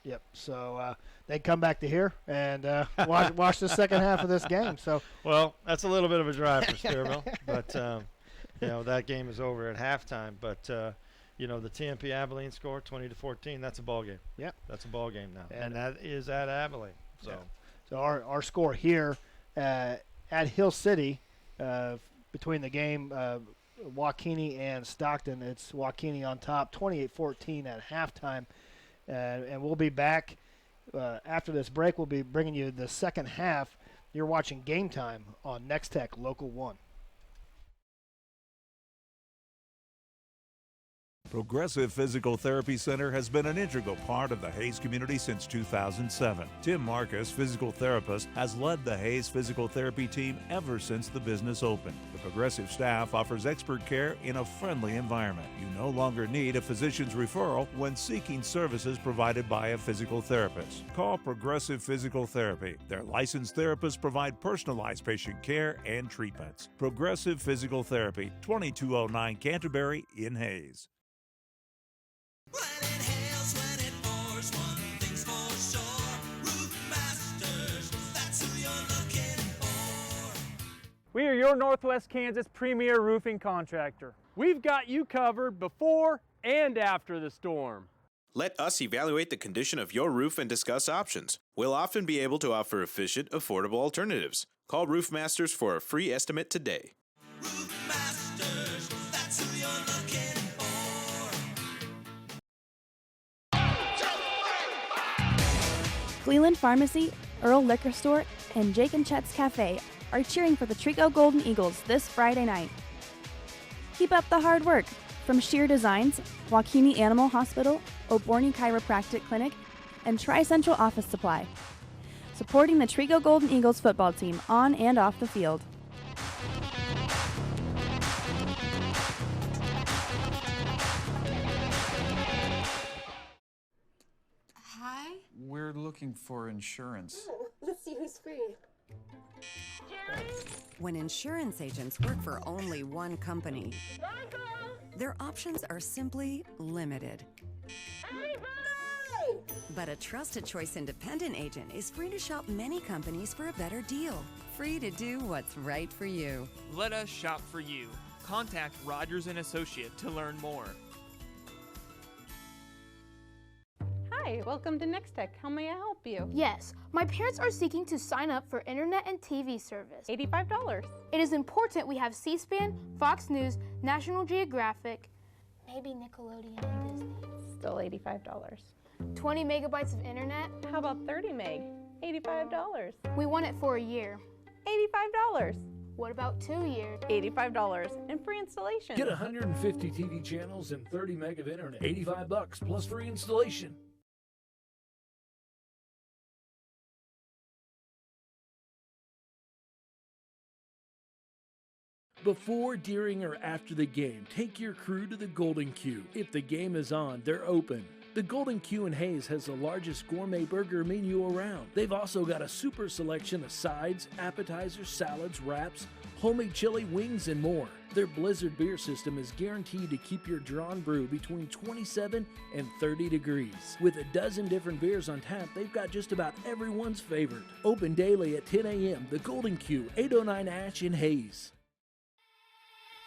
Yep. So they come back to here and watch the second half of this game. So well, that's a little bit of a drive for Spearville, but that game is over at halftime. But the TMP Abilene score 20-14. That's a ball game. Yep. That's a ball game now, and that is at Abilene. So. Yeah. So our score here at Hill City between the game Waukene and Stockton, it's Waukene on top, 28-14 at halftime. And we'll be back after this break. We'll be bringing you the second half. You're watching Game Time on Nex-Tech Local 1. Progressive Physical Therapy Center has been an integral part of the Hayes community since 2007. Tim Marcus, physical therapist, has led the Hayes physical therapy team ever since the business opened. The Progressive staff offers expert care in a friendly environment. You no longer need a physician's referral when seeking services provided by a physical therapist. Call Progressive Physical Therapy. Their licensed therapists provide personalized patient care and treatments. Progressive Physical Therapy, 2209 Canterbury in Hayes. When it hails, when it pours, one thing's for sure. Roof Masters, that's who you're looking for. We are your Northwest Kansas premier roofing contractor. We've got you covered before and after the storm. Let us evaluate the condition of your roof and discuss options. We'll often be able to offer efficient, affordable alternatives. Call Roof Masters for a free estimate today. Roof Masters, that's who you're looking for. Cleveland Pharmacy, Earl Liquor Store, and Jake and Chet's Cafe are cheering for the Trego Golden Eagles this Friday night. Keep up the hard work from Sheer Designs, Waukene Animal Hospital, Oborne Chiropractic Clinic, and Tri-Central Office Supply, supporting the Trego Golden Eagles football team on and off the field. Hi. We're looking for insurance. Let's see who's free. When insurance agents work for only one company, their options are simply limited. But a trusted choice independent agent is free to shop many companies for a better deal. Free to do what's right for you. Let us shop for you. Contact Rogers & Associate to learn more. Hi, welcome to Nex-Tech. How may I help you? Yes, my parents are seeking to sign up for internet and TV service. $85. It is important we have C-SPAN, Fox News, National Geographic, maybe Nickelodeon and Disney. Still $85. 20 megabytes of internet. How about 30 meg? $85. We want it for a year. $85. What about 2 years? $85 and free installation. Get 150 TV channels and 30 meg of internet. $85 plus free installation. Before, during, or after the game, take your crew to the Golden Q. If the game is on, they're open. The Golden Q in Hayes has the largest gourmet burger menu around. They've also got a super selection of sides, appetizers, salads, wraps, homemade chili, wings, and more. Their Blizzard beer system is guaranteed to keep your drawn brew between 27 and 30 degrees. With a dozen different beers on tap, they've got just about everyone's favorite. Open daily at 10 a.m. The Golden Q, 809 Ash in Hayes.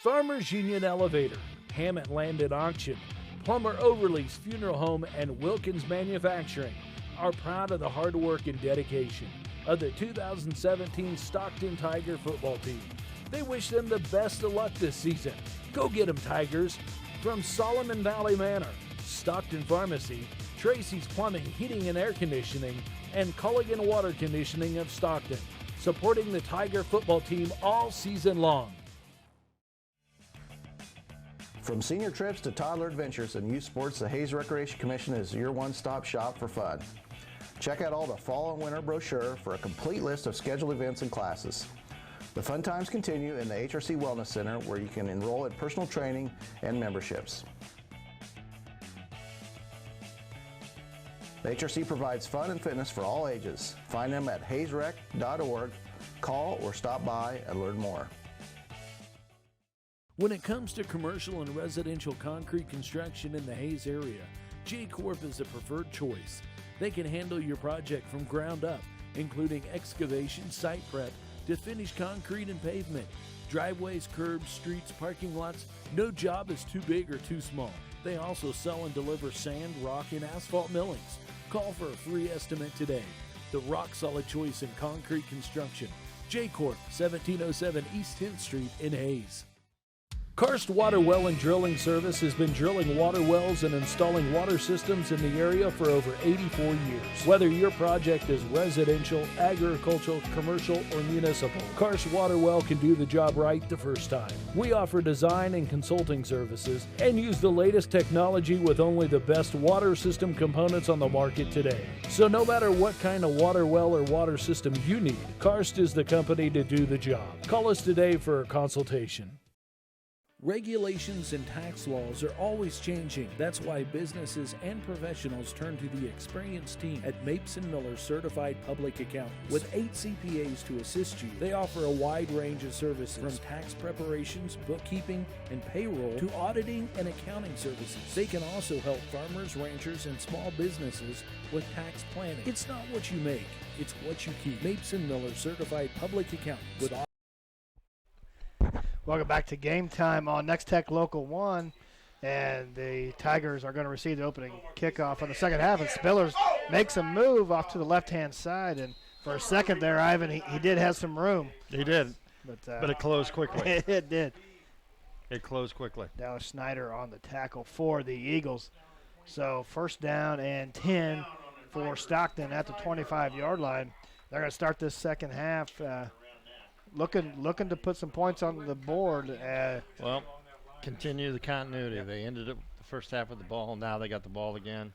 Farmers Union Elevator, Hammett Land at Auction, Plumber Overlease Funeral Home and Wilkins Manufacturing are proud of the hard work and dedication of the 2017 Stockton Tiger football team. They wish them the best of luck this season. Go get 'em, Tigers! From Solomon Valley Manor, Stockton Pharmacy, Tracy's Plumbing, Heating and Air Conditioning, and Culligan Water Conditioning of Stockton, supporting the Tiger football team all season long. From senior trips to toddler adventures and youth sports, the Hayes Recreation Commission is your one-stop shop for fun. Check out all the fall and winter brochure for a complete list of scheduled events and classes. The fun times continue in the HRC Wellness Center, where you can enroll in personal training and memberships. The HRC provides fun and fitness for all ages. Find them at hayesrec.org. Call or stop by and learn more. When it comes to commercial and residential concrete construction in the Hayes area, J-Corp is the preferred choice. They can handle your project from ground up, including excavation, site prep, to finish concrete and pavement, driveways, curbs, streets, parking lots. No job is too big or too small. They also sell and deliver sand, rock, and asphalt millings. Call for a free estimate today. The rock-solid choice in concrete construction. J-Corp, 1707 East 10th Street in Hayes. Karst Water Well and Drilling Service has been drilling water wells and installing water systems in the area for over 84 years. Whether your project is residential, agricultural, commercial, or municipal, Karst Water Well can do the job right the first time. We offer design and consulting services and use the latest technology with only the best water system components on the market today. So no matter what kind of water well or water system you need, Karst is the company to do the job. Call us today for a consultation. Regulations and tax laws are always changing. That's why businesses and professionals turn to the experienced team at Mapes & Miller Certified Public Accountants. With 8 CPAs to assist you, they offer a wide range of services from tax preparations, bookkeeping, and payroll to auditing and accounting services. They can also help farmers, ranchers, and small businesses with tax planning. It's not what you make, it's what you keep. Mapes & Miller Certified Public Accountants with Welcome back to Game Time on Nex-Tech Local 1, and the Tigers are going to receive the opening kickoff on the second half, and Spillers makes a move off to the left-hand side, and for a second there, Ivan, he did have some room. He did, but it closed quickly. It did. It closed quickly. Dallas Snyder on the tackle for the Eagles. So first down and 10 for Stockton at the 25-yard line. They're going to start this second half looking to put some points on the board. Well, continue the continuity. Yeah. They ended up the first half with the ball. Now they got the ball again.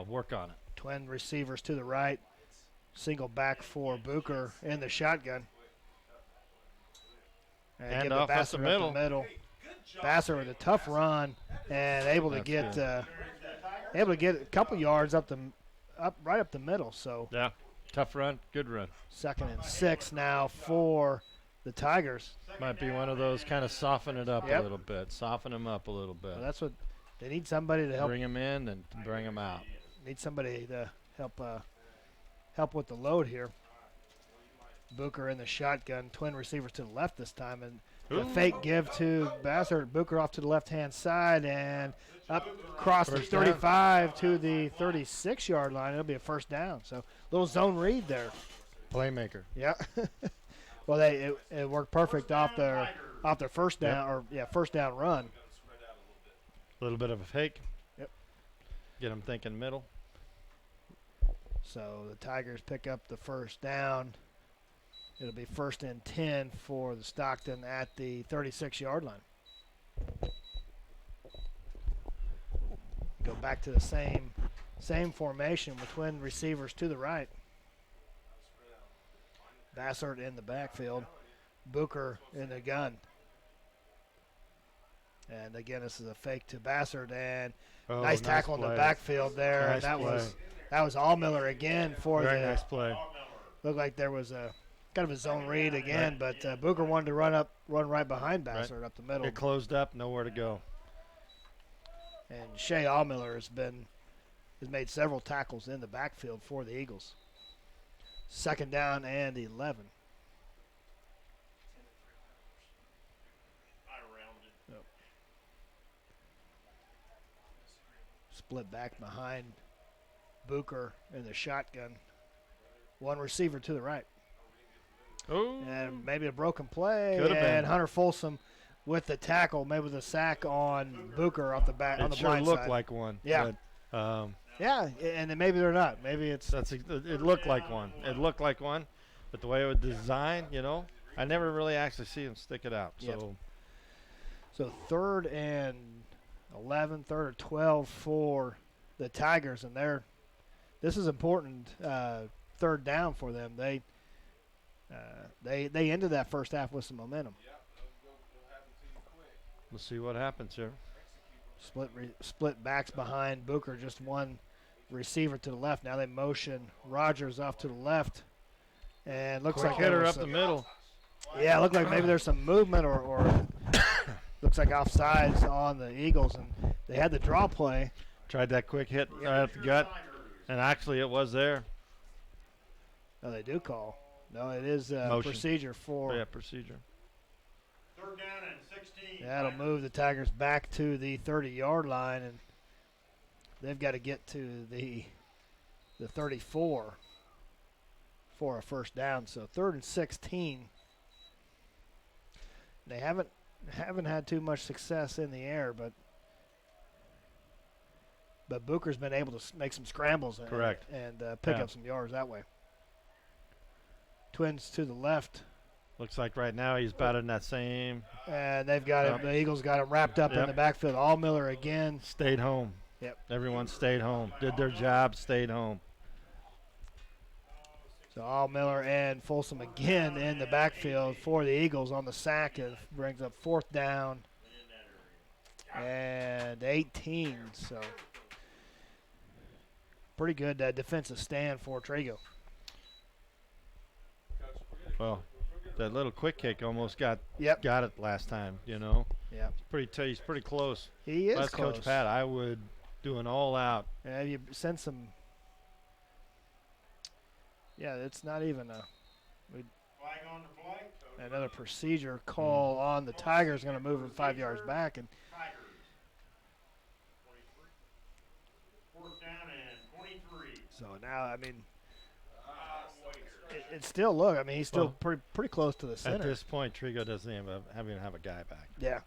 Work on it. Twin receivers to the right. Single back for Booker in the shotgun. And off at the middle. Basser with a tough run and able to get a couple yards right up the middle. So yeah. Tough run, good run. 2nd and 6 now for the Tigers. Might be one of those kind of soften it up a little bit. Soften them up a little bit. Well, that's what they need, somebody to help. Bring them in and bring them out. Need somebody to help with the load here. Booker in the shotgun. Twin receivers to the left this time. And the fake give to Bassert. Booker off to the left-hand side and up across the 35 to the 36-yard line. It'll be a first down. So little zone read there. Playmaker. Yeah. Well, it worked perfect off their first down first down run. A little bit of a fake. Yep. Get them thinking middle. So the Tigers pick up the first down. It'll be 1st and 10 for the Stockton at the 36-yard line. Go back to the same formation with twin receivers to the right. Bassert in the backfield. Booker in the gun. And again, this is a fake to Bassert, and nice tackle in the backfield there. Nice and play. that was Allmiller again for Very nice play. Looked like there was a kind of a zone read again, but Booker wanted to run right behind Bassert up the middle. It closed up, nowhere to go. And Shea Allmiller has made several tackles in the backfield for the Eagles. 2nd down and 11. Split back behind Booker in the shotgun. One receiver to the right. Oh. And maybe a broken play. Could have been. And Hunter Folsom with the tackle, maybe with a sack on Booker off the back on the blind It sure looked side. like one. Yeah. But, yeah, and then maybe they're not. Maybe it's. It looked like one. It looked like one. But the way it was designed, I never really actually see him stick it out. Yep. So 3rd and 11, 3rd and 12 for the Tigers, and this is important 3rd down for them. They ended that first half with some momentum. we'll see what happens here. Split backs behind Booker, just one receiver to the left. Now they motion Rogers off to the left, and looks Quick like hitter there was up the middle. Yeah, it looked like maybe there's some movement or looks like offsides on the Eagles, and they had the draw play. Tried that quick hit right at the gut, and actually it was there. No, they do call. No, it is Motion. procedure for. Yeah, procedure. 3rd down and 16. That'll move the Tigers back to the 30-yard line, and they've got to get to the 34 for a first down. So 3rd and 16. They haven't had too much success in the air, but Booker's been able to make some scrambles Correct. and pick up some yards that way. Twins to the left. Looks like right now he's about in that same. And they've got him. The Eagles got him wrapped up in the backfield. Allmiller again. Stayed home. Yep. Everyone stayed home. Did their job, stayed home. So Allmiller and Folsom again in the backfield for the Eagles on the sack. It brings up 4th down and 18. So pretty good defensive stand for Trego. Well, that little quick kick almost got it last time, Yeah. He's pretty close. He is That's close. Coach Pat. I would do an all-out. Yeah, you send some. Yeah, it's not even Flag on the play. another procedure call on the Tigers. Going to move him 5 yards back, and 4th down and 23. so now I mean, it's still look. I mean, he's still pretty close to the center. At this point, Trego doesn't even have a guy back. Yeah.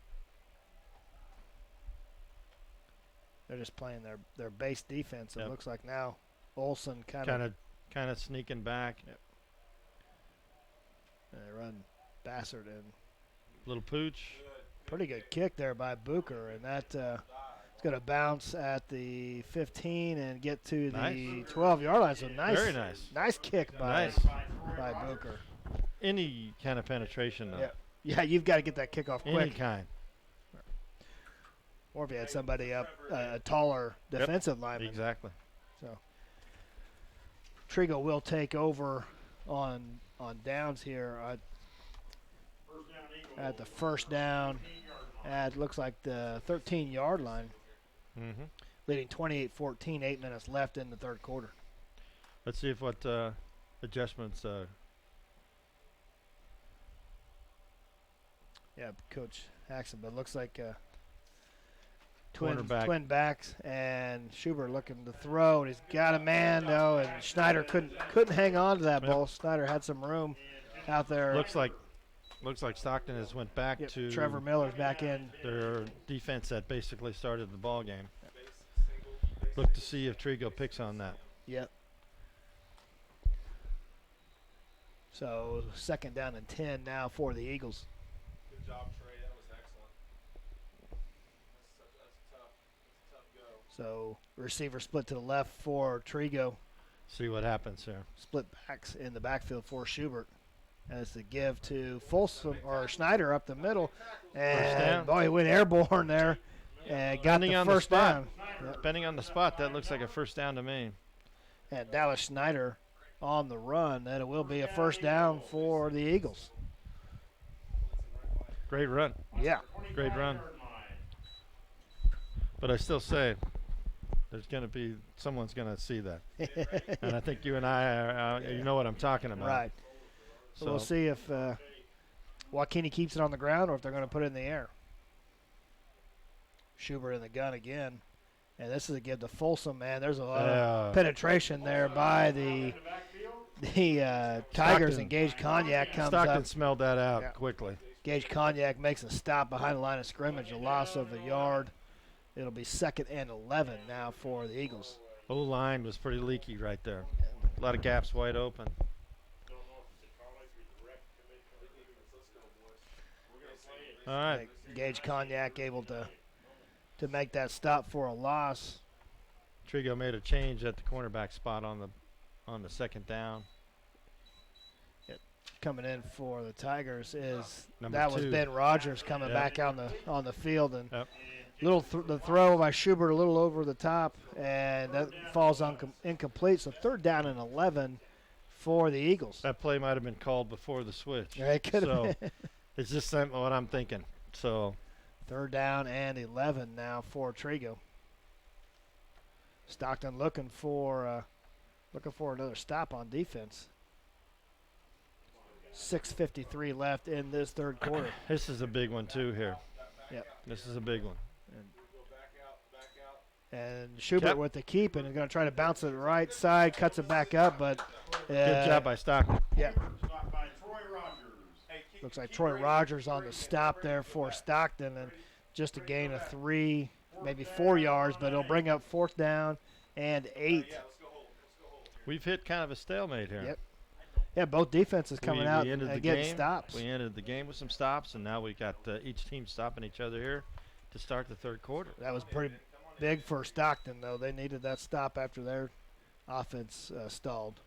They're just playing their base defense. It looks like now Olsen kind of sneaking back. Yep. And they run Bassert in. Little pooch. Pretty good kick there by Booker, and that it's going to bounce at the 15 and get to the 12-yard line. So nice, Very nice. Nice kick by Booker. Any kind of penetration, though. Yeah, you've got to get that kickoff quick. Any kind. Or if you had somebody up, a taller defensive lineman. Exactly. So Trego will take over on downs here at the first down at looks like the 13-yard line. Mm-hmm. Leading 28-14, 8 minutes left in the third quarter. Let's see if what adjustments. Yeah, Coach Haxon, but it looks like twin backs, and Schubert looking to throw, and he's got a man though, and Schneider couldn't hang on to that ball. Schneider had some room out there. Looks like Stockton has went back to Trevor Miller's back in their defense that basically started the ball game. Look to see if Trego picks on that. Yep. So 2nd down and 10 now for the Eagles. Good job, Trey. That was excellent. That's a tough go. So receiver split to the left for Trego. See what happens here. Split backs in the backfield for Schubert. As the give to Folsom or Schneider up the middle. And boy, he went airborne there and got the first down. Yep. Depending on the spot, that looks like a first down to me. And Dallas Schneider on the run. That it will be a first down for the Eagles. Great run. Yeah. Great run. But I still say there's going to be someone's going to see that. And I think you and I are, you know what I'm talking about. Right. So we'll see if Joaquini keeps it on the ground or if they're going to put it in the air. Schubert in the gun again. And this is a give to Folsom, man. There's a lot of penetration there by the Tigers, and Gage Cognac comes up. Stockton smelled that out quickly. Gage Cognac makes a stop behind the line of scrimmage, a loss of a yard. It'll be 2nd and 11 now for the Eagles. O-line was pretty leaky right there. A lot of gaps wide open. All right. Gage Cognac able to make that stop for a loss. Trego made a change at the cornerback spot on the 2nd down. Coming in for the Tigers is Number that was 2. Ben Rogers coming back on the field, and the throw by Schubert a little over the top, and that falls on incomplete. So 3rd down and 11 for the Eagles. That play might have been called before the switch. Yeah, it could have been. It's just what I'm thinking. So 3rd down and 11 now for Trego. Stockton looking for another stop on defense. 6:53 left in this 3rd quarter. This is a big one too here. Yep. This is a big one. And Schubert with the keep and is going to try to bounce it right side, cuts it back up, but good job by Stockton. Yeah. Looks like Troy Rogers on the stop there for Stockton, and just a gain of 3, maybe 4 yards, but it'll bring up 4th down and 8. We've hit kind of a stalemate here. Yep. Yeah, both defenses coming out ended and the getting game. stops. We ended the game with some stops, and now we got each team stopping each other here to start the 3rd quarter. That was pretty big for Stockton, though. They needed that stop after their offense stalled.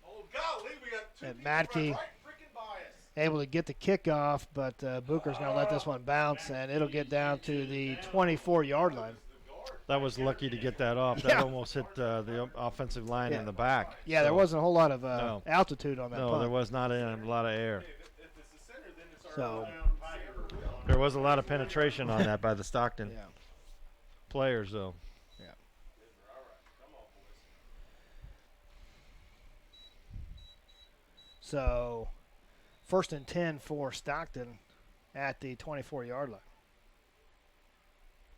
Oh, golly, we got 2 And people Matkey right freaking by us. able to get the kickoff, but Booker's going to let this one bounce, and it'll get down to the 24-yard line. That was lucky to get that off. That almost hit the offensive line in the back. Yeah, so there wasn't a whole lot of altitude on that punt. No, there was not a lot of air. So there was a lot of penetration on that by the Stockton players, though. Yeah. So 1st and 10 for Stockton at the 24-yard line.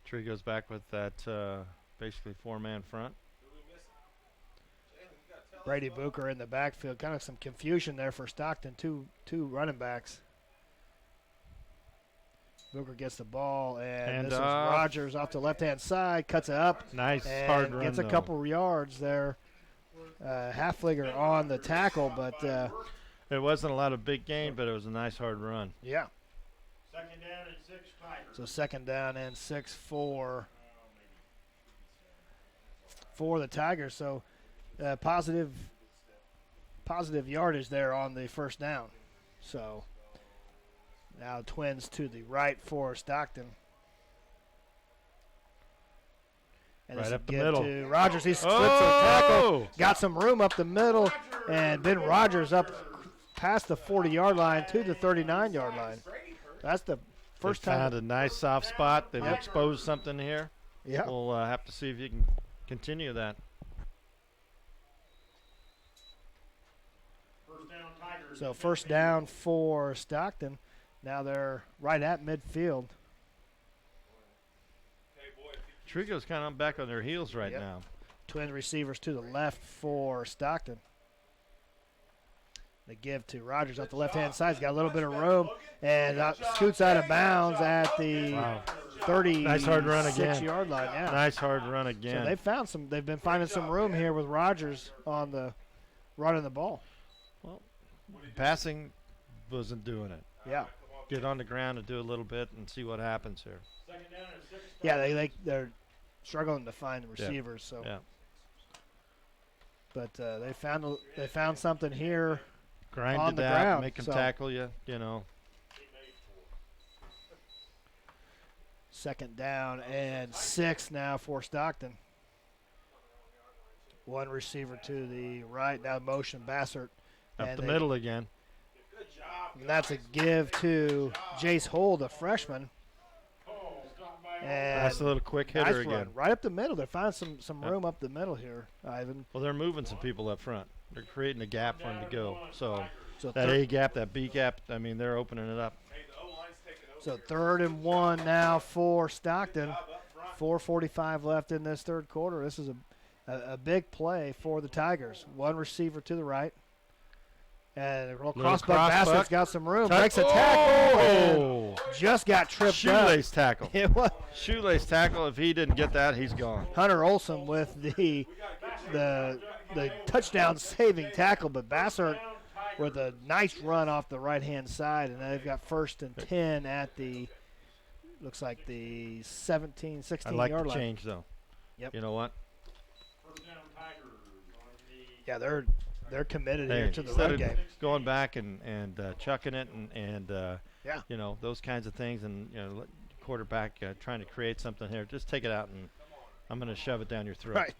Tree goes back with that basically 4-man front. Brady Booker in the backfield. Kind of some confusion there for Stockton. Two running backs. Booker gets the ball, and this is Rogers off the left-hand side. Cuts it up. Nice and hard run, gets a couple yards there. Halfliger on the tackle, but it wasn't a lot of big gain, but it was a nice hard run. Yeah. 2nd down and 6 Tigers. So 2nd down and 6 for the Tigers. So positive yardage there on the 1st down. So now Twins to the right for Stockton. And right this up the give middle. to Rogers. He splits a tackle. Got some room up the middle. And Ben Rogers up past the 40-yard line to the 39-yard line. That's the first time. Found a nice soft spot. They've exposed something here. Yeah. We'll have to see if you can continue that. So 1st down for Stockton. Now they're right at midfield. Trego's kind of back on their heels right now. Twin receivers to the left for Stockton. They give to Rogers off the left-hand side. He's got a little bit of room and scoots out of bounds at the 36-yard line. Yeah. Nice hard run again. So they found some. They've been finding some room here with Rogers on the running the ball. Well, passing wasn't doing it. Yeah. Get on the ground and do a little bit and see what happens here. Yeah, they're struggling to find the receivers. So. Yeah. But they found something here. Grind on it the out, ground. make them So tackle you, you know. 2nd down and 6 now for Stockton. One receiver to the right. Now motion Bassert. Up and the middle again. And that's a give to Jace Hold, a freshman. And That's a little quick hitter nice again. run. Right up the middle. They found some room up the middle here, Ivan. Well, they're moving some people up front. They're creating a gap for him to go. So that thir- A gap, that B gap, I mean, they're opening it up. So 3rd and 1 now for Stockton 4:45 left in this third quarter. This is a big play for the Tigers. One receiver to the right. And a crossbuck Bassett's got some room. Makes a tackle. Just got tripped Shoelace up. tackle. It was. Shoelace tackle. If he didn't get that, he's gone. Hunter Olson with the touchdown saving tackle, but Bassett with a nice run off the right-hand side, and they've got 1st and 10 at the, looks like the 17, 16 I like yard the line. change, though. Yep. You know what? Yeah, they're committed here to the instead run of game. going back and chucking it and yeah, you know, those kinds of things, and let quarterback trying to create something here. Just take it out, and I'm going to shove it down your throat. Right.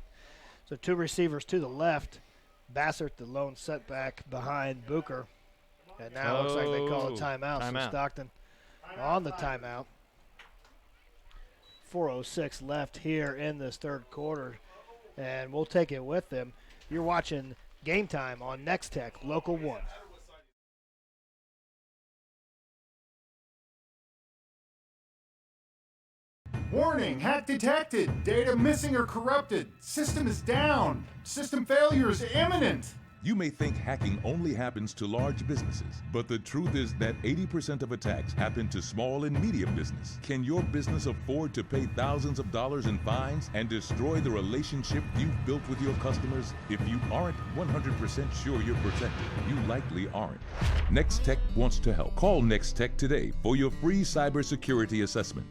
So 2 receivers to the left. Bassett, the lone setback behind Booker. And now it looks like they call a timeout. So Stockton on the timeout. 4:06 left here in this third quarter. And we'll take it with them. You're watching Game Time on Nex-Tech, Local 1. Warning, hack detected. Data missing or corrupted. System is down. System failure is imminent. You may think hacking only happens to large businesses, but the truth is that 80% of attacks happen to small and medium business. Can your business afford to pay thousands of dollars in fines and destroy the relationship you've built with your customers? If you aren't 100% sure you're protected, you likely aren't. Nex-Tech wants to help. Call Nex-Tech today for your free cybersecurity assessment.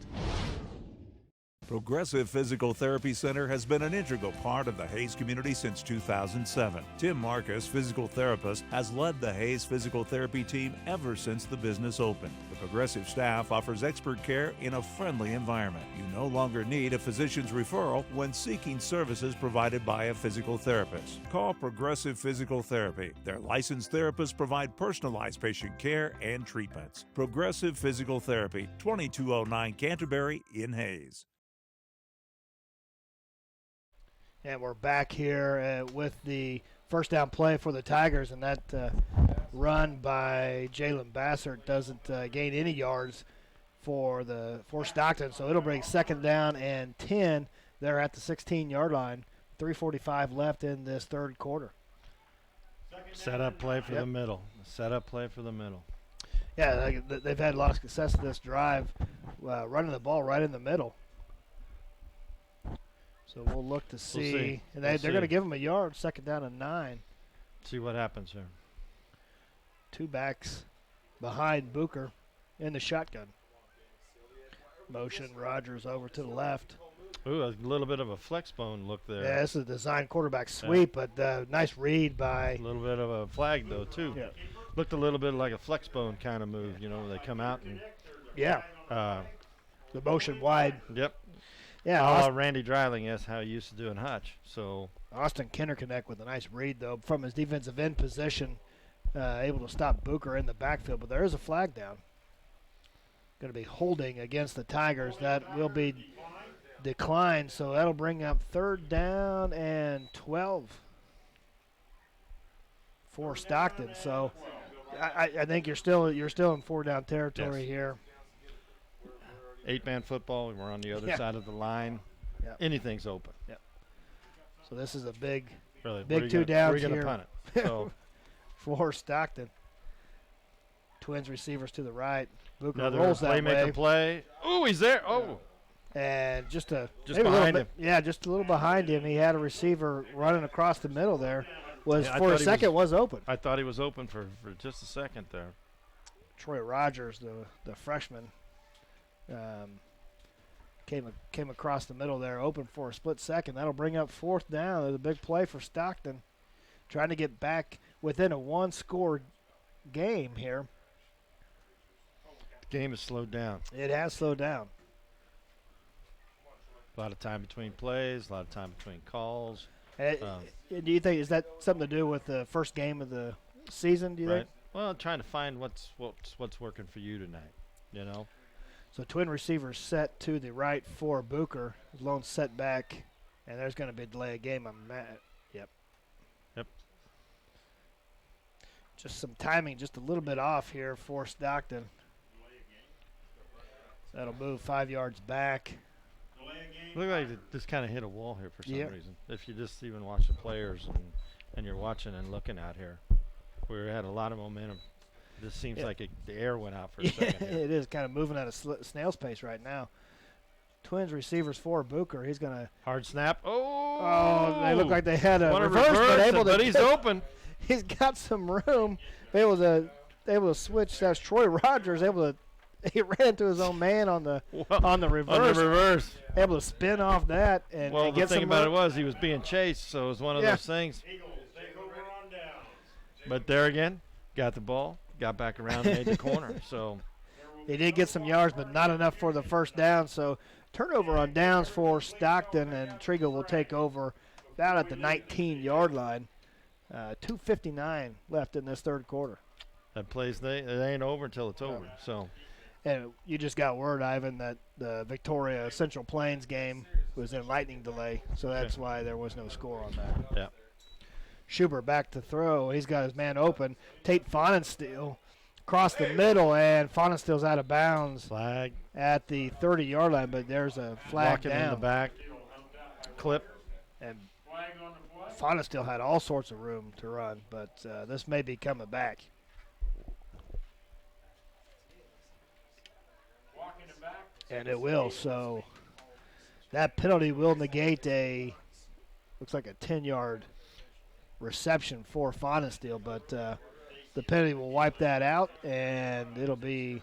Progressive Physical Therapy Center has been an integral part of the Hayes community since 2007. Tim Marcus, physical therapist, has led the Hayes physical therapy team ever since the business opened. The Progressive staff offers expert care in a friendly environment. You no longer need a physician's referral when seeking services provided by a physical therapist. Call Progressive Physical Therapy. Their licensed therapists provide personalized patient care and treatments. Progressive Physical Therapy, 2209 Canterbury in Hayes. And we're back here with the first down play for the Tigers, and that run by Jalen Bassett doesn't gain any yards for Stockton. So it'll bring 2nd down and 10. They're at the 16-yard line. 3:45 left in this third quarter. Set up play for the middle. Set up play for the middle. Yeah, they've had a lot of success in this drive, running the ball right in the middle. So we'll look to see. And they're going to give them a yard, 2nd down and 9. See what happens here. 2 backs behind Booker in the shotgun. Motion Rogers over to the left. Ooh, a little bit of a flex bone look there. Yeah, this is a design quarterback sweep, but nice read by. A little bit of a flag, though, too. Yeah. Looked a little bit like a flex bone kind of move, you know, when they come out and. Yeah. The motion wide. Yep. Yeah. Randy Dreiling, that's how he used to do in Hutch. So Austin Kinderconnect with a nice read, though, from his defensive end position, able to stop Booker in the backfield. But there is a flag down. Going to be holding against the Tigers. That will be declined, so that'll bring up 3rd down and 12 for Stockton. So I think you're still in 4-down territory here. 8-man football. We're on the other side of the line. Yep. Anything's open. Yep. So this is a big 2 2 downs here. here Punt it. So for Stockton. Twins receivers to the right. Booker another rolls that way. playmaker play. Oh, he's there. Oh. And just behind him. Yeah, just a little behind him. He had a receiver running across the middle there. For a second was open. I thought he was open for just a second there. Troy Rogers, the freshman, came across the middle there, open for a split second. That'll bring up 4th down. There's a big play for Stockton, trying to get back within a 1-score game here. The game has slowed down. It has slowed down. A lot of time between plays, a lot of time between calls. Do you think, is that something to do with the first game of the season, do you think? Well, trying to find what's working for you tonight, you know. So twin receivers set to the right for Booker. Lone setback, and there's going to be a delay of game on Matt. Yep. Just some timing, just a little bit off here for Stockton. That'll move 5 yards back. Delay of game Looked like it just kind of hit a wall here for some Yep. reason. If you just even watch the players and you're watching and looking out here, we had a lot of momentum. This seems like the air went out for a second here. It is kind of moving at a snail's pace right now. Twins receivers for Booker. He's going to. Hard snap. Oh, they look like they had a reverse, but he's open. He's got some room. Able to switch. That's Troy Rogers. He ran into his own man on the reverse. On the reverse. Able to spin off that and Well, and the get thing some about it room. was he was being chased, so it was one of those things. But there again, got the ball, got back around, made the corner. So He did get some yards, but not enough for the first down. So turnover on downs for Stockton, and Trego will take over about at the 19-yard line. 2:59 left in this third quarter. that plays, it ain't over until it's over. So. And you just got word, Ivan, that the Victoria Central Plains game was in lightning delay, so that's why there was no score on that. Yeah. Schubert back to throw. He's got his man open. Tate Fonenstiel across the middle, and Fonenstiel's out of bounds. Flag. At the 30-yard line, but there's a flag Walking down. in the back. Clip. And Fonenstiel had all sorts of room to run, but this may be coming back. And it will, so that penalty will negate looks like a 10-yard reception for Fonenstiel, but the penalty will wipe that out, and it'll be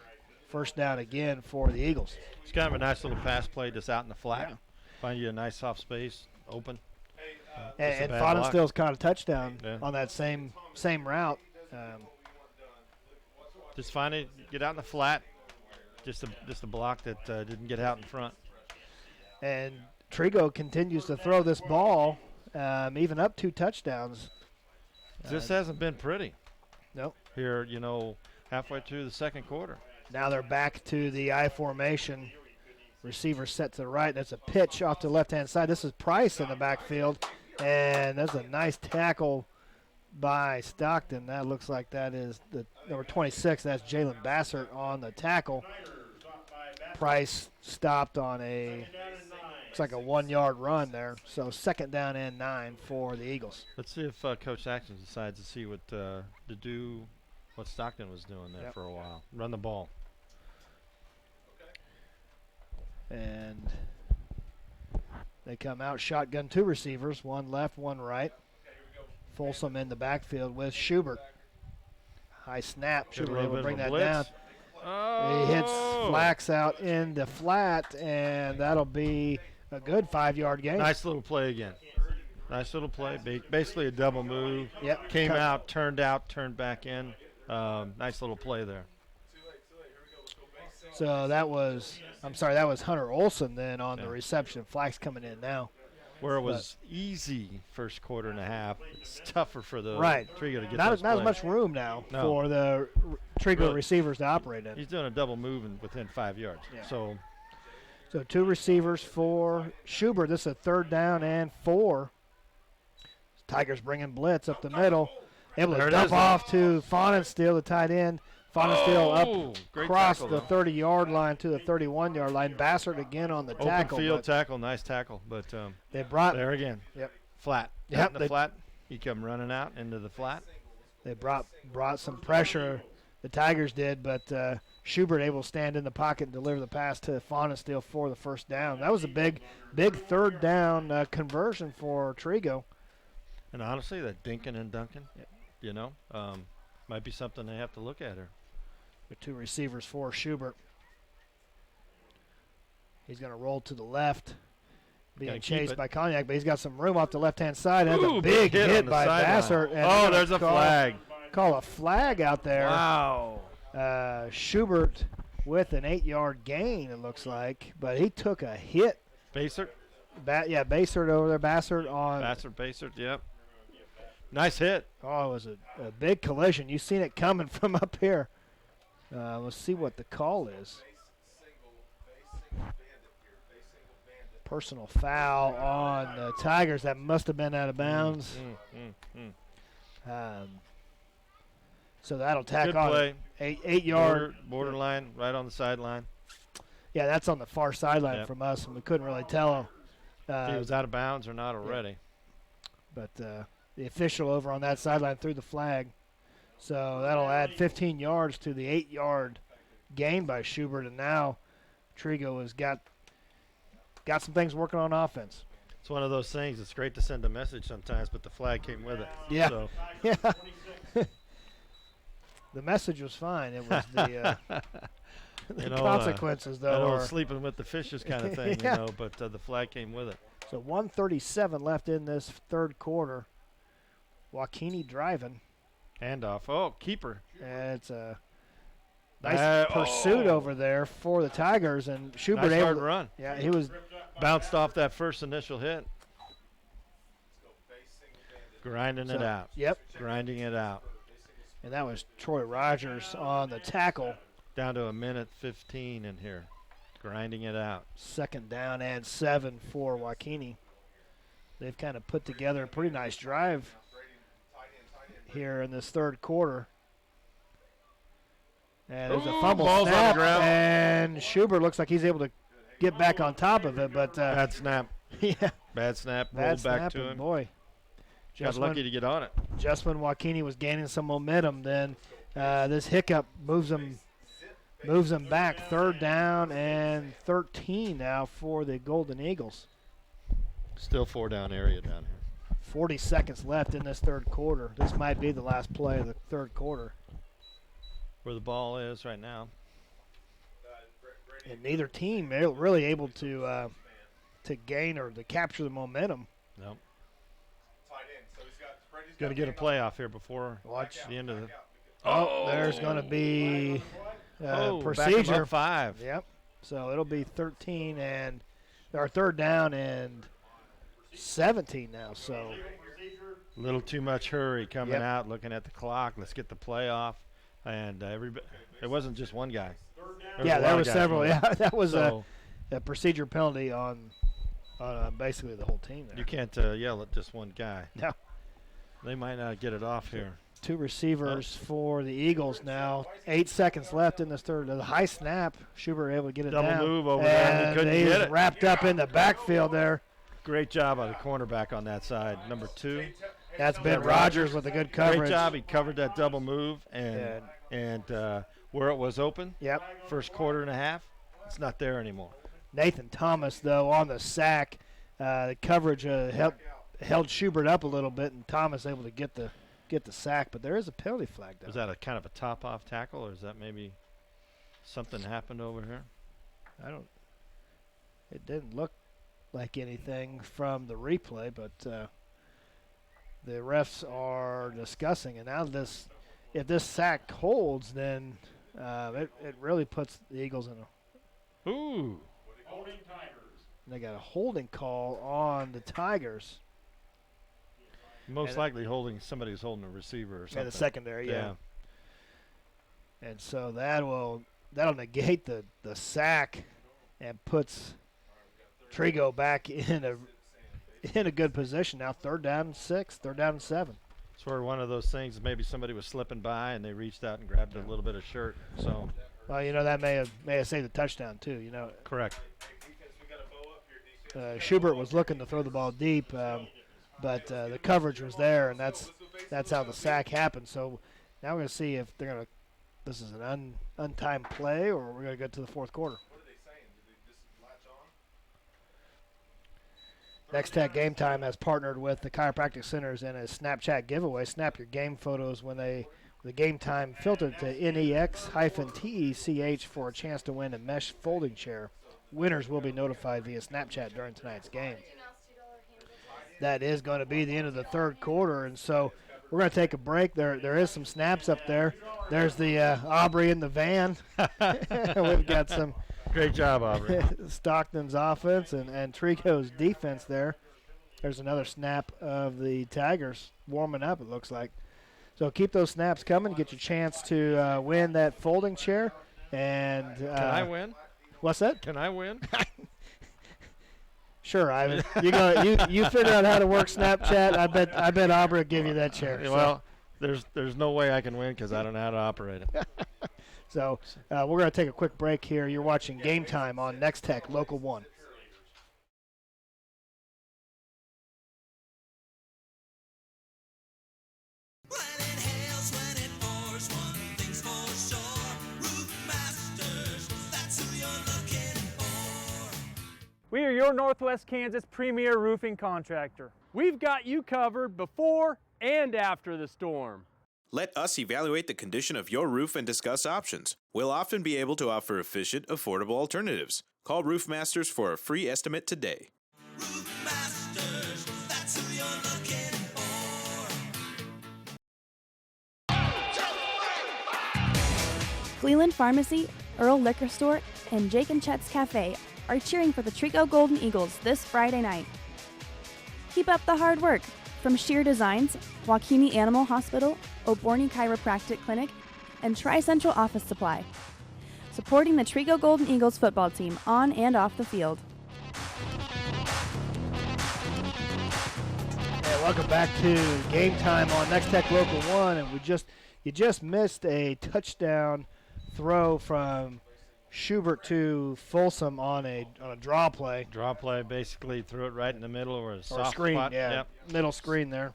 first down again for the Eagles. It's kind of a nice little pass play just out in the flat. Find you a nice soft space, open. And Fonenstiel's caught a touchdown on that same route. Just find it, get out in the flat. Just a block that didn't get out in front. And Trego continues to throw this ball, even up 2 touchdowns. This hasn't been pretty. Nope. Here, halfway through the second quarter. Now they're back to the I formation. Receiver set to the right. That's a pitch off to the left-hand side. This is Price in the backfield. And that's a nice tackle by Stockton. That looks like that is the number 26. That's Jalen Bassert on the tackle. Price stopped on looks like a 1-yard run there. So second down and 9 for the Eagles. Let's see if Coach Saxon decides to see what Stockton was doing there for a while. Run the ball. And they come out shotgun 2 receivers, one left, one right. Folsom in the backfield with Schubert. High snap. Schubert able to bring that down. Oh. He hits Flax out in the flat, and that'll be a good 5-yard gain. Nice little play again. Nice little play. Basically a double move. Yep. Came out, turned back in. Nice little play there. So that was Hunter Olson then on the reception. Flax coming in now. Where it was easy first quarter and a half, it's tougher for the Trego to get not those as plays. much room now for the Trego receivers to operate in. He's doing a double move within 5 yards. Yeah. So 2 receivers for Schubert. This is a third down and 4. Tigers bringing blitz up the middle. Able to dump off to Fonenstiel, the tight end. Fonenstiel up across the 30-yard line to the 31-yard line. Bassert again on the tackle. Open field tackle, nice tackle. But they brought there again. Yep. Flat. Yep. In the flat. He come running out into the flat. They brought some pressure. The Tigers did, but Schubert able to stand in the pocket and deliver the pass to Fonenstiel for the first down. That was a big third down conversion for Trego. And honestly, that dinking and dunking, might be something they have to look at here. The 2 receivers for Schubert. He's going to roll to the left, being chased by Cognac, but he's got some room off the left-hand side. That's a big hit by Bassert. And there's a flag. Call a flag out there. Wow. Schubert with an 8-yard gain, it looks like, but he took a hit. Bassert? Bassert over there. Bassert, yep. Nice hit. Oh, it was a big collision. You've seen it coming from up here. Let's see what the call is. Personal foul on the Tigers. That must have been out of bounds. So that'll tack Good on play. 8-yard. Borderline, right on the sideline. Yeah, that's on the far sideline from us, and we couldn't really tell if he was out of bounds or not already. But the official over on that sideline threw the flag. So that'll add 15 yards to the 8-yard gain by Schubert. And now Trego has got some things working on offense. It's one of those things. It's great to send a message sometimes, but the flag came with it. Yeah. So. Yeah. The message was fine. It was the consequences, though. Sleeping with the fishes kind of thing, Yeah. but the flag came with it. So 1:37 left in this third quarter. Joaquini driving. Handoff. Oh, keeper. And it's a nice pursuit over there for the Tigers. And Schubert nice able hard to run. Yeah, he was bounced off that first initial hit. Grinding it out. Yep. Grinding it out. And that was Troy Rogers on the tackle. Down to 1:15 in here. Grinding it out. 2nd down and 7 for Joaquini. They've kind of put together a pretty nice drive here in this third quarter. And there's a fumble ball's on the snap, ground. and Schubert looks like he's able to get back on top of it, but bad snap. Yeah, bad snap. bad Rolled back snap, to and him. boy, Got lucky to get on it. Just when Joaquini was gaining some momentum, then this hiccup moves him back. 3rd down and 13 now for the Golden Eagles. Still 4-down area down here. 40 seconds left in this third quarter. This might be the last play of the third quarter. Where the ball is right now. And neither team really able to gain or to capture the momentum. Nope. Got to get a playoff here before the end of the. There's going to be back 'em procedure. up 5. Yep. So it'll be 13 and our 3rd down and 17 now. So a little too much hurry coming out, looking at the clock. Let's get the playoff. And it wasn't just one guy. There were several. Yeah, that was a procedure penalty on basically the whole team there. You can't yell at just one guy. No. They might not get it off here. 2 receivers for the Eagles now. 8 seconds left in this third. The high snap. Schubert able to get it Double down. move over there. He couldn't get it. Wrapped up in the backfield there. Great job by the cornerback on that side. Number 2. That's Ben Rogers with a good coverage. Great job. He covered that double move and where it was open. Yep. First quarter and a half. It's not there anymore. Nathan Thomas, though, on the sack. The coverage held Schubert up a little bit, and Thomas able to get the sack. But there is a penalty flag down. Was that a kind of a top-off tackle, or is that maybe something happened over here? It didn't look like anything from the replay, but the refs are discussing. And now if this sack holds, then it really puts the Eagles in a. Ooh. They got a holding call on the Tigers. Most likely somebody's holding a receiver or something. Yeah, the secondary, yeah. And so that'll negate the sack and puts Trego back in a good position now. 3rd down and 6, 3rd down and 7. It's where one of those things, maybe somebody was slipping by and they reached out and grabbed a little bit of shirt. So, well, that may have saved the touchdown too. Correct. Schubert was looking to throw the ball deep, but the coverage was there, and that's how the sack happened. So now we're going to see if this is an untimed play or we're going to get to the fourth quarter. Nex-Tech Game Time has partnered with the chiropractic centers in a Snapchat giveaway. Snap your game photos when the Game Time filter to NEX-TECH for a chance to win a mesh folding chair. Winners will be notified via Snapchat during tonight's game. That is going to be the end of the third quarter, and so we're going to take a break. There is some snaps up there. There's the Aubrey in the van. We've got some. Great job, Aubrey. Stockton's offense and Trego's defense there. There's another snap of the Tigers warming up, it looks like. So keep those snaps coming. Get your chance to win that folding chair. And can I win? What's that? Can I win? Sure, Ivan. You figure out how to work Snapchat. I bet Aubrey will give you that chair. Well, there's no way I can win because I don't know how to operate it. So we're going to take a quick break here. You're watching Game Time on Nex-Tech Local 1. When it hails, when it pours, one thing's for sure. Roof Masters, that's who you're looking for. We are your Northwest Kansas premier roofing contractor. We've got you covered before and after the storm. Let us evaluate the condition of your roof and discuss options. We'll often be able to offer efficient, affordable alternatives. Call Roof Masters for a free estimate today. Roof Masters, that's who you're looking for. Cleveland Pharmacy, Earl Liquor Store, and Jake and Chet's Cafe are cheering for the Trego Golden Eagles this Friday night. Keep up the hard work from Sheer Designs, Waukene Animal Hospital, Oborne Chiropractic Clinic, and Tri-Central Office Supply. Supporting the Trego Golden Eagles football team on and off the field. Yeah, welcome back to Game Time on Nex-Tech Local 1, and you just missed a touchdown throw from Schubert to Folsom on a draw play. Draw play, basically threw it right in the middle or a soft screen, spot. yeah, Yep. middle screen there.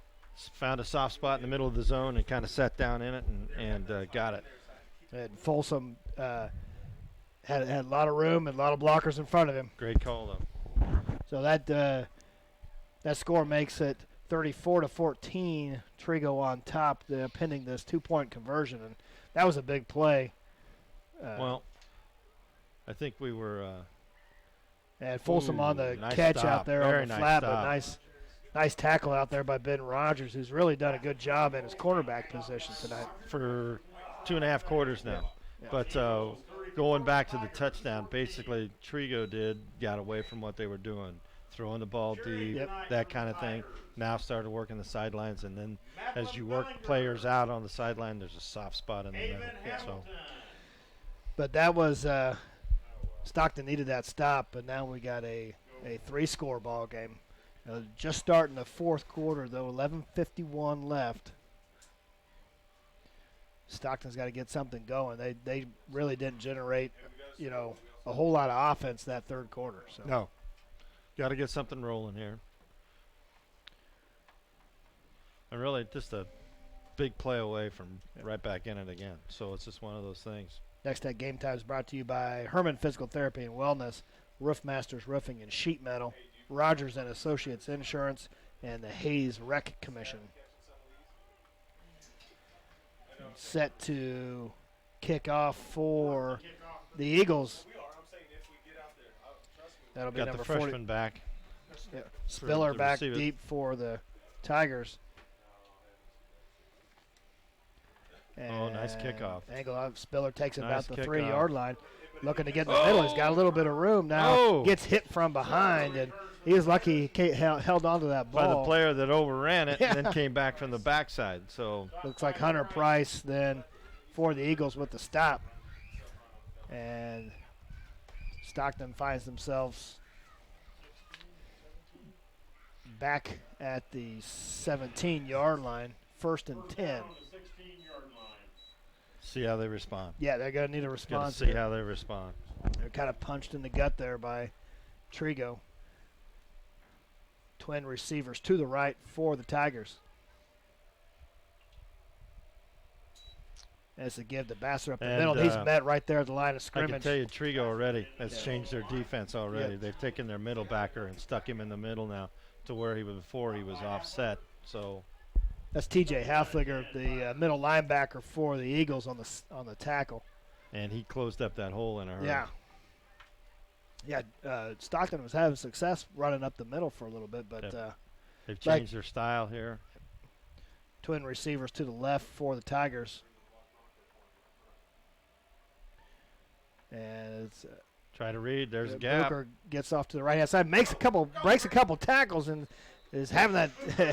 Found a soft spot in the middle of the zone and kind of sat down in it and got it. And Folsom had a lot of room and a lot of blockers in front of him. Great call, though. So that score makes it 34-14. Trego on top, pending this 2-point conversion, and that was a big play. Well, I think we were. And Folsom on the nice catch stop. out there Very on the nice flat, stop. but nice tackle out there by Ben Rogers, who's really done a good job in his cornerback position tonight. For 2.5 quarters now. Yeah. But going back to the touchdown, basically Trego got away from what they were doing, throwing the ball deep, that kind of thing. Now started working the sidelines, and then as you work players out on the sideline, there's a soft spot in the middle. So. But that was Stockton needed that stop, but now we got a 3-score ball game. Just starting the fourth quarter, though, 11:51 left. Stockton's got to get something going. They really didn't generate, a whole lot of offense that third quarter. So. No. Got to get something rolling here. And really just a big play away from right back in it again. So it's just one of those things. Nex-Tech Game Time is brought to you by Herman Physical Therapy and Wellness, Roof Masters Roofing and Sheet Metal, Rogers and Associates Insurance, and the Hayes Rec Commission. Set to kick off for the Eagles. That'll be Got number the freshman 40. back. Yeah. Spiller to back receive it. deep for the Tigers. Oh, nice kickoff. Angle out. Spiller takes it Nice about the kickoff. 3-yard line. Looking to get in the middle. He's got a little bit of room now. Oh. Gets hit from behind, and he was lucky he held on to that ball. By the player that overran it and then came back from the backside. So looks like Hunter Price then for the Eagles with the stop. And Stockton finds themselves back at the 17-yard line, 1st and 10. see how they respond. Yeah, they're going to need a response. Got to see how they respond. They're kind of punched in the gut there by Trego. Twin receivers to the right for the Tigers. As a give to Bassett up the middle. He's met right there at the line of scrimmage. I can tell you Trego already has changed their defense already. Yeah. They've taken their middle backer and stuck him in the middle now to where he was before he was offset. So that's T.J. Halfliger, the middle linebacker for the Eagles on the tackle. And he closed up that hole in a hurry. Yeah. Stockton was having success running up the middle for a little bit, but they've changed their style here. Twin receivers to the left for the Tigers. And it's try to read. There's a gap. Booker gets off to the right hand side, breaks a couple tackles, and is having that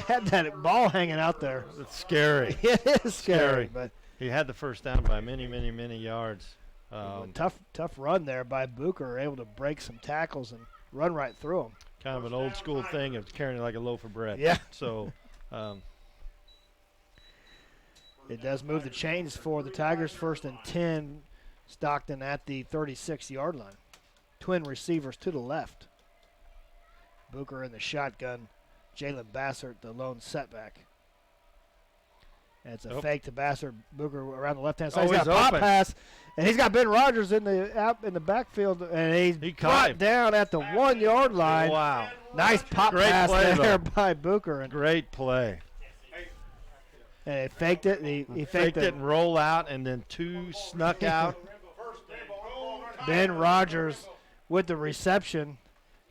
had that ball hanging out there. It's scary. It is scary, but he had the first down by many yards. Tough run there by Booker, able to break some tackles and run right through them. Kind of an old school thing of carrying like a loaf of bread. Yeah. So it does move the chains for the Tigers. 1st and 10. Stockton at the 36-yard line. Twin receivers to the left. Booker in the shotgun. Jalen Bassert, the lone setback. And it's a fake to Bassett. Booker around the left-hand side. Oh, He's got a he's pop open. pass, and he's got Ben Rogers in the backfield, and he caught brought him. down at the 1 yard line. Wow. Nice pop Great pass play, there though. by Booker. And Great play. he faked it. He Faked it and roll out, and then 2 snuck out. Ben Rogers with the reception,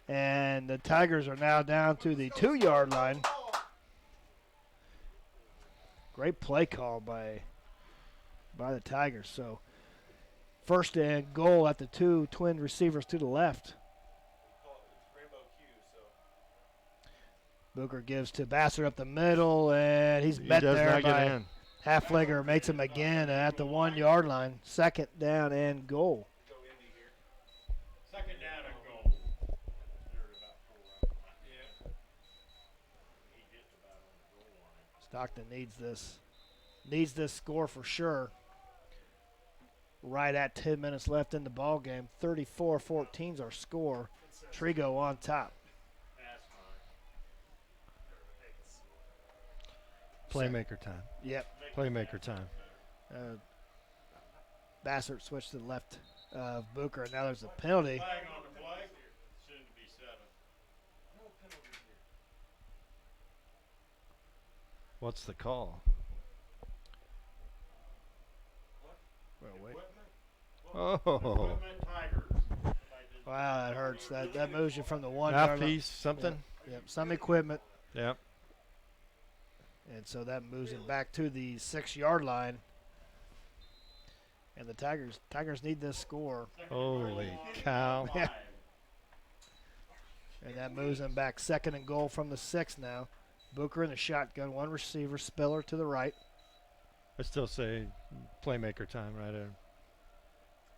and the Tigers are now down to the 2 yard line. Great play call by the Tigers. So first and goal at the 2 twin receivers to the left. Booker gives to Bassett up the middle, and he's met does there not get by in. Halflegger. Makes him again at the 1 yard line. Second down and goal. Second down and goal. Stockton needs this score for sure. Right at 10 minutes left in the ball game. 34-14 is our score. Trego on top. Playmaker time. Yep. Playmaker time. Bassett switched to the left of Booker, and now there's a penalty. Flag on the flag. Soon to be 7. No penalty here. What's the call? Well, wait. Oh. Wow, that hurts. That moves you from the 1 yard line. Mouthpiece, something? Yep, some equipment. Yep. And so that moves him back to the 6 yard line. And the Tigers need this score. Holy cow. Yeah. And that moves him back second and goal from the 6 now. Booker in the shotgun, 1 receiver, Spiller to the right. I still say playmaker time right there.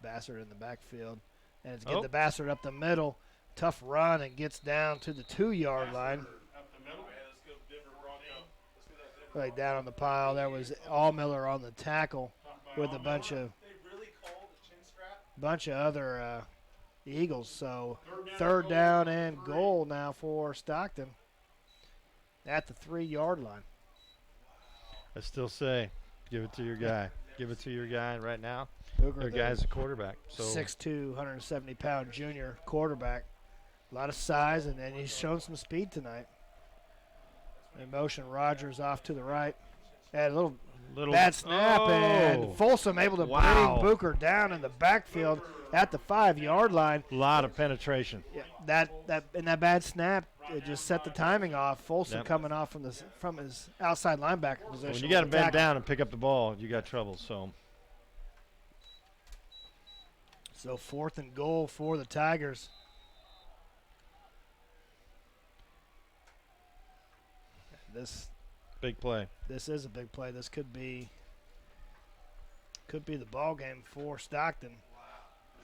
Bassett in the backfield. And it's getting the Bassett up the middle. Tough run and gets down to the 2 yard line. Right down on the pile. There was Allmiller on the tackle with a bunch of other Eagles. So third down and goal now for Stockton at the 3 yard line. I still say give it to your guy. Give it to your guy right now. Booker, Their guy's a quarterback. So 6'2", 170-pound junior quarterback. A lot of size, and he's shown some speed tonight. In motion, Rogers off to the right. Had a little bad snap, and Folsom able to bring Booker down in the backfield at the 5 yard line. A lot of penetration. Yeah, that bad snap, it just set the timing off. Folsom coming off from his outside linebacker position. When you got to bend down and pick up the ball, you got trouble. So fourth and goal for the Tigers. This big play. This is a big play. This could be the ball game for Stockton.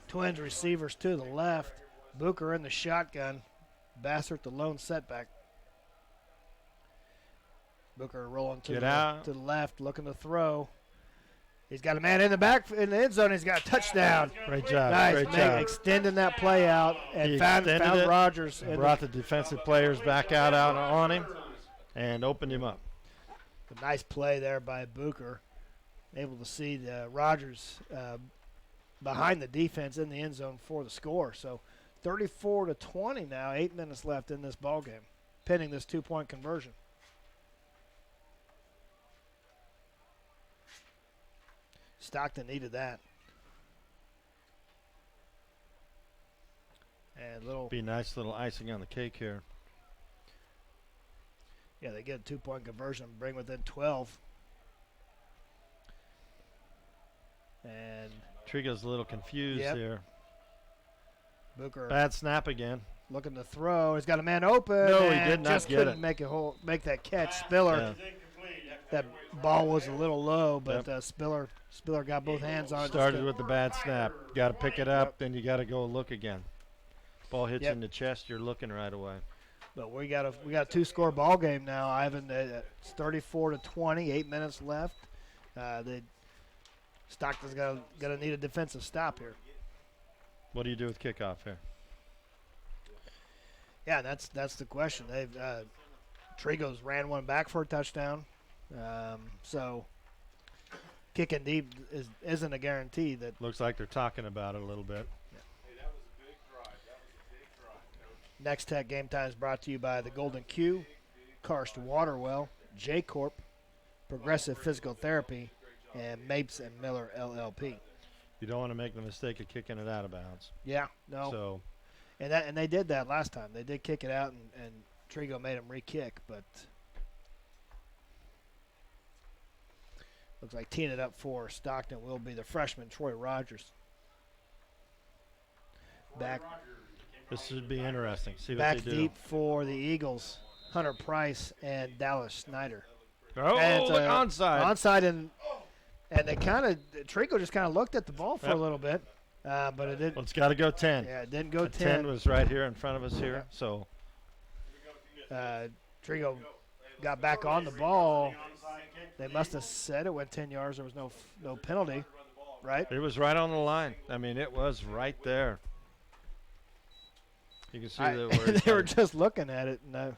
Twins receivers to the left. Booker in the shotgun. Bassett the lone setback. Booker rolling to the left, looking to throw. He's got a man in the end zone. He's got a touchdown. Great job. Nice. Great job. Extending that play out and found Rogers. And brought the defensive players back out on him and opened him up. A nice play there by Booker. Able to see Rogers behind the defense in the end zone for the score. So 34-20 now, 8 minutes left in this ball game, pending this 2-point conversion. Stockton needed that. And be a nice little icing on the cake here. Yeah, they get a 2-point conversion, bring within 12. And Trego's a little confused here. Booker. Bad snap again. Looking to throw. He's got a man open. No, and he did not just get couldn't it. Make that catch. Spiller. Yeah. That ball was a little low, but Spiller got both hands on it. Started with the bad snap. Got to pick it up, then you got to go look again. Ball hits you in the chest, you're looking right away. But we got a 2-score ball game now, Ivan. It's 34-20, 8 minutes left. Stockton's gonna need a defensive stop here. What do you do with kickoff here? Yeah, that's the question. Trego's ran one back for a touchdown, so kicking deep isn't a guarantee. That looks like they're talking about it a little bit. Nex-Tech Game Time is brought to you by the Golden Q, Karst Water Well, J Corp, Progressive Physical Therapy, and Mapes and Miller LLP. You don't want to make the mistake of kicking it out of bounds. Yeah, no. So, and they did that last time. They did kick it out, and Trego made them re-kick, but looks like teeing it up for Stockton will be the freshman Troy Rogers. Back. This should be interesting. See what Back they do. deep for the Eagles, Hunter Price and Dallas Snyder. Oh, and look, onside. Onside, and they kind of, Trego just kind of looked at the ball for a little bit, but it didn't. Well, it's got to go 10. Yeah, it didn't go 10. 10 was right here in front of us here, so. Trego got back on the ball. They must have said it went 10 yards. There was no penalty, right? It was right on the line. I mean, it was right there. You can see that they were just looking at it, and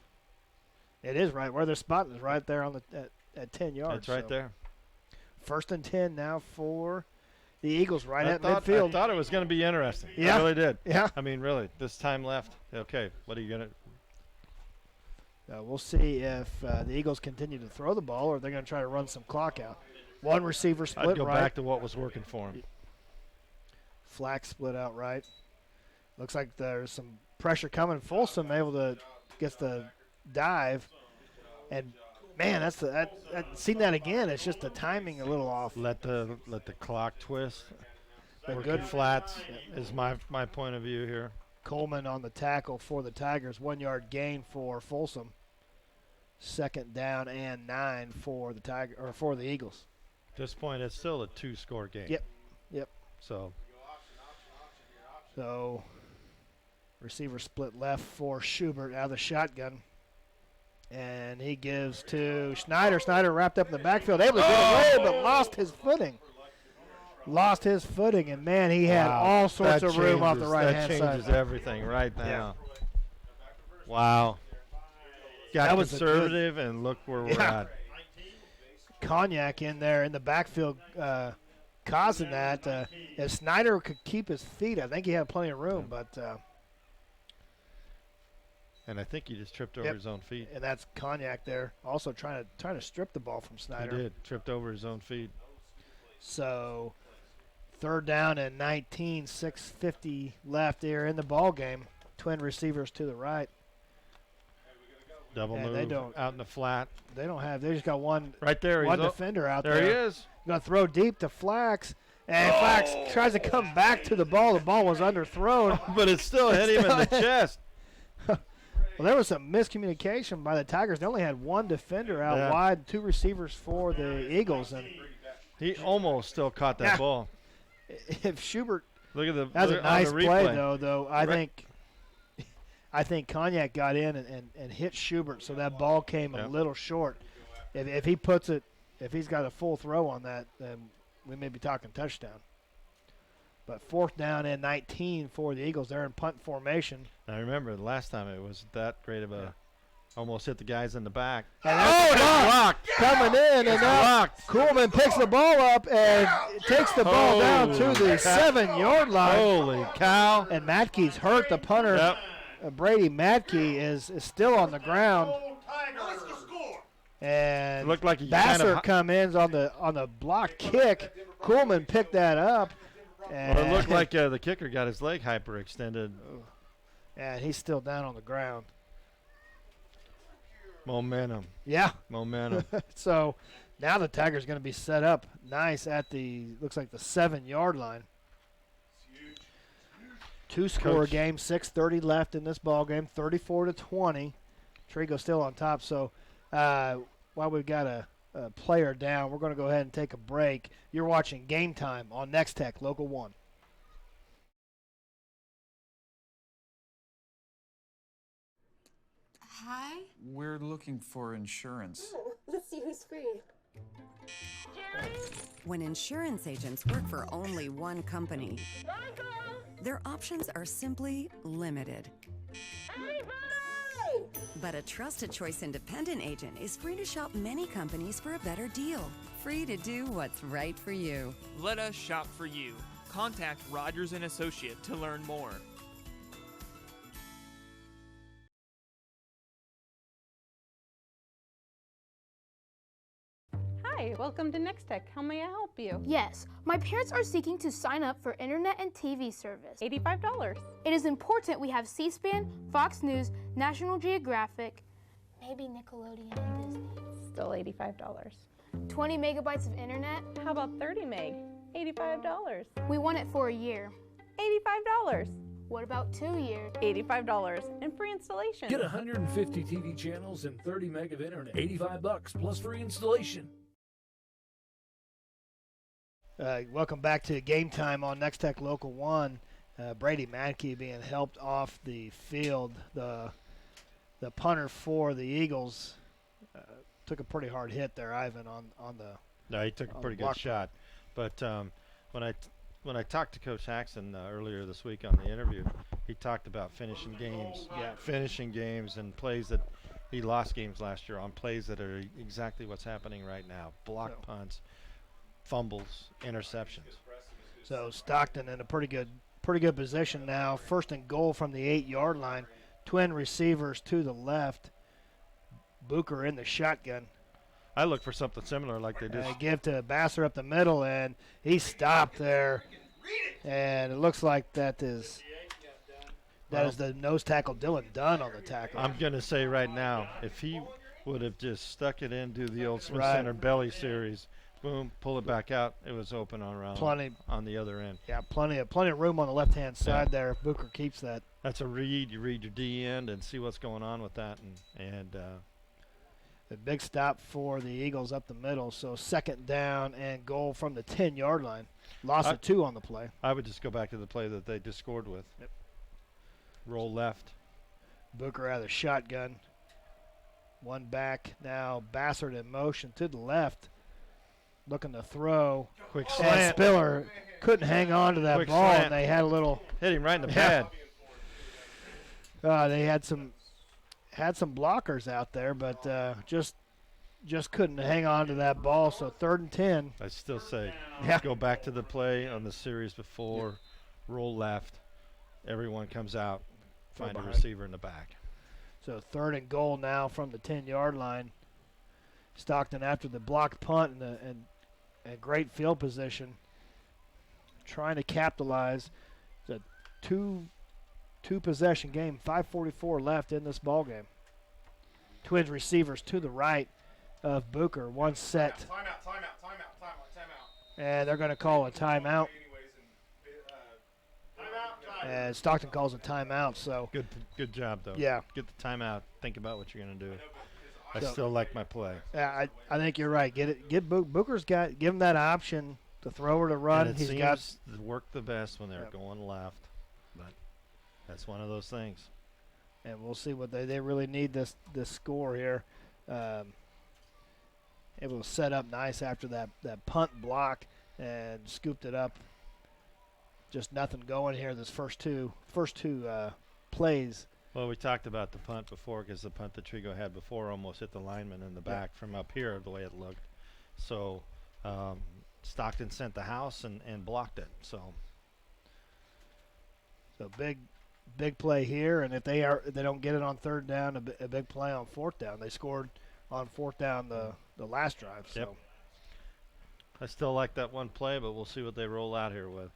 it is right where they're spotting is right there on at 10 yards. It's right there. 1st and 10 now for the Eagles, right at I midfield. thought it was going to be interesting. Yeah. I really did. Yeah. I mean, really, this time left. Okay, what are you going to? We'll see if the Eagles continue to throw the ball or they're going to try to run some clock out. One receiver split I'd go right. back to what was working for him. Flack split out right. Looks like there's some pressure coming. Folsom able to get the dive, and man, seen that again. It's just the timing a little off. Let the clock twist. But Working good flats is my point of view here. Coleman on the tackle for the Tigers. 1 yard gain for Folsom. 2nd down and 9 for the Eagles. At this point, it's still a 2-score game. Yep. So receiver split left for Schubert out of the shotgun. And he gives to Snyder. Snyder wrapped up in the backfield. Able to get away, but lost his footing. And, man, he had all sorts of room off the right-hand side. That changes everything right now. Yeah. Wow. Got conservative, and look where we're at. Cognac in there in the backfield causing that. If Snyder could keep his feet, I think he had plenty of room, but and I think he just tripped over his own feet. And that's Cognac there, also trying to strip the ball from Snyder. He did, tripped over his own feet. So 3rd down and 19, 6:50 left here in the ball game. Twin receivers to the right. Double move out in the flat. They just got one right there. One defender out there. There he is. Going to throw deep to Flax. And Flax tries to come back to the ball. The ball was underthrown. But it still hit him in the chest. Well, there was some miscommunication by the Tigers. They only had one defender out wide, 2 receivers for the Eagles. And he almost still caught that ball. If Schubert that's a nice play, though. I think Cognac got in and hit Schubert, so that ball came a little short. If he puts it, if he's got a full throw on that, then we may be talking touchdown. But 4th down and 19 for the Eagles. They're in punt formation. I remember the last time it was that great of a almost hit the guys in the back. And that's blocked coming in, and now Kuhlman picks the ball up and takes the ball down to the 7-yard line. Holy cow. And Matkey's hurt. The punter, Brady Matkey, is still on the ground. And it looked like he Vassar come in on the block kick. Kuhlman picked that up. And it looked like the kicker got his leg hyperextended. And he's still down on the ground. Momentum. Yeah. Momentum. So now the Tigers going to be set up nice at looks like the 7-yard line. 2-score game, 6:30 left in this ball game, 34-20. Trego still on top. So while we've got a player down, we're going to go ahead and take a break. You're watching Game Time on Nex-Tech, Local 1. Hi. We're looking for insurance. Oh, let's see who's free. When insurance agents work for only one company, their options are simply limited. But a trusted choice independent agent is free to shop many companies for a better deal. Free to do what's right for you. Let us shop for you. Contact Rogers & Associate to learn more. Hi, welcome to Nex-Tech. How may I help you? Yes, my parents are seeking to sign up for internet and TV service. $85. It is important we have C-SPAN, Fox News, National Geographic, maybe Nickelodeon and Disney. Still $85. 20 megabytes of internet. How about 30 meg? $85. We want it for a year. $85. What about 2 years? $85 and free installation. Get 150 TV channels and 30 meg of internet. $85 plus free installation. Welcome back to Game Time on Nex-Tech Local 1. Brady Mankey being helped off the field. The punter for the Eagles took a pretty hard hit there, Ivan, on the. No, he took a pretty good shot. But when I talked to Coach Haxton earlier this week on the interview, he talked about finishing games. Yeah, finishing games and plays that he lost games last year on plays that are exactly what's happening right now. Block punts, fumbles, interceptions. So Stockton in a pretty good position now. First and goal from the 8-yard line. Twin receivers to the left. Booker in the shotgun. I look for something similar like they just give to Basser up the middle, and he stopped there. And it looks like that is the nose tackle Dylan Dunn on the tackle. I'm going to say right now, if he would have just stuck it in, do the old Smith Center belly series, boom, pull it back out, it was open on the other end. Yeah, plenty of room on the left-hand side there if Booker keeps that. That's a read. You read your D end and see what's going on with that. And a big stop for the Eagles up the middle. So second down and goal from the 10-yard line. Loss of 2 on the play. I would just go back to the play that they just scored with. Yep. Roll left. Booker out of the shotgun. One back now. Bassard in motion to the left. Looking to throw. Quick and slant. Spiller couldn't hang on to that Quick ball, slant. and they had a little. Hit him right in the pad. They had some blockers out there, but just couldn't hang on to that ball. So 3rd and 10. I still say, go back to the play on the series before. Roll left. Everyone comes out. Find a receiver in the back. So 3rd and goal now from the 10-yard line. Stockton after the blocked punt and great field position, trying to capitalize. It's a two possession game. 5:44 left in this ball game. Twins receivers to the right of Booker. One set. Timeout. And they're going to call a timeout. And Stockton calls a timeout. So good job though. Yeah. Get the timeout. Think about what you're going to do. I still like my play. Yeah, I think you're right. Booker's give him that option to throw or to run. And it seems to work the best when they're going left, but that's one of those things. And we'll see what they really need this score here. Able to set up nice after that punt block and scooped it up. Just nothing going here. This first two plays. Well, we talked about the punt before because the punt that Trego had before almost hit the lineman in the back from up here the way it looked. So Stockton sent the house and blocked it. So big play here, and if they don't get it on 3rd down, a big play on 4th down. They scored on 4th down the last drive. So. Yep. I still like that one play, but we'll see what they roll out here with.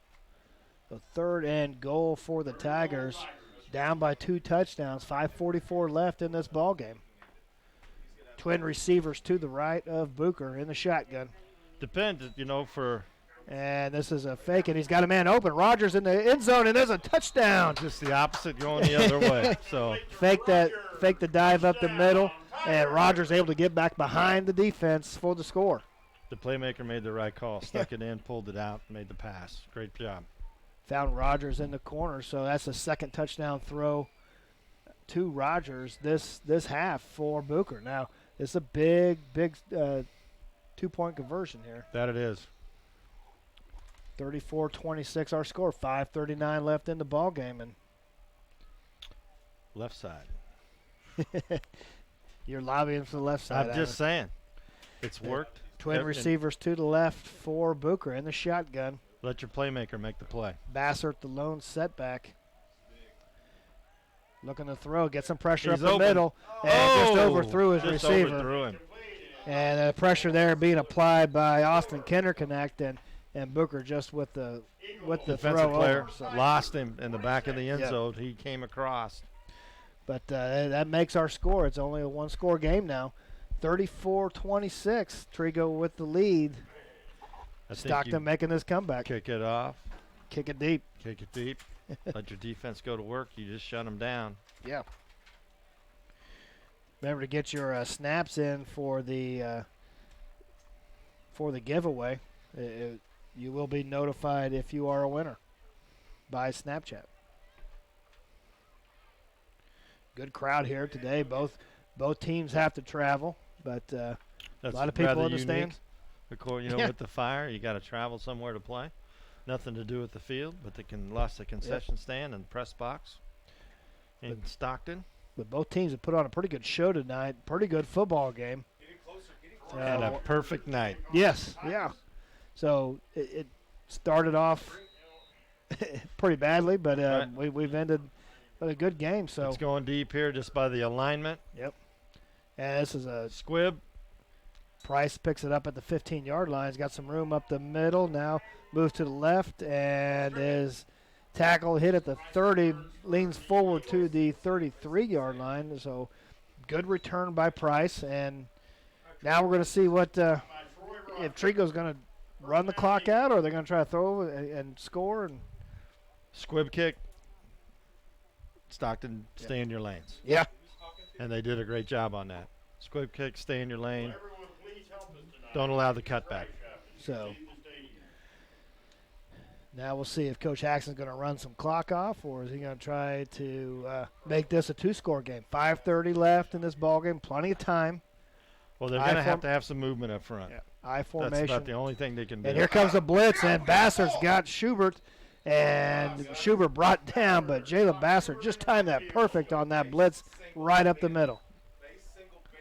The 3rd and goal for the Tigers. Down by 2 touchdowns. 5:44 left in this ball game. Twin receivers to the right of Booker in the shotgun. Depends, for. And this is a fake, and he's got a man open. Rogers in the end zone, and there's a touchdown. Just the opposite, going the other way. So fake the dive up the middle, and Rogers able to get back behind the defense for the score. The playmaker made the right call. Stuck it in, pulled it out, made the pass. Great job. Found Rogers in the corner, so that's a 2nd touchdown throw to Rogers this half for Booker. Now, it's a big 2-point conversion here. That it is. 34-26 our score. 5:39 left in the ball game, and left side. You're lobbying for the left side. I'm just saying, it's worked. Twin receivers to the left for Booker in the shotgun. Let your playmaker make the play. Bassert, the lone setback. Looking to throw, get some pressure He's up the open. middle, and just overthrew his Just receiver. overthrew him. And the pressure there being applied by Austin Kinderconnect, and Booker just with the Defensive throw player over, so. lost him in the back of the end Yep. zone. He came across. But that makes our score. It's only a one-score game now. 34-26. Trego with the lead. I think Stockton you making this comeback. Kick it off. Kick it deep. Kick it deep. Let your defense go to work. You just shut them down. Yeah. Remember to get your snaps in for the giveaway. You will be notified if you are a winner by Snapchat. Good crowd here today. Both teams have to travel, but a lot of people in the stands. You know, with the Fire, you got to travel somewhere to play. Nothing to do with the field, but they can lost the concession stand and press box in Stockton. But both teams have put on a pretty good show tonight. Pretty good football game. And a perfect night. Yes, yeah. So it started off pretty badly, but Right. we've ended with a good game. So It's going deep here just by the alignment. Yep. And this is a squib. Price picks it up at the 15-yard line. He's got some room up the middle. Now moves to the left, and his tackle hit at the 30, leans forward to the 33-yard line. So good return by Price. And now we're going to see what if Trego's going to run the clock out, or they're going to try to throw and score. And Squib kick. Stockton, stay in your lanes. Yeah. And they did a great job on that. Squib kick, stay in your lane. Don't allow the cutback. So now we'll see if Coach Haxton's going to run some clock off, or is he going to try to make this a two-score game. 5:30 left in this ball game, plenty of time. Well, they're going to have to have some movement up front. Yeah. I formation. That's about the only thing they can do. And here comes the blitz, and Bassert's got Schubert, and Schubert brought down, but Jalen Bassert just timed that perfect on that blitz right up the middle.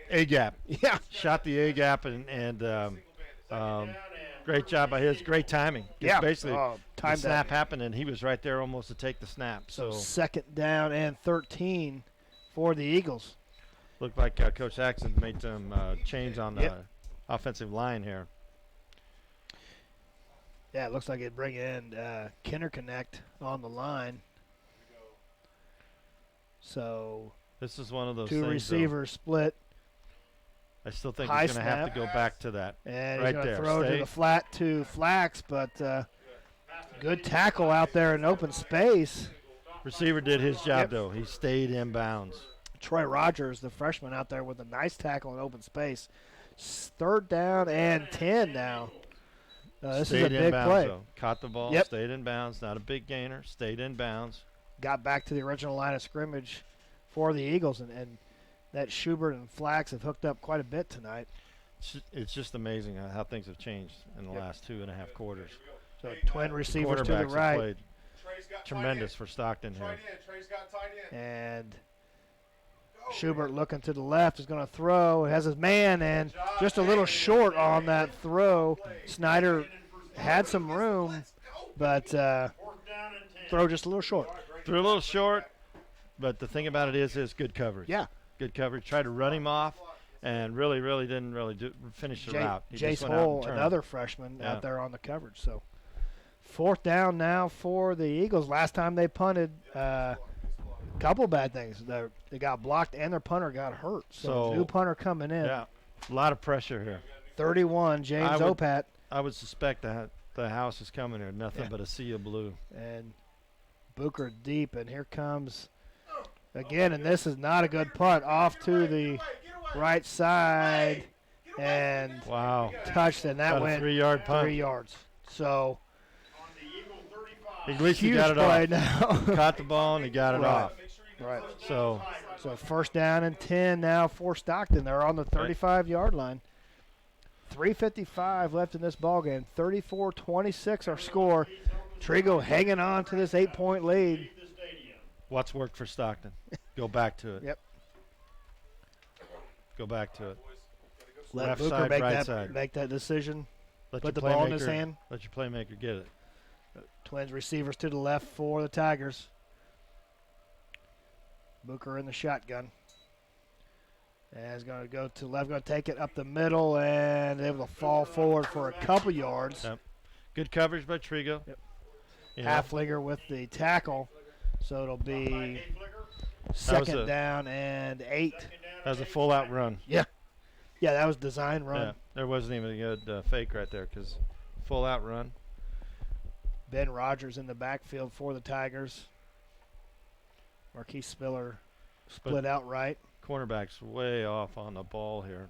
A-gap. Yeah. Shot the A-gap, and great job by his. Great timing. Yeah. Basically, the timed snap that. happened, and he was right there almost to take the snap. So Second down and 13 for the Eagles. looked like Coach Haxton made some change on the offensive line here. Yeah, it looks like it'd bring in Kinderconnect on the line. So This is one of those two things, receivers split. I still think High he's going to have snap. to go back to that. And right he's going there. to throw Stay. to the flat to Flax, but good tackle out there in open space. Receiver did his job, Yep. though. He stayed in bounds. Troy Rogers, the freshman, out there with a nice tackle in open space. Third down and 10 now. This Stayed is a in big bounds, play. though. Caught the ball, Yep. stayed in bounds. Not a big gainer. Stayed in bounds. Got back to the original line of scrimmage for the Eagles, and that Schubert and Flax have hooked up quite a bit tonight. It's just amazing how things have changed in the last 2.5 quarters. So twin receivers to the Quarterbacks have right. played tremendous for Stockton here. And Schubert looking to the left is going to throw. Has his man, and just a little short on that throw. Snyder had some room, but throw just a little short. Threw a little short, but the thing about it is good coverage. Yeah. Good coverage. Tried to run him off, and really didn't finish the route. He Jace just went out Hull, and turned. another freshman, Yeah. out there on the coverage. So fourth down now for the Eagles. Last time they punted, couple bad things. They got blocked and their punter got hurt. So new punter coming in. Yeah, a lot of pressure here. 31, James Opat. I would suspect that the house is coming here. Nothing but a sea of blue. And Booker deep, and here comes again, and this is not a good punt. Off to the right side, and wow, touched, and that About a went 3-yard punt. 3 yards. So at least he huge got it play off. now. Caught the ball and he got it Right. off. Right. So first down and 10 now for Stockton. They're on the 35-yard line. 3:55 left in this ball game. 34-26 our score. Trego hanging on to this 8-point lead. what's worked for Stockton? Go back to it. Yep. Go back to it. Let Left Booker side, make right that side. make that decision. Let Put the your ball in his playmaker- hand. Let your playmaker get it. Twins receivers to the left for the Tigers. Booker in the shotgun. And he's going to go to left, going to take it up the middle, and able to fall forward for a couple yards. Yep. Good coverage by Trego. Yep. You know, Halflinger with the tackle, so it'll be second down and 8. That was a full-out run. Yeah. Yeah, that was design run. Yeah, there wasn't even a good fake right there because full-out run. Ben Rogers in the backfield for the Tigers. Marquise Spiller split out right. Cornerback's way off on the ball here.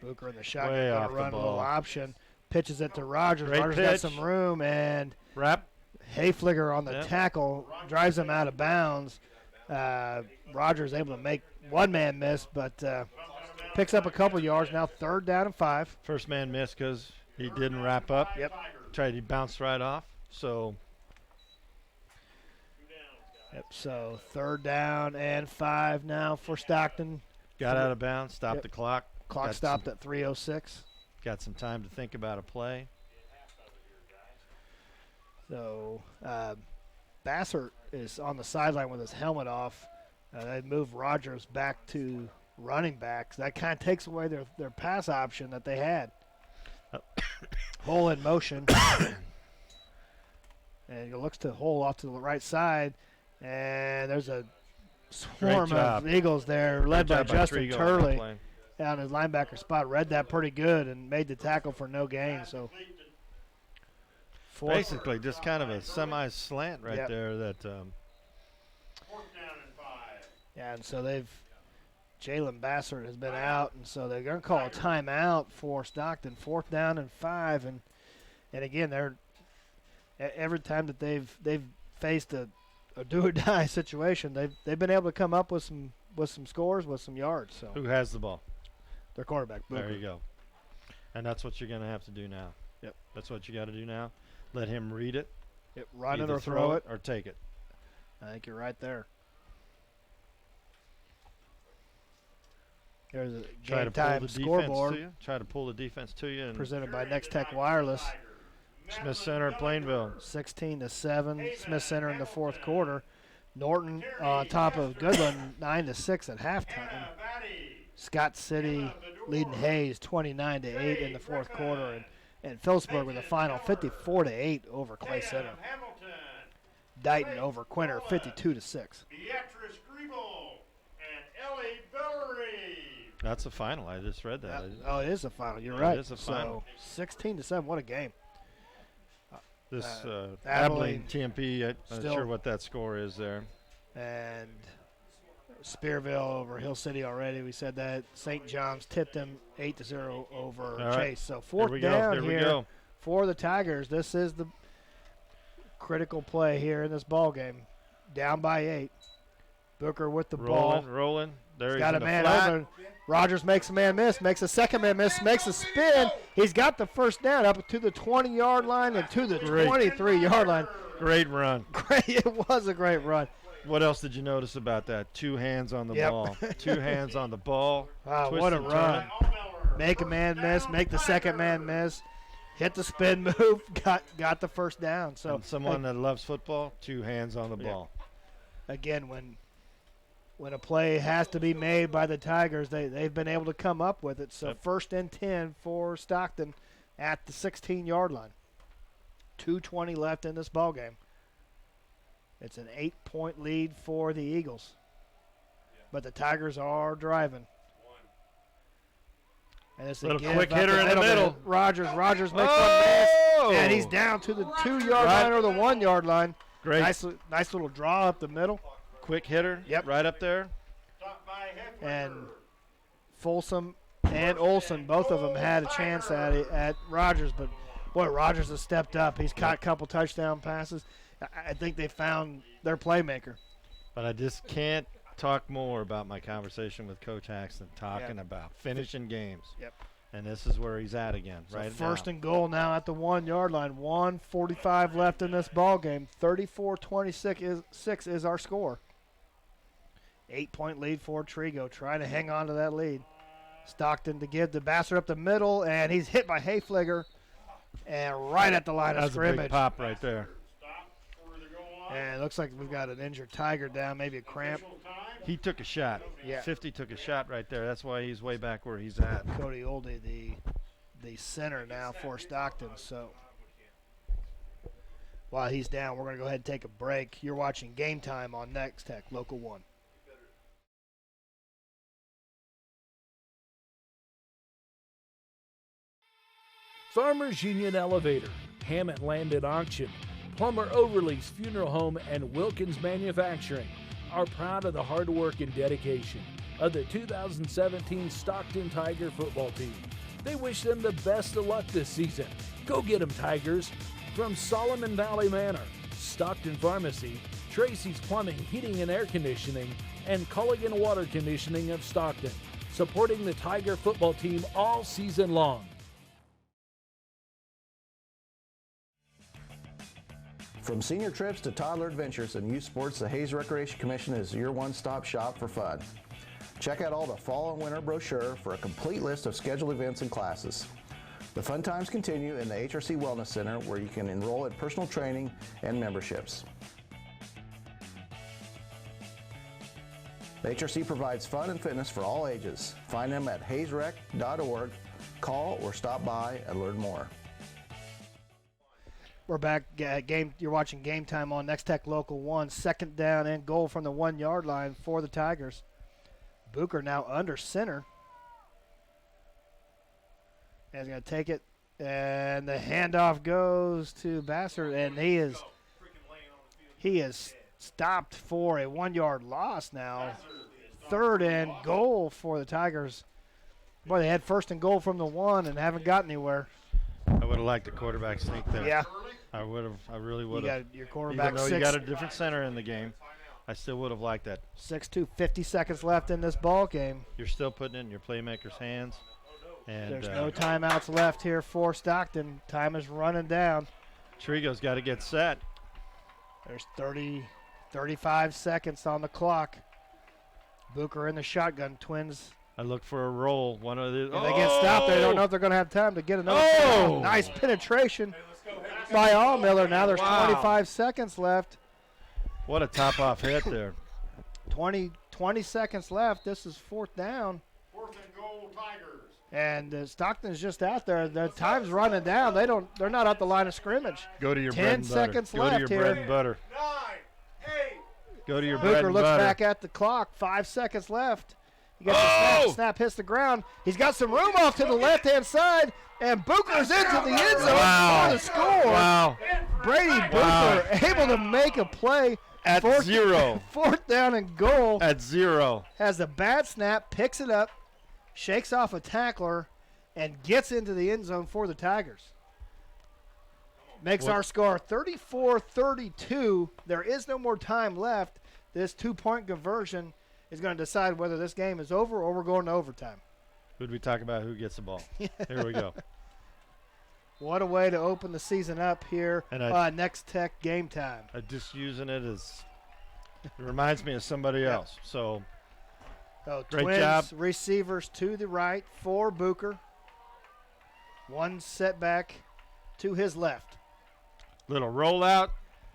Booker in the shotgun, Way going off to the run a little ball. option. Pitches it to Rogers. Great Rogers got pitch. some room, and Wrap. Hayfliger on the Yep. tackle drives him out of bounds. Rogers able to make one-man miss, but picks up a couple yards. Now 3rd down and 5. First man missed because he didn't wrap up. Yep. He bounced right off. So Yep. So 3rd down and 5 now for Stockton. got out of bounds, stopped Yep. the clock. Clock Got stopped some- at 3:06. Got some time to think about a play. So Bassert is on the sideline with his helmet off. They move Rogers back to running back. So that kind of takes away their pass option that they had. Hole in motion. And it looks to hole off to the right side. And there's a swarm of Eagles there led by job by Justin Trego on that Turley play. down his linebacker spot. Read that pretty good and made the tackle for no gain. So Basically just kind of a semi-slant right Yep. there that Yeah, and so Jalen Bassert has been out, and so they're going to call a timeout for Stockton. 4th down and 5, and again, every time that they've faced a do or die situation, they've been able to come up with some scores, with some yards. So who has the ball? Their quarterback, Booker. There you go. And that's what you're going to have to do now. Yep. That's what you got to do now. Let him read it. Yep, run it Either or throw it. or take it. I think you're right there. There's a Try game to pull time the defense scoreboard to you. Try to pull the defense to you. And presented by Nex-Tech Wireless. Smith Center, Plainville. 16-7. Smith Center in the 4th quarter. Norton on top of Goodland, 9-6 at halftime. Scott City leading Hayes 29-8 in the 4th quarter, and Phillipsburg with a final 54-8 over Clay Center. Dighton over Quinter 52-6. That's the final. I just read that. Oh, it is the final. You're It right. is the final. So 16-7. What a game. This Abilene TMP, I'm not still- sure what that score is there. And Spearville over Hill City already. We said that. St. John's tipped them 8-0 over All right. Chase. So Here 4th we go. down Here we here go. for the Tigers. This is the critical play here in this ball game. Down by 8. Booker with the ball. Rolling. There He's he's got in a the man flat. open. Rogers makes a man miss, makes a second man miss, makes a spin. He's got the first down up to the 20-yard line and to the 23-yard line. Great run. Great. It was a great run. What else did you notice about that? 2 hands on the Yep. ball. 2 hands on the ball. Wow, Twist what a and run. turn. Make a man miss, make the second man miss, hit the spin move, got the first down. So And someone that loves football, 2 hands on the Yeah. ball. Again, when a play has to be made by the Tigers, they've been able to come up with it. So Yep. 1st and 10 for Stockton at the 16-yard line. 2:20 left in this ball game. It's an 8-point lead for the Eagles. But the Tigers are driving. And it's a Little give quick up hitter in the middle. Rogers makes one miss. Oh! And he's down to the 2-yard Right. line or the 1-yard line. Great. Nice little draw up the middle. Quick hitter. Yep. Right up there. And Folsom and Olson, both of them had a chance at Rogers, but boy, Rogers has stepped up. He's caught a couple touchdown passes. I think they found their playmaker. But I just can't talk more about my conversation with Coach Haxton talking about finishing games. Yep. And this is where he's at again, So right first now. and goal now at the 1-yard line. 1:45 left in this ball game. 34-26 is our score. 8-point lead for Trego. Trying to hang on to that lead. Stockton to give the Bassett up the middle, and he's hit by Hayfliger, and right at the line of That's scrimmage. a big pop right there. And it looks like we've got an injured Tiger down, maybe a cramp. He took a shot. Yeah. 50 took a shot right there. That's why he's way back where he's at. Cody Oldie, the center now for Stockton. So while he's down, we're going to go ahead and take a break. You're watching Game Time on Nex-Tech, Local 1. Farmers Union Elevator, Hammett Land and Auction, Plummer Overlease Funeral Home, and Wilkins Manufacturing are proud of the hard work and dedication of the 2017 Stockton Tiger football team. They wish them the best of luck this season. Go get 'em, Tigers! From Solomon Valley Manor, Stockton Pharmacy, Tracy's Plumbing, Heating and Air Conditioning, and Culligan Water Conditioning of Stockton, supporting the Tiger football team all season long. From senior trips to toddler adventures and youth sports, the Hayes Recreation Commission is your one-stop shop for fun. Check out all the fall and winter brochure for a complete list of scheduled events and classes. The fun times continue in the HRC Wellness Center, where you can enroll in personal training and memberships. The HRC provides fun and fitness for all ages. Find them at hayesrec.org. Call or stop by and learn more. We're back. You're watching Game Time on Nex-Tech Local 1. Second down and goal from the 1-yard line for the Tigers. Booker now under center. And he's going to take it. And the handoff goes to Bassett. And he is stopped for a 1-yard loss now. Third and goal for the Tigers. Boy, they had first and goal from the 1 and haven't got anywhere. I would have liked the quarterback sneak there. Yeah. I would have. I really would have. You got your quarterback. Even though you got a different center in the game, I still would have liked that. 6-2, 50 seconds left in this ball game. You're still putting it in your playmaker's hands. And there's no timeouts left here for Stockton. Time is running down. Trego's got to get set. There's 35 seconds on the clock. Booker in the shotgun. Twins. I look for a roll. One of the. If they get stopped, they don't know if they're going to have time to get another. Oh! Nice penetration by Allmiller. Now there's 25 seconds left. What a top-off hit there. 20 seconds left. This is fourth down. Fourth and goal, Tigers. And Stockton's just out there. The time's running down. They're not at the line of scrimmage. Go to your 10 bread and butter. seconds Go left to your here. bread and butter. 9, 8. Go to your Booker bread and looks butter. back at the clock. 5 seconds left. He gets the snap. Snap hits the ground. He's got some room off to the left-hand side, and Booker's into the end zone for the score. Wow. Brady Booker able to make a play. At zero. Fourth down and goal. At zero. Has a bad snap, picks it up, shakes off a tackler, and gets into the end zone for the Tigers. Makes our score 34-32. There is no more time left. This two-point conversion is going to decide whether this game is over or we're going to overtime. Who'd we talk about who gets the ball? Here we go. What a way to open the season up here on Nex-Tech Game Time. I'm just using it as it reminds me of somebody else. So great Twins job. Receivers to the right for Booker. One setback to his left. Little rollout.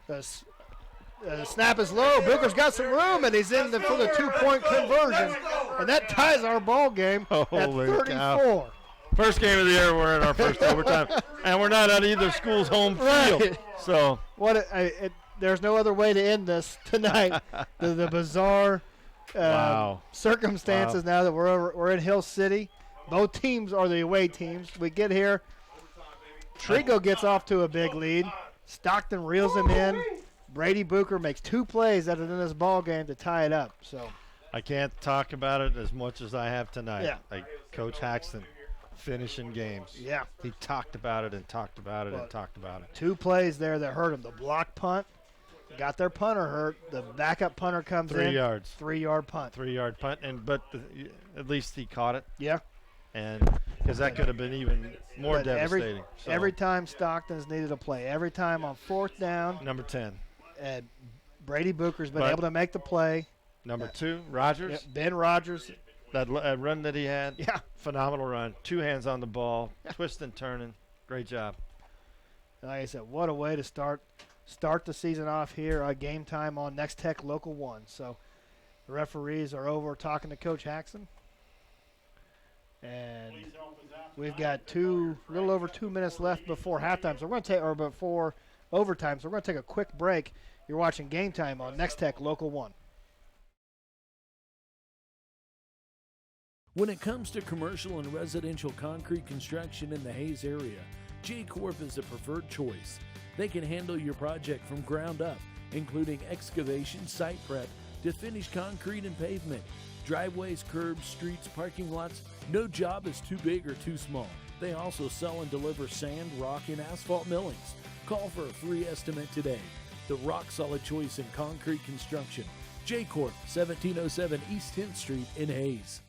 The snap is low. Booker's got some room, and he's in for the two-point conversion. And that ties our ball game at 34. Cow. First game of the year, we're in our first overtime. And we're not on either school's home field. So there's no other way to end this tonight. the bizarre circumstances now that we're in Hill City. Both teams are the away teams. We get here. Trego gets off to a big lead. Stockton reels him in. Brady Booker makes 2 plays out of this ball game to tie it up. So I can't talk about it as much as I have tonight. Yeah. Like Coach Haxton finishing games. Yeah. He talked about it and talked about it and talked about it. 2 plays there that hurt him. The block punt got their punter hurt. The backup punter comes 3 in. yards. 3-yard punt. 3-yard punt, but at least he caught it. Yeah. And because that could have been even more devastating. Every time Stockton's needed a play, every time on fourth down. Number 10. Brady Booker's been able to make the play. Number 2, Rogers. Ben Rogers That run that he had, phenomenal run. 2 hands on the ball, twisting, turning. Great job. Like I said, what a way to start the season off here. Game time on Nex-Tech Local 1. So the referees are over talking to Coach Haxon. And we've got a little over 2 minutes left before halftime. So we're going to take, or before overtime. So we're going to take a quick break. You're watching Game Time on Nex-Tech Local 1. When it comes to commercial and residential concrete construction in the Hayes area, J-Corp is the preferred choice. They can handle your project from ground up, including excavation, site prep, to finish concrete and pavement, driveways, curbs, streets, parking lots. No job is too big or too small. They also sell and deliver sand, rock, and asphalt millings. Call for a free estimate today. The rock-solid choice in concrete construction. J-Corp, 1707 East 10th Street in Hayes.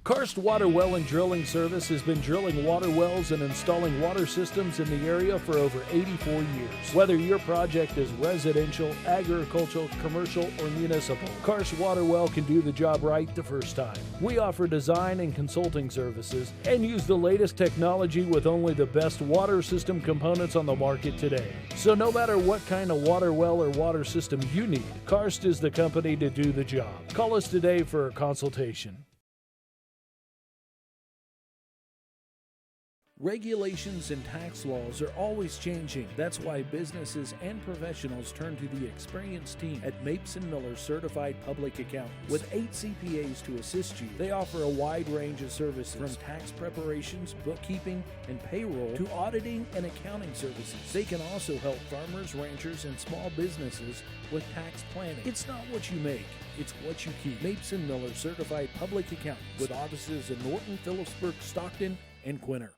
Karst Water Well and Drilling Service has been drilling water wells and installing water systems in the area for over 84 years. Whether your project is residential, agricultural, commercial, or municipal, Karst Water Well can do the job right the first time. We offer design and consulting services and use the latest technology with only the best water system components on the market today. So no matter what kind of water well or water system you need, Karst is the company to do the job. Call us today for a consultation. Regulations and tax laws are always changing. That's why businesses and professionals turn to the experienced team at Mapes & Miller Certified Public Accountants. With 8 CPAs to assist you, they offer a wide range of services from tax preparations, bookkeeping, and payroll to auditing and accounting services. They can also help farmers, ranchers, and small businesses with tax planning. It's not what you make, it's what you keep. Mapes & Miller Certified Public Accountants with offices in Norton, Phillipsburg, Stockton, and Quinter.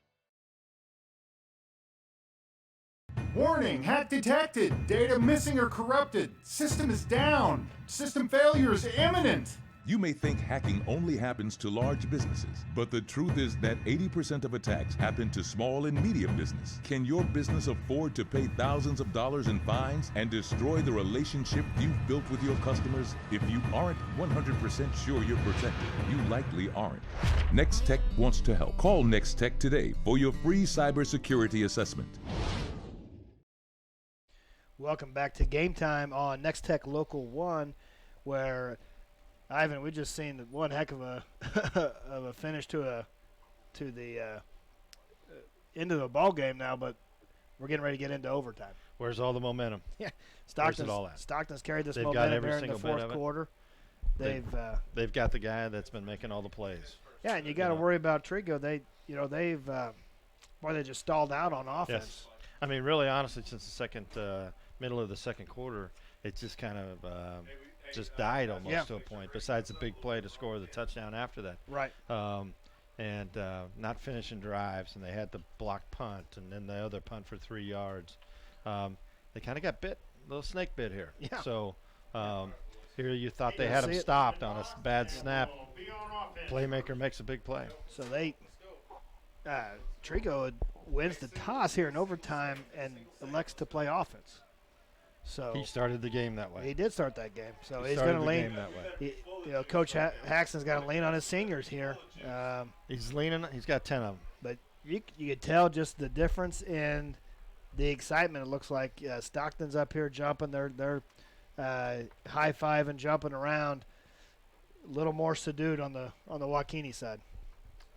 Warning, hack detected. Data missing or corrupted. System is down. System failure is imminent. You may think hacking only happens to large businesses, but the truth is that 80% of attacks happen to small and medium business. Can your business afford to pay thousands of dollars in fines and destroy the relationship you've built with your customers? If you aren't 100% sure you're protected, you likely aren't. Nex-Tech wants to help. Call Nex-Tech today for your free cybersecurity assessment. Welcome back to Game Time on Nex-Tech Local 1, where Ivan, we just seen one heck of a of a finish to the end of the ball game now, but we're getting ready to get into overtime. Where's all the momentum? Yeah, Where's it all at? Stockton's carried this They've momentum got every here in the single bit fourth of it. quarter. They've got the guy that's been making all the plays. Yeah, and you got to worry about Trego. They've just stalled out on offense. Yes. I mean, really, honestly, since the middle of the second quarter, it just kind of just died almost to a point, besides the big play to score the touchdown after that. Right. And not finishing drives, and they had the block punt, and then the other punt for 3 yards. They kind of got bit, a little snake bit here. Yeah. So here you thought they had him stopped on a bad snap. Playmaker makes a big play. So Trego wins the toss here in overtime and elects to play offense. So he started the game that way. He did start that game. So He he's started going to the lean. game that way. Coach Haxon's got to lean on his seniors here. He's leaning. He's got 10 of them. But you could tell just the difference in the excitement. It looks like Stockton's up here jumping. They're high-fiving, jumping around. A little more subdued on the Joaquini side.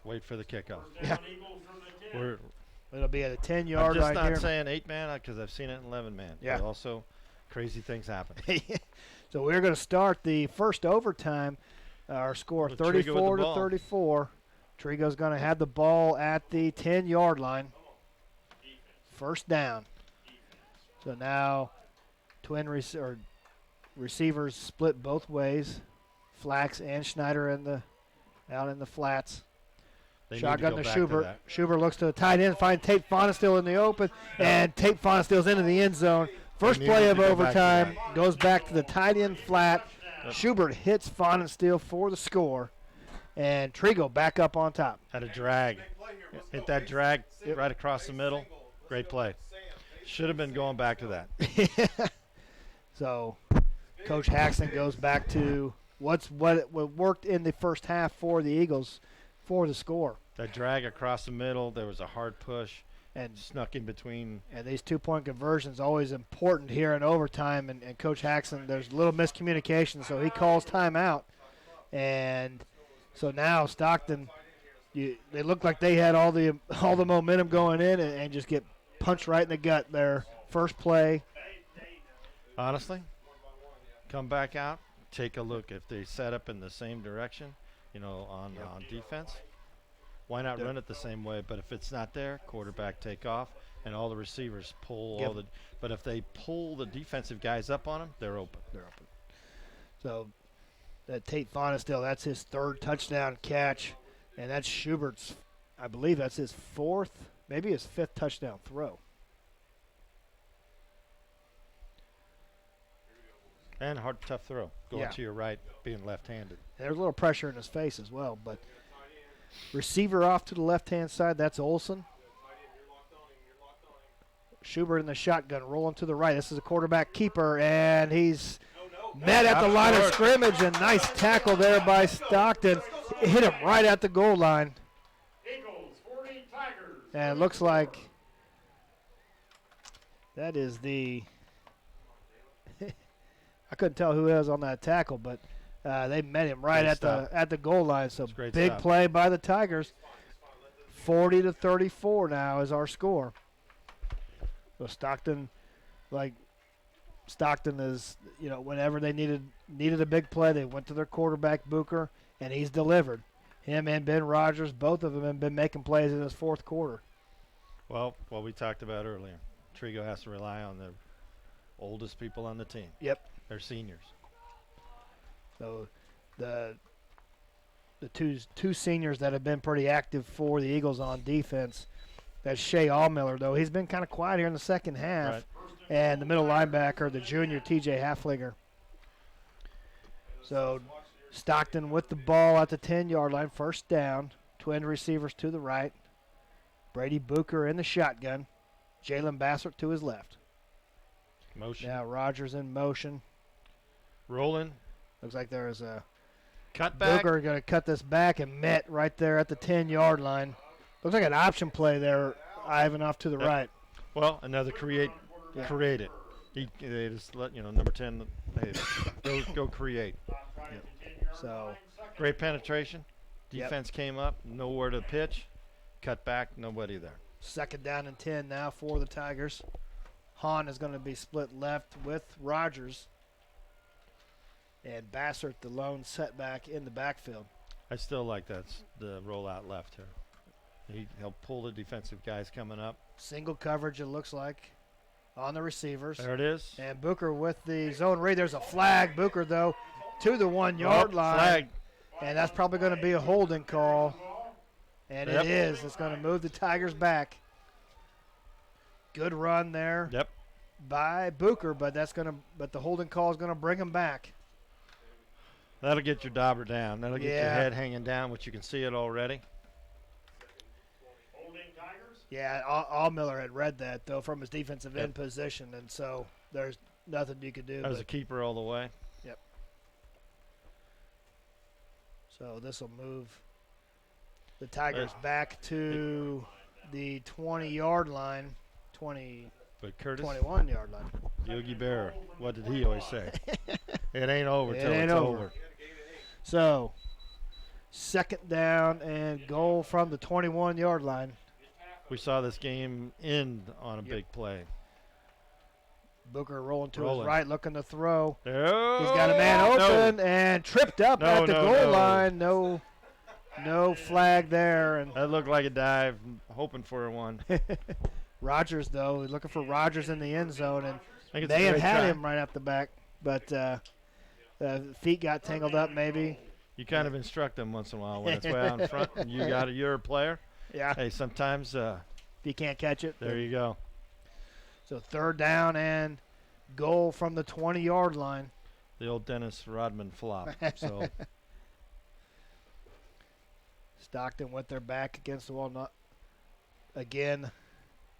Wait for the kickoff. Yeah. It'll be at a 10-yard I'm just right not here. saying 8-man because I've seen it in 11-man. Yeah. But also, crazy things happen. So we're going to start the first overtime. Our score With 34 Trego to with the ball. 34. Trego's going to have the ball at the 10-yard line. First down. So now receivers split both ways. Flax and Schneider out in the flats. They Shotgun need to to go back to Schubert. that. Schubert looks to the tight end, find Tate Fonestill in the open, and Tate Fonestill's into the end zone. First They play needed of to go back to overtime goes back to the tight end flat. Yep. Schubert hits Fonestill for the score, and Trego back up on top. Had a drag. Hit that drag right across the middle. Great play. Should have been going back to that. So Coach Haxon goes back to what worked in the first half for the Eagles for the score. That drag across the middle, there was a hard push and snuck in between. And these 2-point conversions always important here in overtime. And Coach Haxon, there's a little miscommunication, so he calls timeout. And so now Stockton, they look like they had all the momentum going in and just get punched right in the gut there. First play. Honestly, come back out, take a look. If they set up in the same direction, on defense, why not run it the same way? But if it's not there, quarterback take off, and all the receivers pull But if they pull the defensive guys up on them, they're open. So that Tate Fonestill, that's his third touchdown catch, and that's Schubert's, I believe that's his fourth, maybe his fifth touchdown throw. And hard, tough throw. Going to your right, being left-handed. There's a little pressure in his face as well. But receiver off to the left-hand side, that's Olson. Schubert in the shotgun, rolling to the right. This is a quarterback keeper, and he's met at the line of scrimmage. A nice tackle there by Stockton. Hit him right at the goal line. And it looks like that is the I couldn't tell who was on that tackle, but they met him right at the goal line. So big play by the Tigers. 40-34 now is our score. So Stockton is, whenever they needed a big play, they went to their quarterback Booker, and he's delivered. Him and Ben Rogers, both of them have been making plays in this fourth quarter. Well, what we talked about earlier, Trego has to rely on the oldest people on the team. Yep. They're seniors. So the two seniors that have been pretty active for the Eagles on defense, that's Shea Allmiller, though. He's been kind of quiet here in the second half. Right. And the middle linebacker, the junior, T.J. Haflinger. So Stockton with the ball at the 10-yard line, first down. Twin receivers to the right. Brady Booker in the shotgun. Jalen Bassert to his left. Motion. Now Rogers in motion. Rolling. Looks like there is a cutback. Booker going to cut this back and met right there at the 10-yard line. Looks like an option play there, Ivan, off to the right. Well, another create it. They just let number 10. Hey, go create. Yep. So great penetration. Defense came up, nowhere to pitch. Cut back, nobody there. Second down and 10 now for the Tigers. Hahn is going to be split left with Rogers. And Bassert, the lone setback in the backfield. I still like the rollout left here. He'll pull the defensive guys coming up. Single coverage, it looks like, on the receivers. There it is. And Booker with the zone read. There's a flag. Booker, though, to the 1-yard line. Flag. And that's probably going to be a holding call. And Yep. it is. It's going to move the Tigers back. Good run there. Yep. By Booker, but the holding call is going to bring him back. That'll get your dauber down. That'll get your head hanging down, which you can see it already. Yeah, Allmiller had read that, though, from his defensive end position, and so there's nothing you could do. That was a keeper all the way. Yep. So this will move the Tigers back to the 20-yard line, 21-yard line. Yogi Berra, what did he always say? It ain't over till it's over. So, second down and goal from the 21-yard line. We saw this game end on a big play. Booker rolling to his right, looking to throw. Oh, he's got a man open and tripped up at the goal line. No flag there. And that looked like a dive, hoping for one. Rogers, though, looking for Rogers in the end zone, and they had him right up the back, but feet got tangled up maybe. You kind of instruct them once in a while when it's way out in front and you're a player. Yeah. Hey, sometimes if you can't catch it. There you go. So third down and goal from the 20-yard line. The old Dennis Rodman flop. So Stockton with their back against the wall. Again,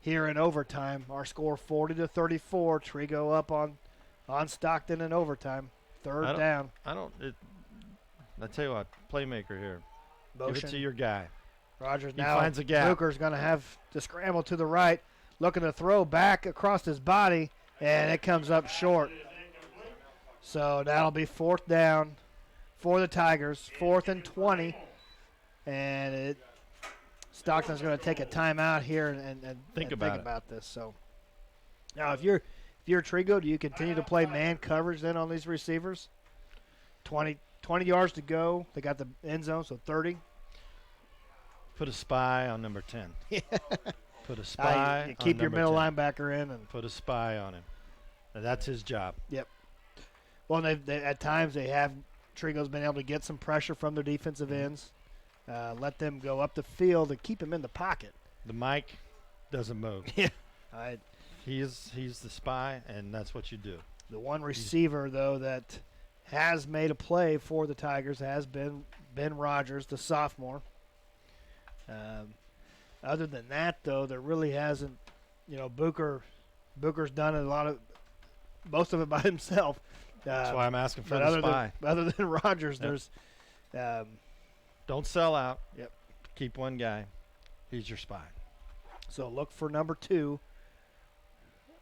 here in overtime, our score 40-34. Trego up on Stockton in overtime. Third down. I tell you what, playmaker here. Give Motion. it to your guy. Rogers He now. finds a gap. Booker's going to have to scramble to the right, looking to throw back across his body, and it comes up short. So that'll be 4th down for the Tigers, 4th and 20. And Stockton's going to take a timeout here and think about this. So now, if you're Trego, do you continue to play man coverage then on these receivers? 20 yards to go. They got the end zone, so 30. Put a spy on number 10. Yeah. Put a spy you keep on your number middle 10. linebacker in. And put a spy on him. And that's his job. Yep. Well, at times Trego's been able to get some pressure from their defensive ends, let them go up the field and keep him in the pocket. The Mike doesn't move. Yeah. He's the spy, and that's what you do. The one receiver, though, that has made a play for the Tigers has been Ben Rogers, the sophomore. Other than that, though, there really hasn't. Booker's done most of it by himself. That's why I'm asking for the spy. Other than Rogers, there's. Don't sell out. Yep. Keep one guy. He's your spy. So look for number 2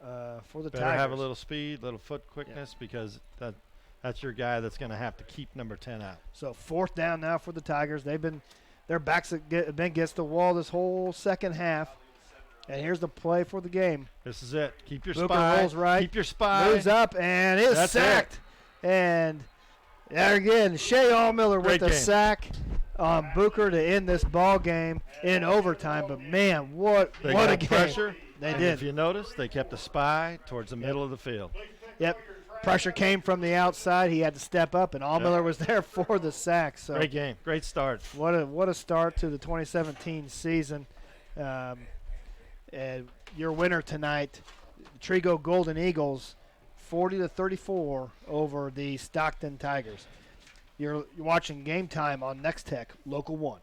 for the Better Tigers. have a little speed, little foot quickness, because that's your guy that's going to have to keep number 10 out. So 4th down now for the Tigers. Their backs have been against the wall this whole second half. And here's the play for the game. This is it. Keep your Booker spy. rolls right. Keep your spy. Moves up and is sacked. And there again, Shea Allmiller with the sack on Booker to end this ball game in overtime. But man, what They a got game! pressure. They And did. If you notice, they kept the spy towards the middle of the field. Yep. Pressure came from the outside. He had to step up, and Allmiller was there for the sack. So Great game. Great start. What a start to the 2017 season. And your winner tonight, Trego Golden Eagles, 40-34 over the Stockton Tigers. You're watching Game Time on Nex-Tech, Local 1.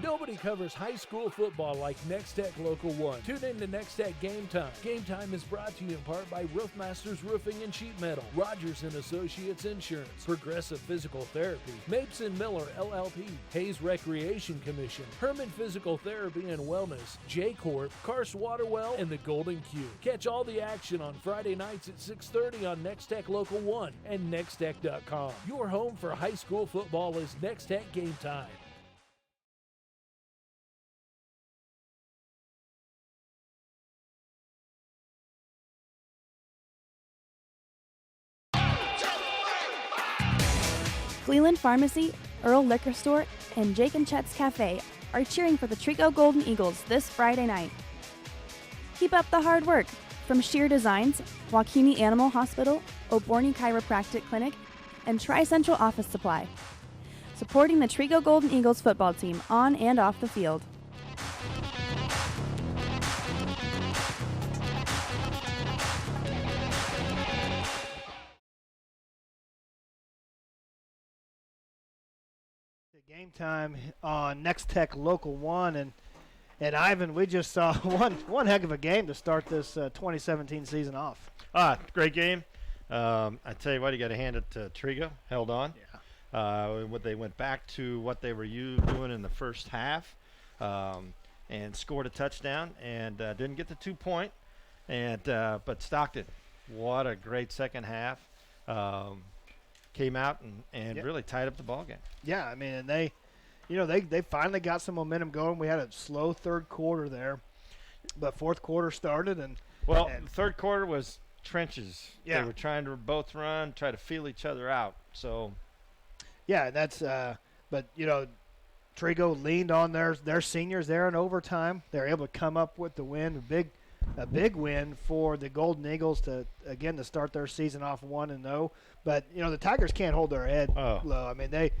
Nobody covers high school football like Nex-Tech Local 1. Tune in to Nex-Tech Game Time. Game Time is brought to you in part by Roofmasters Roofing and Sheet Metal, Rogers & Associates Insurance, Progressive Physical Therapy, Mapes & Miller LLP, Hayes Recreation Commission, Herman Physical Therapy and Wellness, J-Corp, Karst Waterwell, and the Golden Q. Catch all the action on Friday nights at 6:30 on Nex-Tech Local 1 and Nextech.com. Your home for high school football is Nex-Tech Game Time. Cleveland Pharmacy, Earl Liquor Store, and Jake and Chet's Cafe are cheering for the Trego Golden Eagles this Friday night. Keep up the hard work from Sheer Designs, Waukene Animal Hospital, Oborny Chiropractic Clinic, and Tri-Central Office Supply. Supporting the Trego Golden Eagles football team on and off the field. Game Time on Nex-Tech Local 1, and Ivan, we just saw one heck of a game to start this 2017 season off. Great game. I tell you what, you got to hand it to Trego. Held on. Yeah. They went back to what they were doing in the first half, and scored a touchdown, and didn't get the 2-point. But Stockton, what a great second half. Came out and really tied up the ball game. Yeah, I mean, and they finally got some momentum going. We had a slow third quarter there, but fourth quarter started and the third quarter was trenches. Yeah. They were trying to both try to feel each other out. So yeah, that's but Trego leaned on their seniors there in overtime. They're able to come up with the win, a big win for the Golden Eagles to start their season off 1-0. But the Tigers can't hold their head low. I mean, they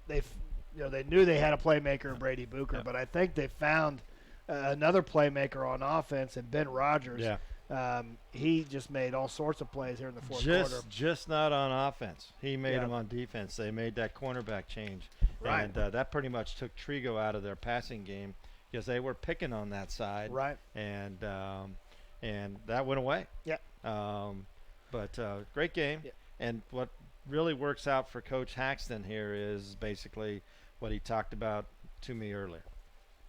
knew they had a playmaker in Brady Booker, but I think they found another playmaker on offense in Ben Rogers. Yeah. He just made all sorts of plays here in the fourth quarter. Just not on offense. He made them on defense. They made that cornerback change, Right. And that pretty much took Trego out of their passing game because they were picking on that side. Right. And that went away. Yeah. But great game. Yeah. And what really works out for Coach Haxton here is basically what he talked about to me earlier.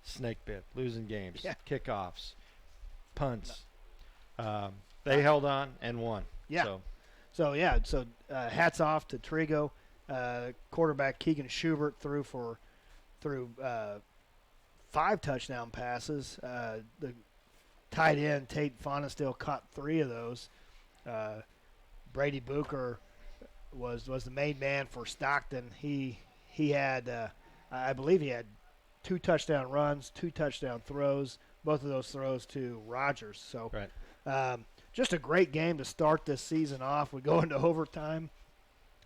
Snake bit, losing games, kickoffs, punts. They held on and won. Yeah. So hats off to Trego. Quarterback Keegan Schubert threw 5 touchdown passes. The tight end Tate Fonestill caught 3 of those. Brady Booker was the main man for Stockton. He had I believe he had 2 touchdown runs, 2 touchdown throws. Both of those throws to Rogers. So just a great game to start this season off. We go into overtime.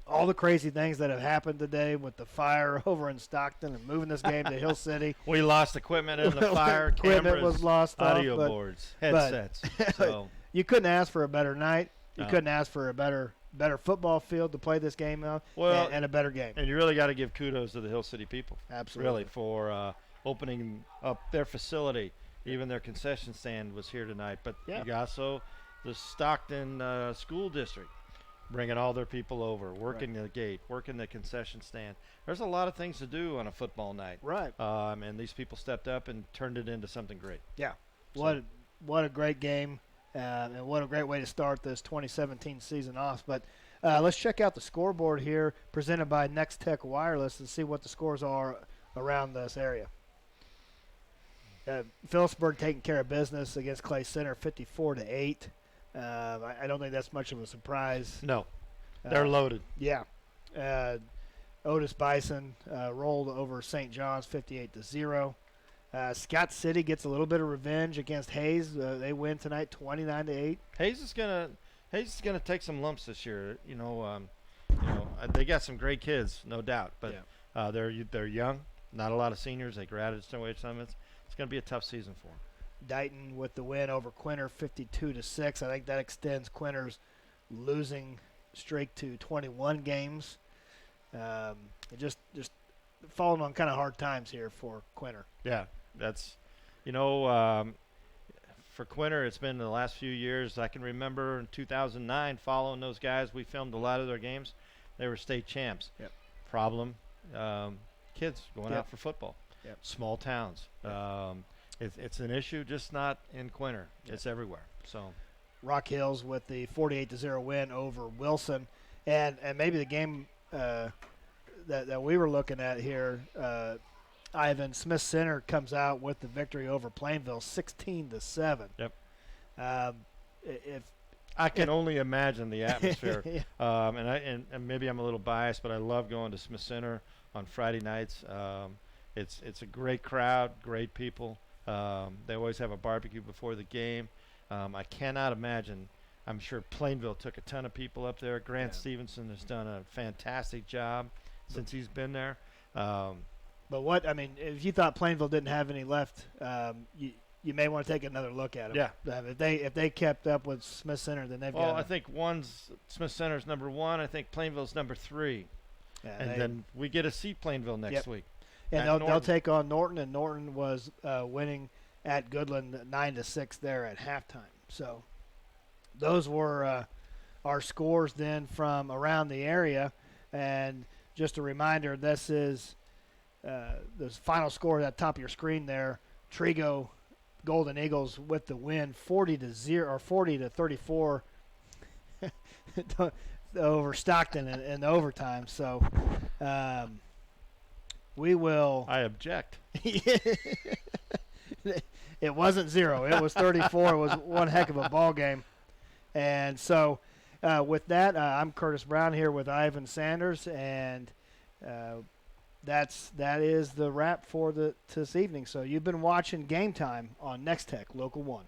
All the crazy things that have happened today with the fire over in Stockton and moving this game to Hill City. We lost equipment in the fire. Equipment cameras, was lost audio off, boards, headsets. So you couldn't ask for a better night. You No. couldn't ask for a better football field to play this game on, and a better game. And you really got to give kudos to the Hill City people. Absolutely. Really, for opening up their facility. Even their concession stand was here tonight. But you also the Stockton School District bringing all their people over, working the gate, working the concession stand. There's a lot of things to do on a football night. Right. And these people stepped up and turned it into something great. Yeah. So- What a great game, and what a great way to start this 2017 season off. But let's check out the scoreboard here, presented by Nex-Tech Wireless, and see what the scores are around this area. Phillipsburg taking care of business against Clay Center, 54-8. I don't think that's much of a surprise. No, they're loaded. Yeah. Otis Bison rolled over St. John's 58-0. Scott City gets a little bit of revenge against Hayes. They win tonight 29-8. Hayes is gonna take some lumps this year. They got some great kids, no doubt. But they're young. Not a lot of seniors. They graduated some. It's gonna be a tough season for them. Dighton with the win over Quinter 52-6. I think that extends Quinter's losing streak to 21 games. Just falling on kind of hard times here for Quinter. Yeah, that's for Quinter, it's been the last few years. I can remember in 2009 following those guys. We filmed a lot of their games. They were state champs. Yep. Problem, kids going out for football. Yep. Small towns. It's an issue, just not in Quinter. It's everywhere. So, Rock Hills with the 48-0 win over Wilson, and maybe the game that we were looking at here. Ivan Smith Center comes out with the victory over Plainville, 16-7. Yep. If I can only imagine the atmosphere. And maybe I'm a little biased, but I love going to Smith Center on Friday nights. It's a great crowd, great people. They always have a barbecue before the game. I cannot imagine. I'm sure Plainville took a ton of people up there. Grant Stevenson has done a fantastic job since he's been there. But if you thought Plainville didn't have any left, you may want to take another look at them. Yeah. If they kept up with Smith Center, then they've got. Well, I think Smith Center's number 1. I think Plainville's number 3. Yeah, and then we get to see Plainville next week. And they'll take on Norton, and Norton was winning at Goodland 9-6 there at halftime. So those were our scores then from around the area. And just a reminder, this is the final score at the top of your screen there. Trego Golden Eagles with the win, 40-0 or 40-34 over Stockton in overtime. So we will. I object. It wasn't 0. It was 34. It was one heck of a ball game. And so with that, I'm Curtis Brown here with Ivan Sanders, and that is the wrap for this evening. So you've been watching Game Time on Nex-Tech Local 1.